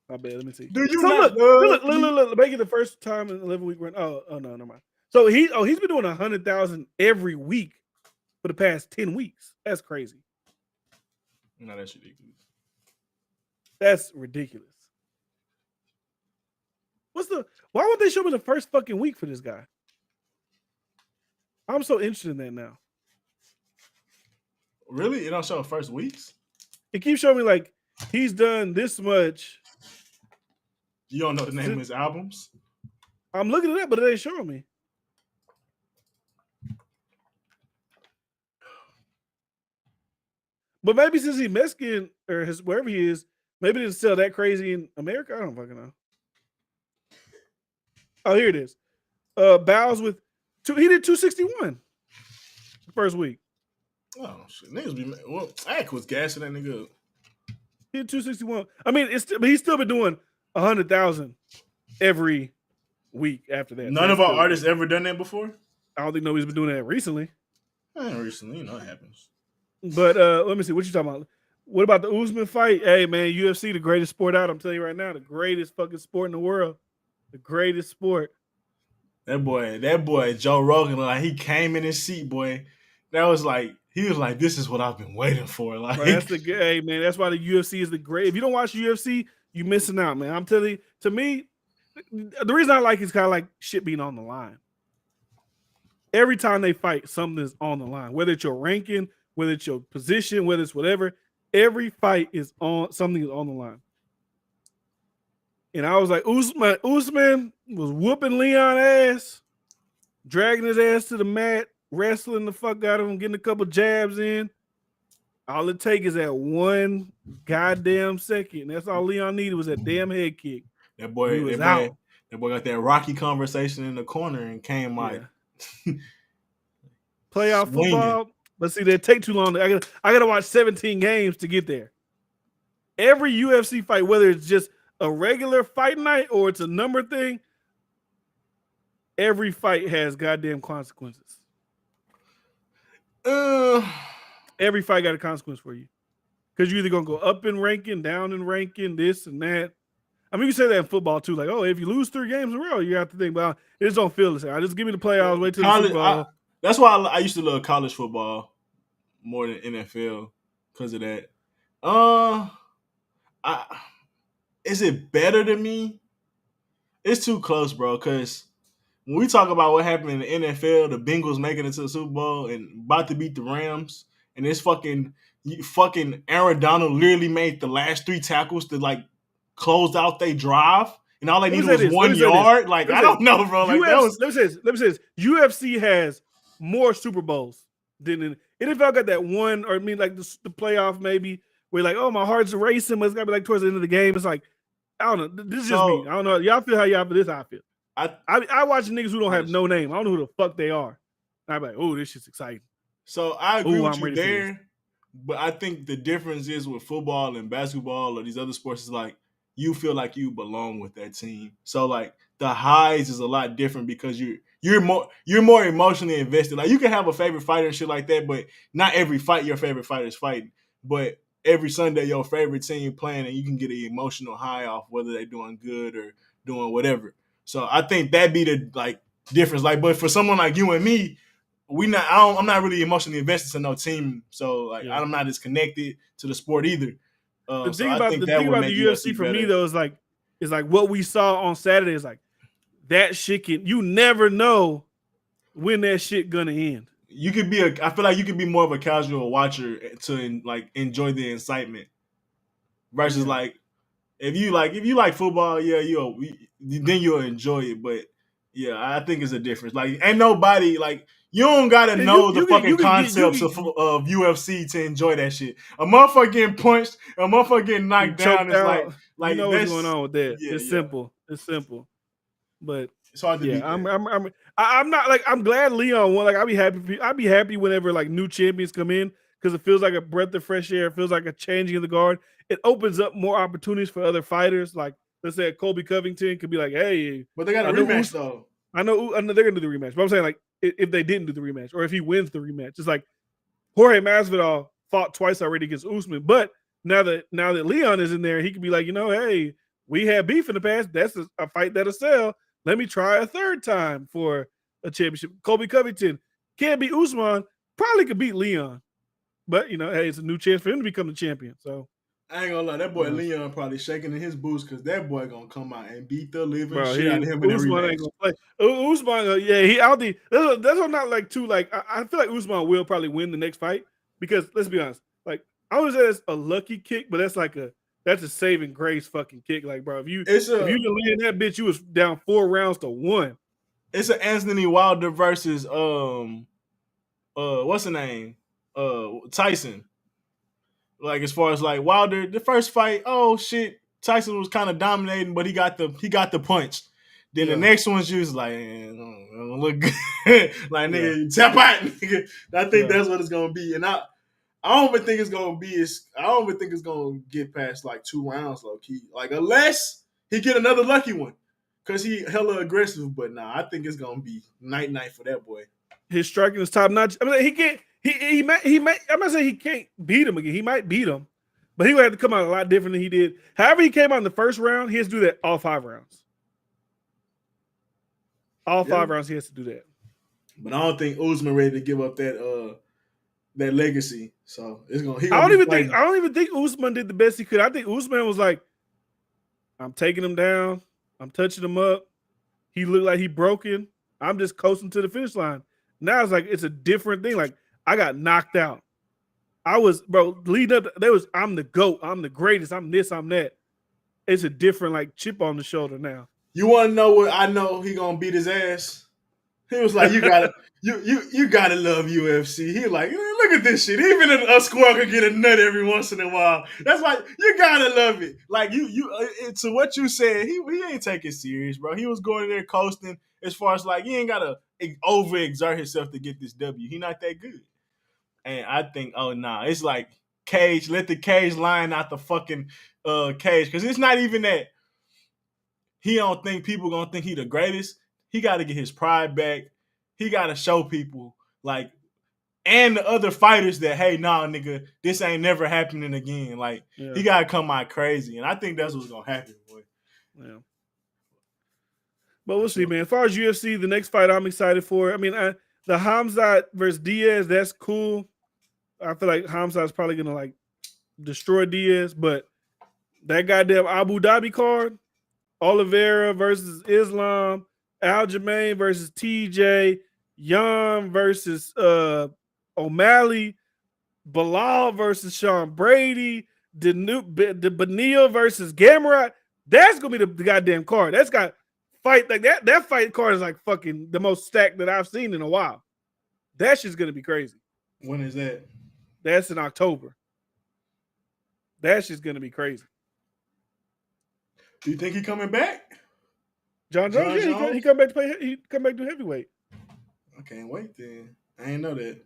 My bad. Let me see. Do you so not look. Make it the first time in 11-week run. Oh no, never mind. So he's been doing 100,000 every week for the past 10 weeks. That's crazy. No, that's ridiculous. That's ridiculous. Why won't they show me the first fucking week for this guy? I'm so interested in that now. Really? It don't show first weeks? It keeps showing me like he's done this much. You don't know the name of his albums? I'm looking it up, but it ain't showing me. But maybe since he's Mexican or wherever he is, maybe they didn't sell that crazy in America. I don't fucking know. Oh, here it is. Bows with he did 261 the first week. Oh shit, niggas be Ack was gassing that nigga up. He did 261. I mean, but he's still been doing 100,000 every week after that. None of our artists ever done that before. I don't think nobody's been doing that recently. Recently, you know it happens. But let me see. What you talking about? What about the Usman fight? Hey man, UFC, the greatest sport out. I'm telling you right now, the greatest fucking sport in the world. The greatest sport. That boy, Joe Rogan, like he came in his seat, boy. That was like he was like, "This is what I've been waiting for." Like that's hey man, that's why the UFC is the great. If you don't watch UFC, you missing out, man. I'm telling you. To me, the reason I like it is kind of like shit being on the line. Every time they fight, something is on the line. Whether it's your ranking, whether it's your position, whether it's whatever, every fight is on something is on the line. And I was like, Usman was whooping Leon ass, dragging his ass to the mat, wrestling the fuck out of him, getting a couple jabs in. All it takes is that one goddamn second. That's all Leon needed was that damn head kick. That boy got that rocky conversation in the corner and came like playoff football. But see, they take too long. I gotta watch 17 games to get there. Every UFC fight, whether it's just a regular fight night or it's a number thing, every fight has goddamn consequences. Every fight got a consequence for you. Because you're either going to go up in ranking, down in ranking, this and that. I mean, you say that in football too. Like, oh, if you lose 3 games in a row, you have to think, well, it just don't feel the same. I just give me the playoffs, wait till the Super Bowl. That's why I used to love college football more than NFL because of that. Is it better than me? It's too close, bro. Because when we talk about what happened in the NFL, the Bengals making it to the Super Bowl and about to beat the Rams, and this fucking Aaron Donald literally made the last 3 tackles to like close out their drive, and all they needed was 1 yard. Like I don't know, bro. Like let me say this. UFC has more Super Bowls than NFL got that one, or I mean, like the playoff maybe. Where like, oh, my heart's racing, but it's gotta be like towards the end of the game. It's like, I don't know. This is just me. I don't know. Y'all feel how y'all feel. This is how I feel. I watch niggas who don't have no name. I don't know who the fuck they are. I'm like, oh, this shit's exciting. So I agree with you there, but I think the difference is with football and basketball or these other sports is like you feel like you belong with that team. So like the highs is a lot different because you're more emotionally invested. Like you can have a favorite fighter and shit like that, but not every fight your favorite fighter is fighting. But every Sunday your favorite team playing and you can get an emotional high off whether they're doing good or doing whatever. So I think that'd be the like difference. Like, but for someone like you and me, I'm not really emotionally invested in no team. So like I'm not as connected to the sport either. The thing about the UFC for me though is like what we saw on Saturday is like that shit you never know when that shit gonna end. I feel like you could be more of a casual watcher to like enjoy the excitement versus like if you like football, then you'll enjoy it. But yeah, I think it's a difference. Like ain't nobody like You don't gotta know the fucking concepts of UFC to enjoy that shit. A motherfucker getting punched, a motherfucker getting knocked down is like you know what's going on with that. Yeah, it's simple. It's simple. But it's hard to beat that. I'm not like I'm glad Leon won. Like I'd be happy whenever like new champions come in because it feels like a breath of fresh air. It feels like a changing of the guard. It opens up more opportunities for other fighters. Like let's say Colby Covington could be like, hey, but they got a rematch though. I know they're gonna do the rematch, but I'm saying like if they didn't do the rematch or if he wins the rematch, it's like Jorge Masvidal fought twice already against Usman, but now that Leon is in there, he could be like, hey, we had beef in the past. That's a fight that'll sell. Let me try a third time for a championship. Colby Covington can't beat Usman, probably could beat Leon, but hey, it's a new chance for him to become the champion. So I ain't gonna lie, that boy Leon probably shaking in his boots because that boy gonna come out and beat the living shit out of him in the rematch. Ain't gonna play. Usman, he out the. That's what not like too. Like I feel like Usman will probably win the next fight because let's be honest. Like I would say that's a lucky kick, but that's a saving grace fucking kick. Like bro, if you can land that bitch, you was down 4 rounds to 1. It's an Anthony Wilder versus what's the name? Tyson. Like as far as like Wilder, the first fight, oh shit, Tyson was kind of dominating, but he got the punch. Then the next one's just like, look good. Like nigga, tap out, nigga. I think that's what it's gonna be, and I don't even think it's gonna be. I don't even think it's gonna get past like 2 rounds, low key. Like unless he get another lucky one, cause he hella aggressive. But nah, I think it's gonna be night for that boy. His striking is top notch. I mean, he can't. He might. I'm not saying he can't beat him again. He might beat him, but he would have to come out a lot different than he did. However, he came out in the first round. He has to do that all 5 rounds. All 5 rounds, he has to do that. But I don't think Usman ready to give up that legacy. So it's gonna. I don't even think Usman did the best he could. I think Usman was like, I'm taking him down. I'm touching him up. He looked like he broken. I'm just coasting to the finish line. Now it's like it's a different thing. Like I got knocked out. I was, bro, lead up. I'm the GOAT. I'm the greatest. I'm this. I'm that. It's a different like chip on the shoulder now. You want to know what I know? He gonna beat his ass. He was like, you gotta love UFC. He like, look at this shit. Even a squirrel can get a nut every once in a while. That's like you gotta love it. Like to what you said, he ain't take it serious, bro. He was going in there coasting. As far as like, he ain't gotta overexert himself to get this W. He not that good. And I think, it's like cage. Let the cage line out the fucking cage, because it's not even that he don't think people gonna think he the greatest. He got to get his pride back. He got to show people, like, and the other fighters that, hey, nah, nigga, this ain't never happening again. Like, he got to come out crazy. And I think that's what's going to happen, boy. Yeah. But we'll see, man. As far as UFC, the next fight I'm excited for, I mean, the Hamzat versus Diaz, that's cool. I feel like Hamzat's probably going to, like, destroy Diaz. But that goddamn Abu Dhabi card, Oliveira versus Islam, Aljamain versus TJ, Yan versus O'Malley, Bilal versus Sean Brady, Benil versus Gamrot. That's gonna be the goddamn card. That's got fight like that. That fight card is like fucking the most stacked that I've seen in a while. That shit's gonna be crazy. When is that? That's in October. That shit's gonna be crazy. Do you think he coming back? John Jones? He come back to play. He come back to heavyweight. I can't wait then. I ain't know that.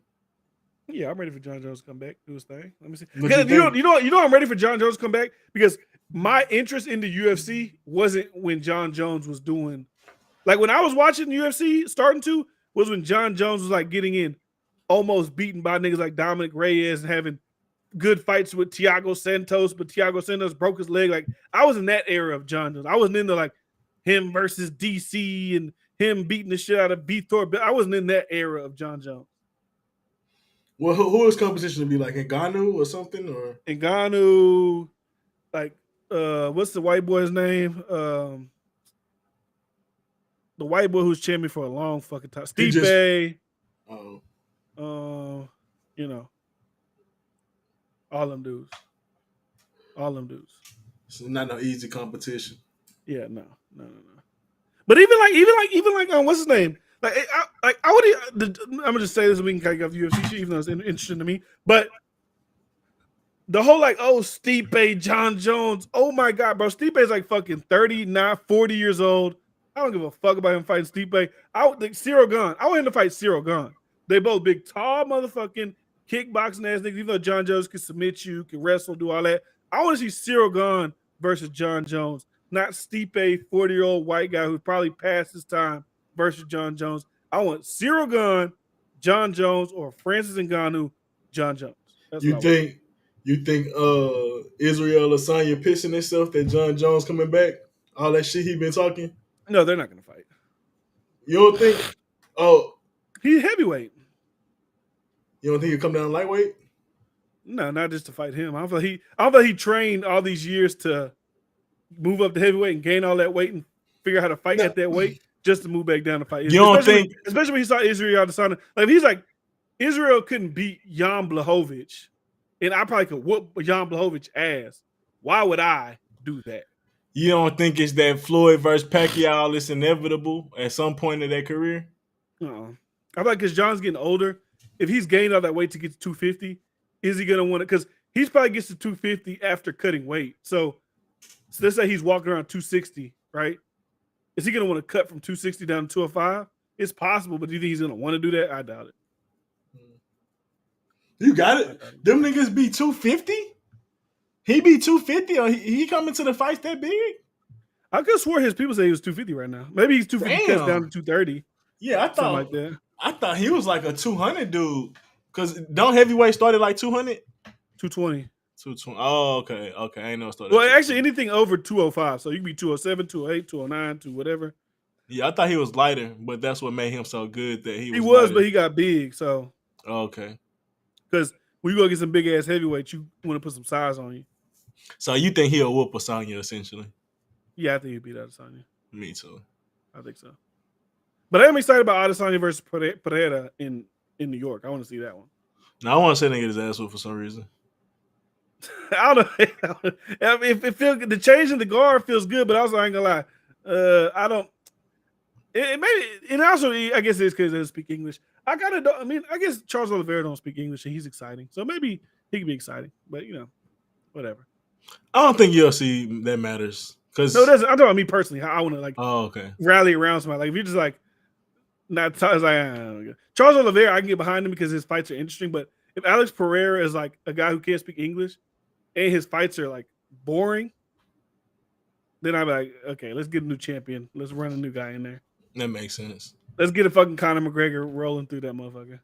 Yeah, I'm ready for John Jones to come back, do his thing. Let me see. You know, I'm ready for John Jones to come back because my interest in the UFC wasn't when John Jones was doing, like when I was watching the UFC starting to was when John Jones was like getting in, almost beaten by niggas like Dominic Reyes and having good fights with Thiago Santos, but Thiago Santos broke his leg. Like I was in that era of John Jones. I wasn't into like him versus DC and him beating the shit out of Vitor. But I wasn't in that era of John Jones. Well, who is competition to be like? Ngannou or something? Or Ngannou, like what's the white boy's name? The white boy who's champion for a long fucking time. Stipe. You know. All them dudes. So not no easy competition. Yeah, no. But even like what's his name? I'm gonna just say this, and we can kind of go UFC shit, even though it's interesting to me. But the whole Stipe, John Jones, oh my god, bro, Stipe is like fucking 39, 40 years old. I don't give a fuck about him fighting Stipe. I would think Cyril Gane. I want him to fight Cyril Gane. They both big, tall motherfucking kickboxing ass niggas. Even though John Jones can submit you, can wrestle, do all that. I want to see Cyril Gane versus John Jones, not Stipe, 40-year-old white guy who probably passed his time versus John Jones. I want Cyril Gane, John Jones, or Francis Ngannou, John Jones. That's you think Israel Adesanya pissing himself that John Jones coming back? All that shit he been talking? No, they're not gonna fight. You don't think? Oh, he's heavyweight. You don't think he'll come down lightweight? No, not just to fight him. I don't feel he trained all these years to move up to heavyweight and gain all that weight and figure out how to fight at that weight just to move back down to fight. You don't think? Especially when he saw Israel Adesanya. Like, if he's like, Israel couldn't beat Jan Blachowicz, and I probably could whoop Jan Blachowicz ass. Why would I do that? You don't think it's that Floyd versus Pacquiao is inevitable at some point in their career? No. I feel like because John's getting older, if he's gained all that weight to get to 250, is he going to want it? Because he's probably gets to 250 after cutting weight. So let's say he's walking around 260, right? Is he going to want to cut from 260 down to 205? It's possible, but do you think he's going to want to do that? I doubt it. You got it. Them niggas be 250? He be 250 or he coming to the fights that big? I could have swore his people say he was 250 right now. Maybe he's 250 cuts down to 230. Yeah, I thought like that. I thought he was like a 200 dude. Because don't heavyweight started like 200? 220. 220. Oh, okay. Okay. I ain't know it started. Well, actually, anything over 205. So you can be 207, 208, 209, to whatever. Yeah, I thought he was lighter, but that's what made him so good that he was. He was, lighter. But he got big. So. Okay. Because when you go get some big ass heavyweights, you want to put some size on you. So you think he'll whoop Adesanya essentially? Yeah, I think he'll beat Adesanya. Me too. I think so. But I am excited about Adesanya versus Pereira in New York. I want to see that one. No, I want to say they get his ass whooped for some reason. I don't know. If it feels the change in the guard feels good, but also I ain't gonna lie. I don't. It maybe, and also I guess it's because they speak English. I guess Charles Oliveira don't speak English, and he's exciting, so maybe he can be exciting. But whatever. I don't think UFC that matters. Cause no, I'm talking about me personally. How I want to rally around somebody. Like if you're just like not Charles Oliveira, I can get behind him because his fights are interesting. But if Alex Pereira is like a guy who can't speak English and his fights are like boring, then I'm like, okay, let's get a new champion. Let's run a new guy in there. That makes sense. Let's get a fucking Conor McGregor rolling through that motherfucker.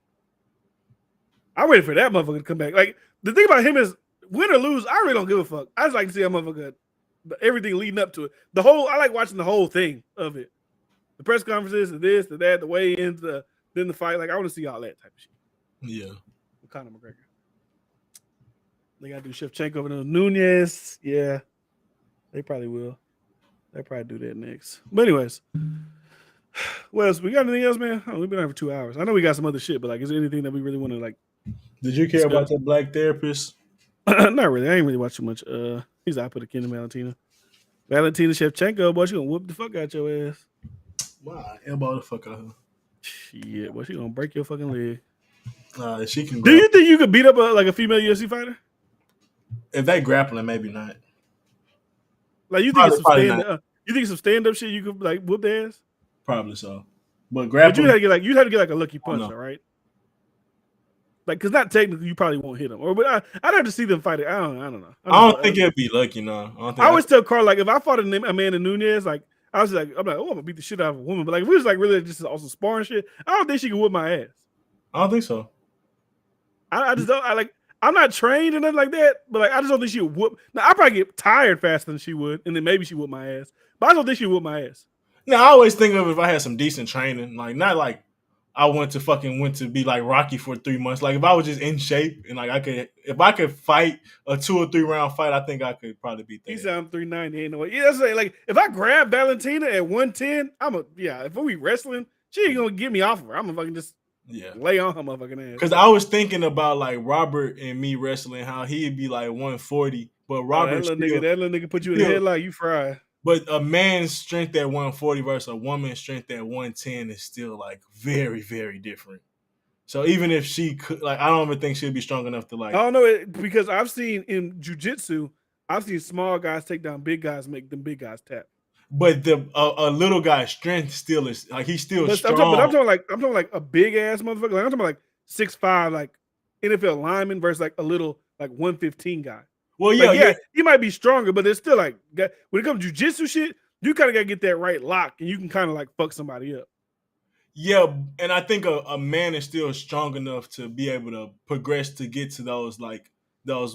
I'm ready for that motherfucker to come back. Like the thing about him is, win or lose, I really don't give a fuck. I just like to see that motherfucker. Everything leading up to it. I like watching the whole thing of it. The press conferences, the this, the that, the weigh-ins, then the fight. Like I want to see all that type of shit. Yeah. With Conor McGregor. They got to do Shevchenko over Nunez. Yeah. They probably will. They'll probably do that next. But anyways. What else? We got anything else, man? We've been on for 2 hours. I know we got some other shit, but like, is there anything that we really want to like? Did you care about that black therapist? Not really. I ain't really watched too much. He's out put a kid in Valentina. Valentina Shevchenko, boy, she gonna whoop the fuck out your ass. Wow, elbow the fuck out her. Shit, boy, she gonna break your fucking leg. She can. Do you think you could beat up a female UFC fighter? If they grappling, maybe not. Like you think it's some stand up shit you could like whoop their ass? Probably so. But grappling, but you'd have to get like a lucky punch, though, right? Like, cause not technically, you probably won't hit them. But I'd have to see them fight it. I don't know. I don't think it'd be lucky, no. I always tell Carl, like, if I fought Amanda Nunes, like, I'm like, oh, I'm gonna beat the shit out of a woman. But like, if we was like really just also sparring shit, I don't think she could whoop my ass. I don't think so. I just don't. I'm not trained or nothing like that. But like, I just don't think she would whoop. Now I probably get tired faster than she would, and then maybe she whoop my ass. But I don't think she would whoop my ass. Now I always think of if I had some decent training, like not like I went to be like Rocky for 3 months. Like if I was just in shape and like if I could fight a 2 or 3 round fight, I think I could probably beat that. He said I'm 390. Ain't no way. Yeah, that's like if I grab Valentina at 110, if we wrestling, she ain't gonna get me off of her. I'm gonna fucking just lay on her motherfucking ass. Because I was thinking about like Robert and me wrestling, how he'd be like 140, but Robert that little nigga put you in the headlock, you fry. But a man's strength at 140 versus a woman's strength at 110 is still like very, very different. So even if she could, like, I don't even think she'd be strong enough to like. I don't know because I've seen in jujitsu, I've seen small guys take down big guys, make them big guys tap. But a little guy's strength still is like he's still strong. I'm talking like a big ass motherfucker. Like I'm talking like 6'5", like NFL lineman versus like a little like 115 guy. Well, yeah, he might be stronger, but it's still like when it comes to jujitsu shit, you kind of gotta get that right lock, and you can kind of like fuck somebody up. Yeah, and I think a man is still strong enough to be able to progress to get to those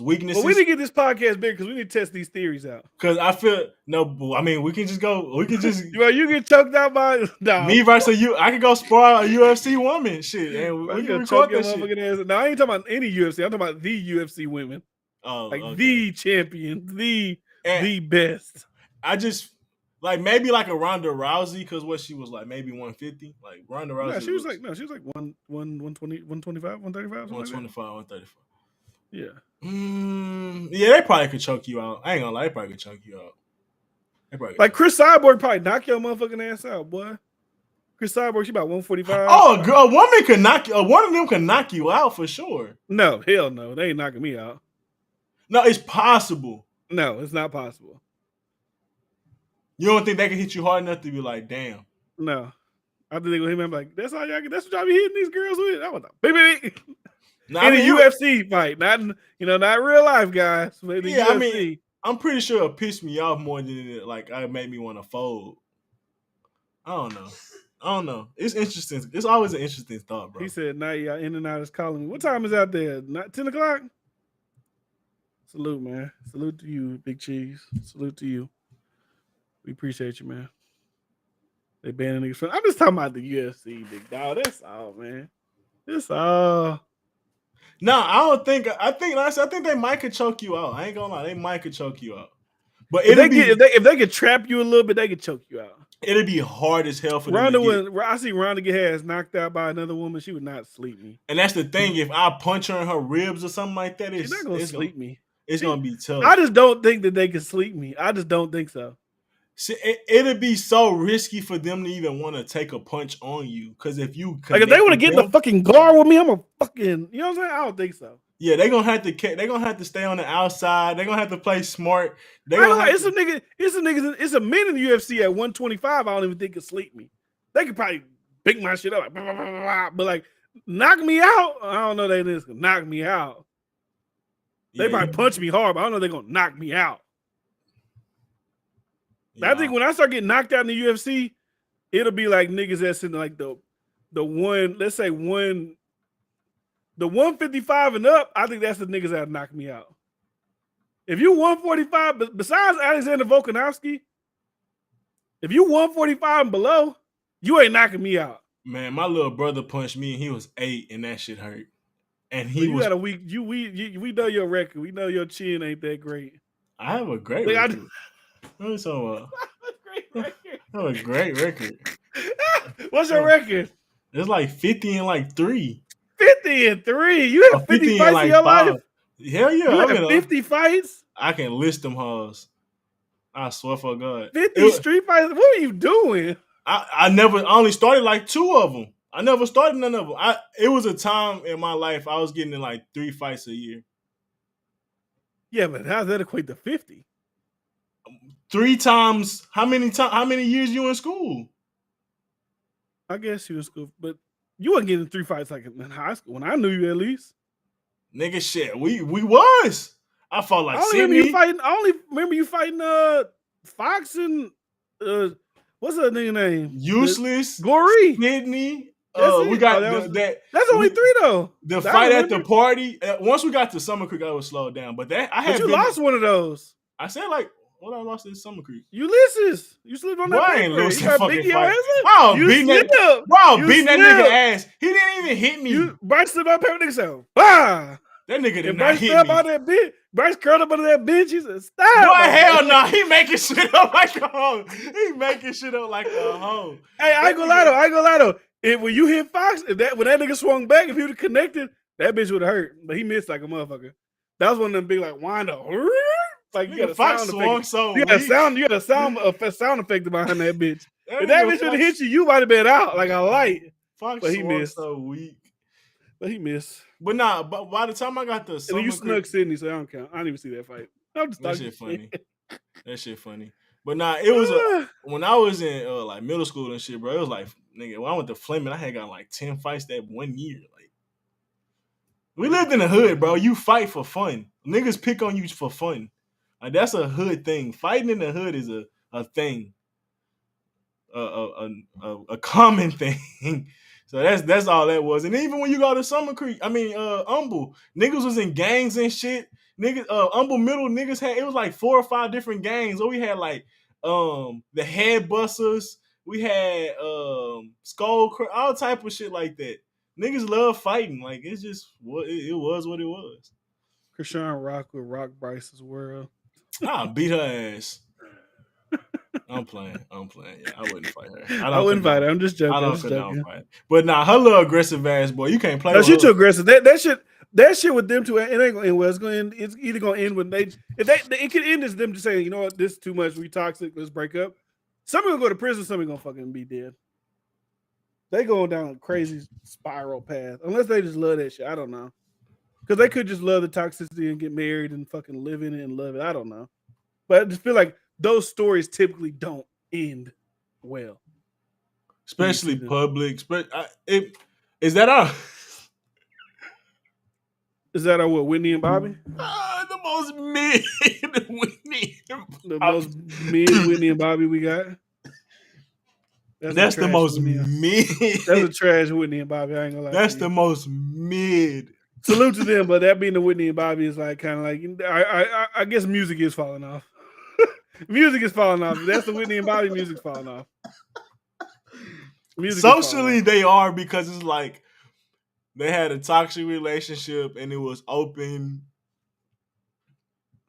weaknesses. Well, we need to get this podcast big because we need to test these theories out. Because I feel we can just go. We can just. Well, you get choked out by me versus you. I can go spar a UFC woman, shit, and we can record that shit. Ass. Now I ain't talking about any UFC. I'm talking about the UFC women. Oh, like okay. The champion, the best. I just like maybe like a Ronda Rousey because what she was like maybe 150. Like Ronda Rousey. No, she was like 120, 125, 135. 125, 135. Yeah. Yeah, they probably could choke you out. I ain't gonna lie, they probably could choke you out. Like Chris Cyborg probably knock your motherfucking ass out, boy. Chris Cyborg, she about 145. Oh, a woman could knock you. One of them can knock you out for sure. No, hell no, they ain't knocking me out. No, it's possible. No, it's not possible. You don't think they can hit you hard enough to be like, damn? No, I think they gonna hit me. I'm like, that's all y'all. That's what y'all be hitting these girls with. I was like, baby. In a UFC fight, not real life, guys. But yeah, UFC. I mean, I'm pretty sure it pissed me off more than it made me want to fold. I don't know. It's interesting. It's always an interesting thought, bro. He said, "Now y'all in and out is calling me. What time is out there? Not 10 o'clock." Salute, man. Salute to you, Big Cheese. Salute to you. We appreciate you, man. They banning niggas from. I'm just talking about the UFC, big dog. That's all, man. That's all. No, I think they might could choke you out. I ain't gonna lie, they might could choke you out. But if they could trap you a little bit, they could choke you out. It'd be hard as hell for Ronda. When I see Ronda get her ass knocked out by another woman, she would not sleep me. And that's the thing. If I punch her in her ribs or something like that, she's not gonna sleep me. It's gonna be tough. I just don't think that they can sleep me. I just don't think so. See, it'd be so risky for them to even want to take a punch on you. Because if you if they want to get in the fucking guard with me, I'm a fucking, you know what I'm saying? I don't think so. Yeah, they're gonna have to stay on the outside. They're gonna have to play smart. It's a men in the UFC at 125. I don't even think can sleep me. They could probably pick my shit up, but like knock me out. I don't know they just gonna knock me out. They probably punch me hard, but I don't know they're gonna knock me out. Yeah. I think when I start getting knocked out in the UFC, it'll be like niggas that's in like the one, let's say the 155 and up. I think that's the niggas that knock me out. If you 145, but besides Alexander Volkanovski, if you 145 and below, you ain't knocking me out. Man, my little brother punched me and he was 8 and that shit hurt. And you got a weak. We know your record. We know your chin ain't that great. I have a great record. What are you talking about? I have a great record. What's your record? It's like 50 and like 3. 50 and 3. You have 50 fights in your life? Hell yeah. You have 50 fights? I can list them hoes. I swear for God. 50 street fights? What are you doing? I only started like 2 of them. I never started none of them. It was a time in my life I was getting in like 3 fights a year. Yeah, but how does that equate to 50? 3 times. How many years you in school? I guess you in school, but you wasn't getting 3 fights like in high school when I knew you at least. Nigga, shit, we was. I fought like Sydney. I only remember you fighting Fox and what's that nigga name? Useless. Glory. Sydney. We got that's only 3 though. The fight at the party. Once we got to Summer Creek, I was slowed down. But lost one of those. I said like. What I lost in Summer Creek? Ulysses. You slipped on that. I ain't lose that fucking fight. Wow, beating that nigga ass. He didn't even hit me. Bryce slipped on paper, nigga said, "Bah." That nigga did not hit me. On that bitch. Bryce curled up under that bench. He said, "Stop." Boy, hell no. He making shit up like a hoe. He making shit up like a hoe. Hey, I ain't gonna lie though. When you hit Fox, when that nigga swung back, if he would have connected, that bitch would have hurt. But he missed like a motherfucker. That was one of them big like wind up. Like you Nigga, got a Fox sound swung effect. so You got a weak. sound. You got a sound effect behind that bitch. That If that nigga bitch would have Fox- hit you might have been out like a light. Fox But he swung missed. so weak. But he missed. But nah, but by the time I got the And summer then you snuck Sydney, so I don't count. I didn't even see that fight. I'm just that talking shit funny. shit. That shit funny. But nah, it was when I was in like middle school and shit, bro. It was like nigga, when I went to Fleming, I had got like 10 fights that 1 year. Like we lived in the hood, bro. You fight for fun. Niggas pick on you for fun. Like that's a hood thing. Fighting in the hood is a thing. A common thing. So that's all that was. And even when you go to Summer Creek, Humble, niggas was in gangs and shit. Niggas, Humble Middle niggas had, it was like 4 or 5 different gangs. So we had like the Head Busters, we had Skull, all type of shit like that. Niggas love fighting. Like it's just what it was what it was. Krishan Rock with Rock Bryce's World. I beat her ass. I'm playing. Yeah, I wouldn't fight her. I wouldn't fight her. I'm just joking. I don't condone fight. But nah, her little aggressive ass boy, you can't play no, with she her. too aggressive. That shit with them two, it ain't gonna end well. It's gonna end. It's either gonna end when it could end as them just saying, you know what, this is too much. We toxic. Let's break up. Somebody gonna go to prison. Somebody gonna fucking be dead. They going down a crazy spiral path. Unless they just love that shit. I don't know. Because they could just love the toxicity and get married and fucking live in it and love it. I don't know. But I just feel like those stories typically don't end well. Especially public. Is that our... Is that our what, Whitney and Bobby? The most mid Whitney and Bobby. The most mid Whitney and Bobby we got? That's the most mid. That's a trash Whitney and Bobby. I ain't gonna lie. That's the most mid. Salute to them, but that being the Whitney and Bobby is like kind of like I guess music is falling off. Music is falling off. That's the Whitney and Bobby. Music's falling off. Socially, they are, because it's like they had a toxic relationship and it was open.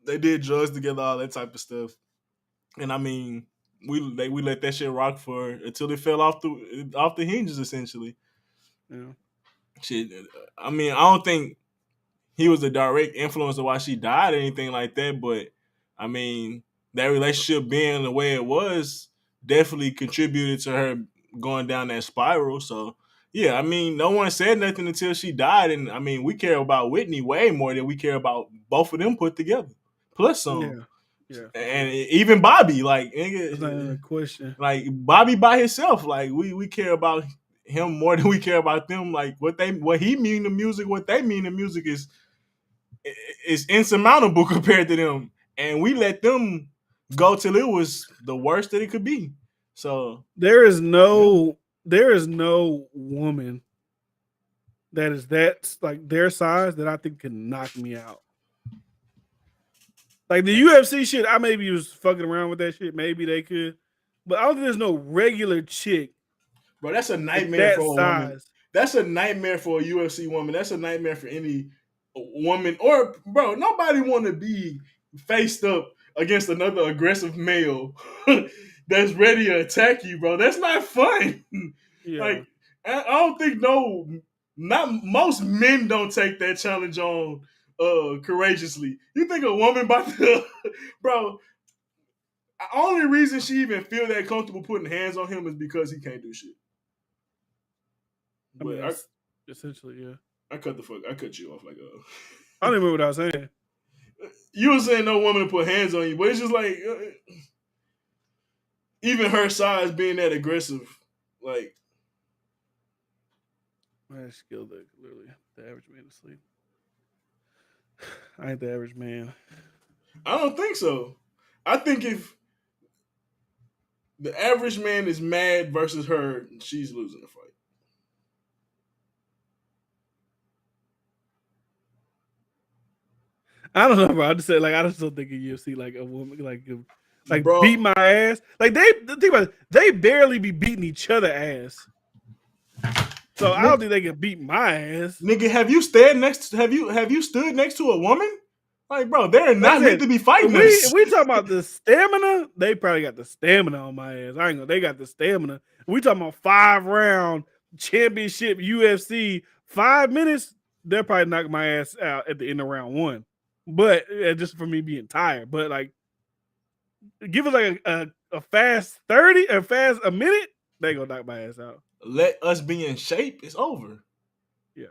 They did drugs together, all that type of stuff. And I mean, we let that shit rock until it fell off the hinges, essentially. Yeah. Shit. I mean, I don't think he was a direct influence of why she died or anything like that, but I mean, that relationship being the way it was definitely contributed to her going down that spiral. So yeah, I mean, no one said nothing until she died, and I mean, we care about Whitney way more than we care about both of them put together, plus some. Yeah. And even Bobby, like, that's not even a question. Like Bobby by himself, like we care about him more than we care about them. Like what he mean to music, what they mean to music is insurmountable compared to them, and we let them go till it was the worst that it could be. So there is no woman that is that like their size that I think can knock me out. Like the UFC shit, I maybe was fucking around with that shit. Maybe they could, but I don't think there's no regular chick. Bro, that's a nightmare for a woman. That's a nightmare for a UFC woman. That's a nightmare for any woman. Or, bro, nobody want to be faced up against another aggressive male that's ready to attack you, bro. That's not fun. Yeah. Like, I don't think not most men don't take that challenge on courageously. You think a woman about to, bro? The only reason she even feel that comfortable putting hands on him is because he can't do shit. I mean, essentially, yeah. I cut you off like I don't even remember what I was saying. You were saying no woman to put hands on you, but it's just like even her size being that aggressive, like. I skilled literally the average man to sleep. I ain't the average man. I don't think so. I think if the average man is mad versus her, she's losing the fight. I don't know, bro. I just said I just don't think in UFC like a woman like bro, beat my ass. Like think about it, they barely be beating each other ass. So I don't think they can beat my ass. Nigga, have you stood next to a woman? Like, bro, they're not meant to be fighting us. If we talking about the stamina, they probably got the stamina on my ass. I ain't gonna. They got the stamina. We talking about 5-round championship UFC 5 minutes. They'll probably knock my ass out at the end of round 1. but just for me being tired. But like, give us like a fast 30, a minute, they gonna knock my ass out. Let us be in shape. It's over. Yeah.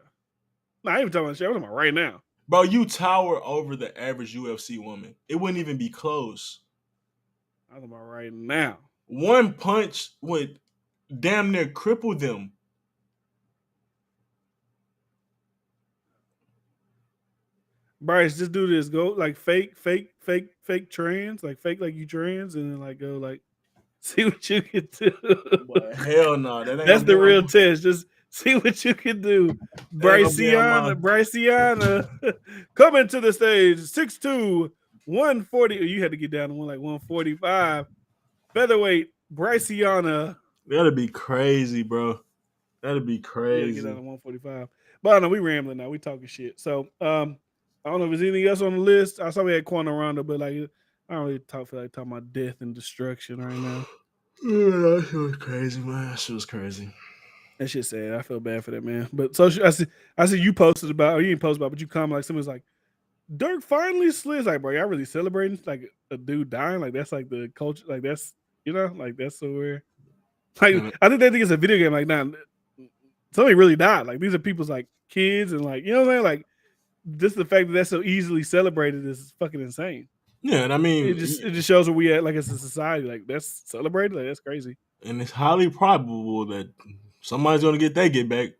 No, I ain't even talking about shit. I'm talking about right now. Bro, you tower over the average UFC woman. It wouldn't even be close. I'm talking about right now. One punch would damn near cripple them. Bryce, just do this. Go like fake trans, like fake like you trans, and then like go like see what you can do. But hell no, that ain't That's the real test. Just see what you can do. Bryciana coming to the stage, 6'2", 140. You had to get down to like 145. Featherweight, Bryciana. That'd be crazy, bro. That'd be crazy. Yeah, get down to 145. But I don't know, we rambling now. We talking shit. So I don't know if there's anything else on the list. I saw we had Quantum Rondo, but like I don't really feel like talking about death and destruction right now. Yeah, that shit was crazy, man. That shit was crazy. That shit sad. I feel bad for that man. But so I see you posted about, or you didn't post about, but you comment like someone's like, Dirk finally slid. Like, bro, y'all really celebrating like a dude dying? Like that's like the culture. Like that's like that's so weird. Like I think they think it's a video game. Like nah, somebody really died. Like these are people's like kids and like what I'm saying. Like just the fact that that's so easily celebrated is fucking insane. Yeah, and I mean, it just shows where we at. Like as a society, like that's celebrated. Like that's crazy. And it's highly probable that somebody's gonna get back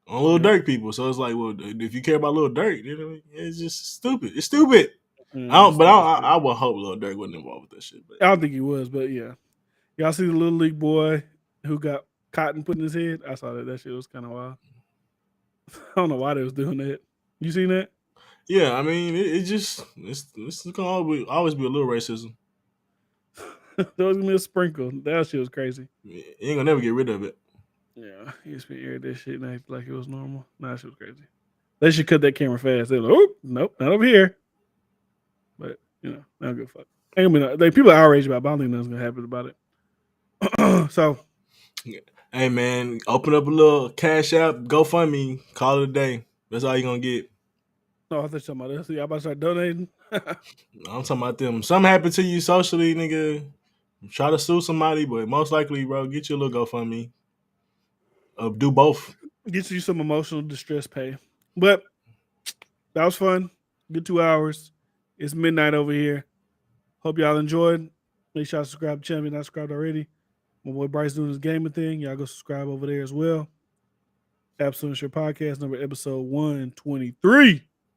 on Lil Durk people. So it's like, well, if you care about Lil Durk, it's just stupid. It's stupid. I would hope Lil Durk wasn't involved with that shit. But I don't think he was, but yeah. Y'all see the Little League boy who got cotton put in his head? I saw that. That shit was kind of wild. I don't know why they was doing that. You seen that? Yeah, I mean, it's gonna always be a little racism. There was gonna be a sprinkle. That shit was crazy. You ain't gonna never get rid of it. Yeah, he used to be aired that shit and act like it was normal. Nah, that shit was crazy. They should cut that camera fast. They're like, oh, nope, not over here. But not good fuck. Ain't gonna be people are outraged about it, but I don't think nothing's gonna happen about it. So, hey man, open up a little Cash App, GoFundMe, call it a day. That's all you gonna get. No, I thought you talking about this. Y'all about to start donating? I'm talking about them. Something happened to you socially, nigga. Try to sue somebody, but most likely, bro, get you a little GoFundMe. Do both. Get you some emotional distress pay. But that was fun. Good 2 hours. It's midnight over here. Hope y'all enjoyed. Make sure y'all subscribe to the channel if you're not subscribed already. My boy Bryce doing his gaming thing. Y'all go subscribe over there as well. Absolute Sure Podcast, episode 123.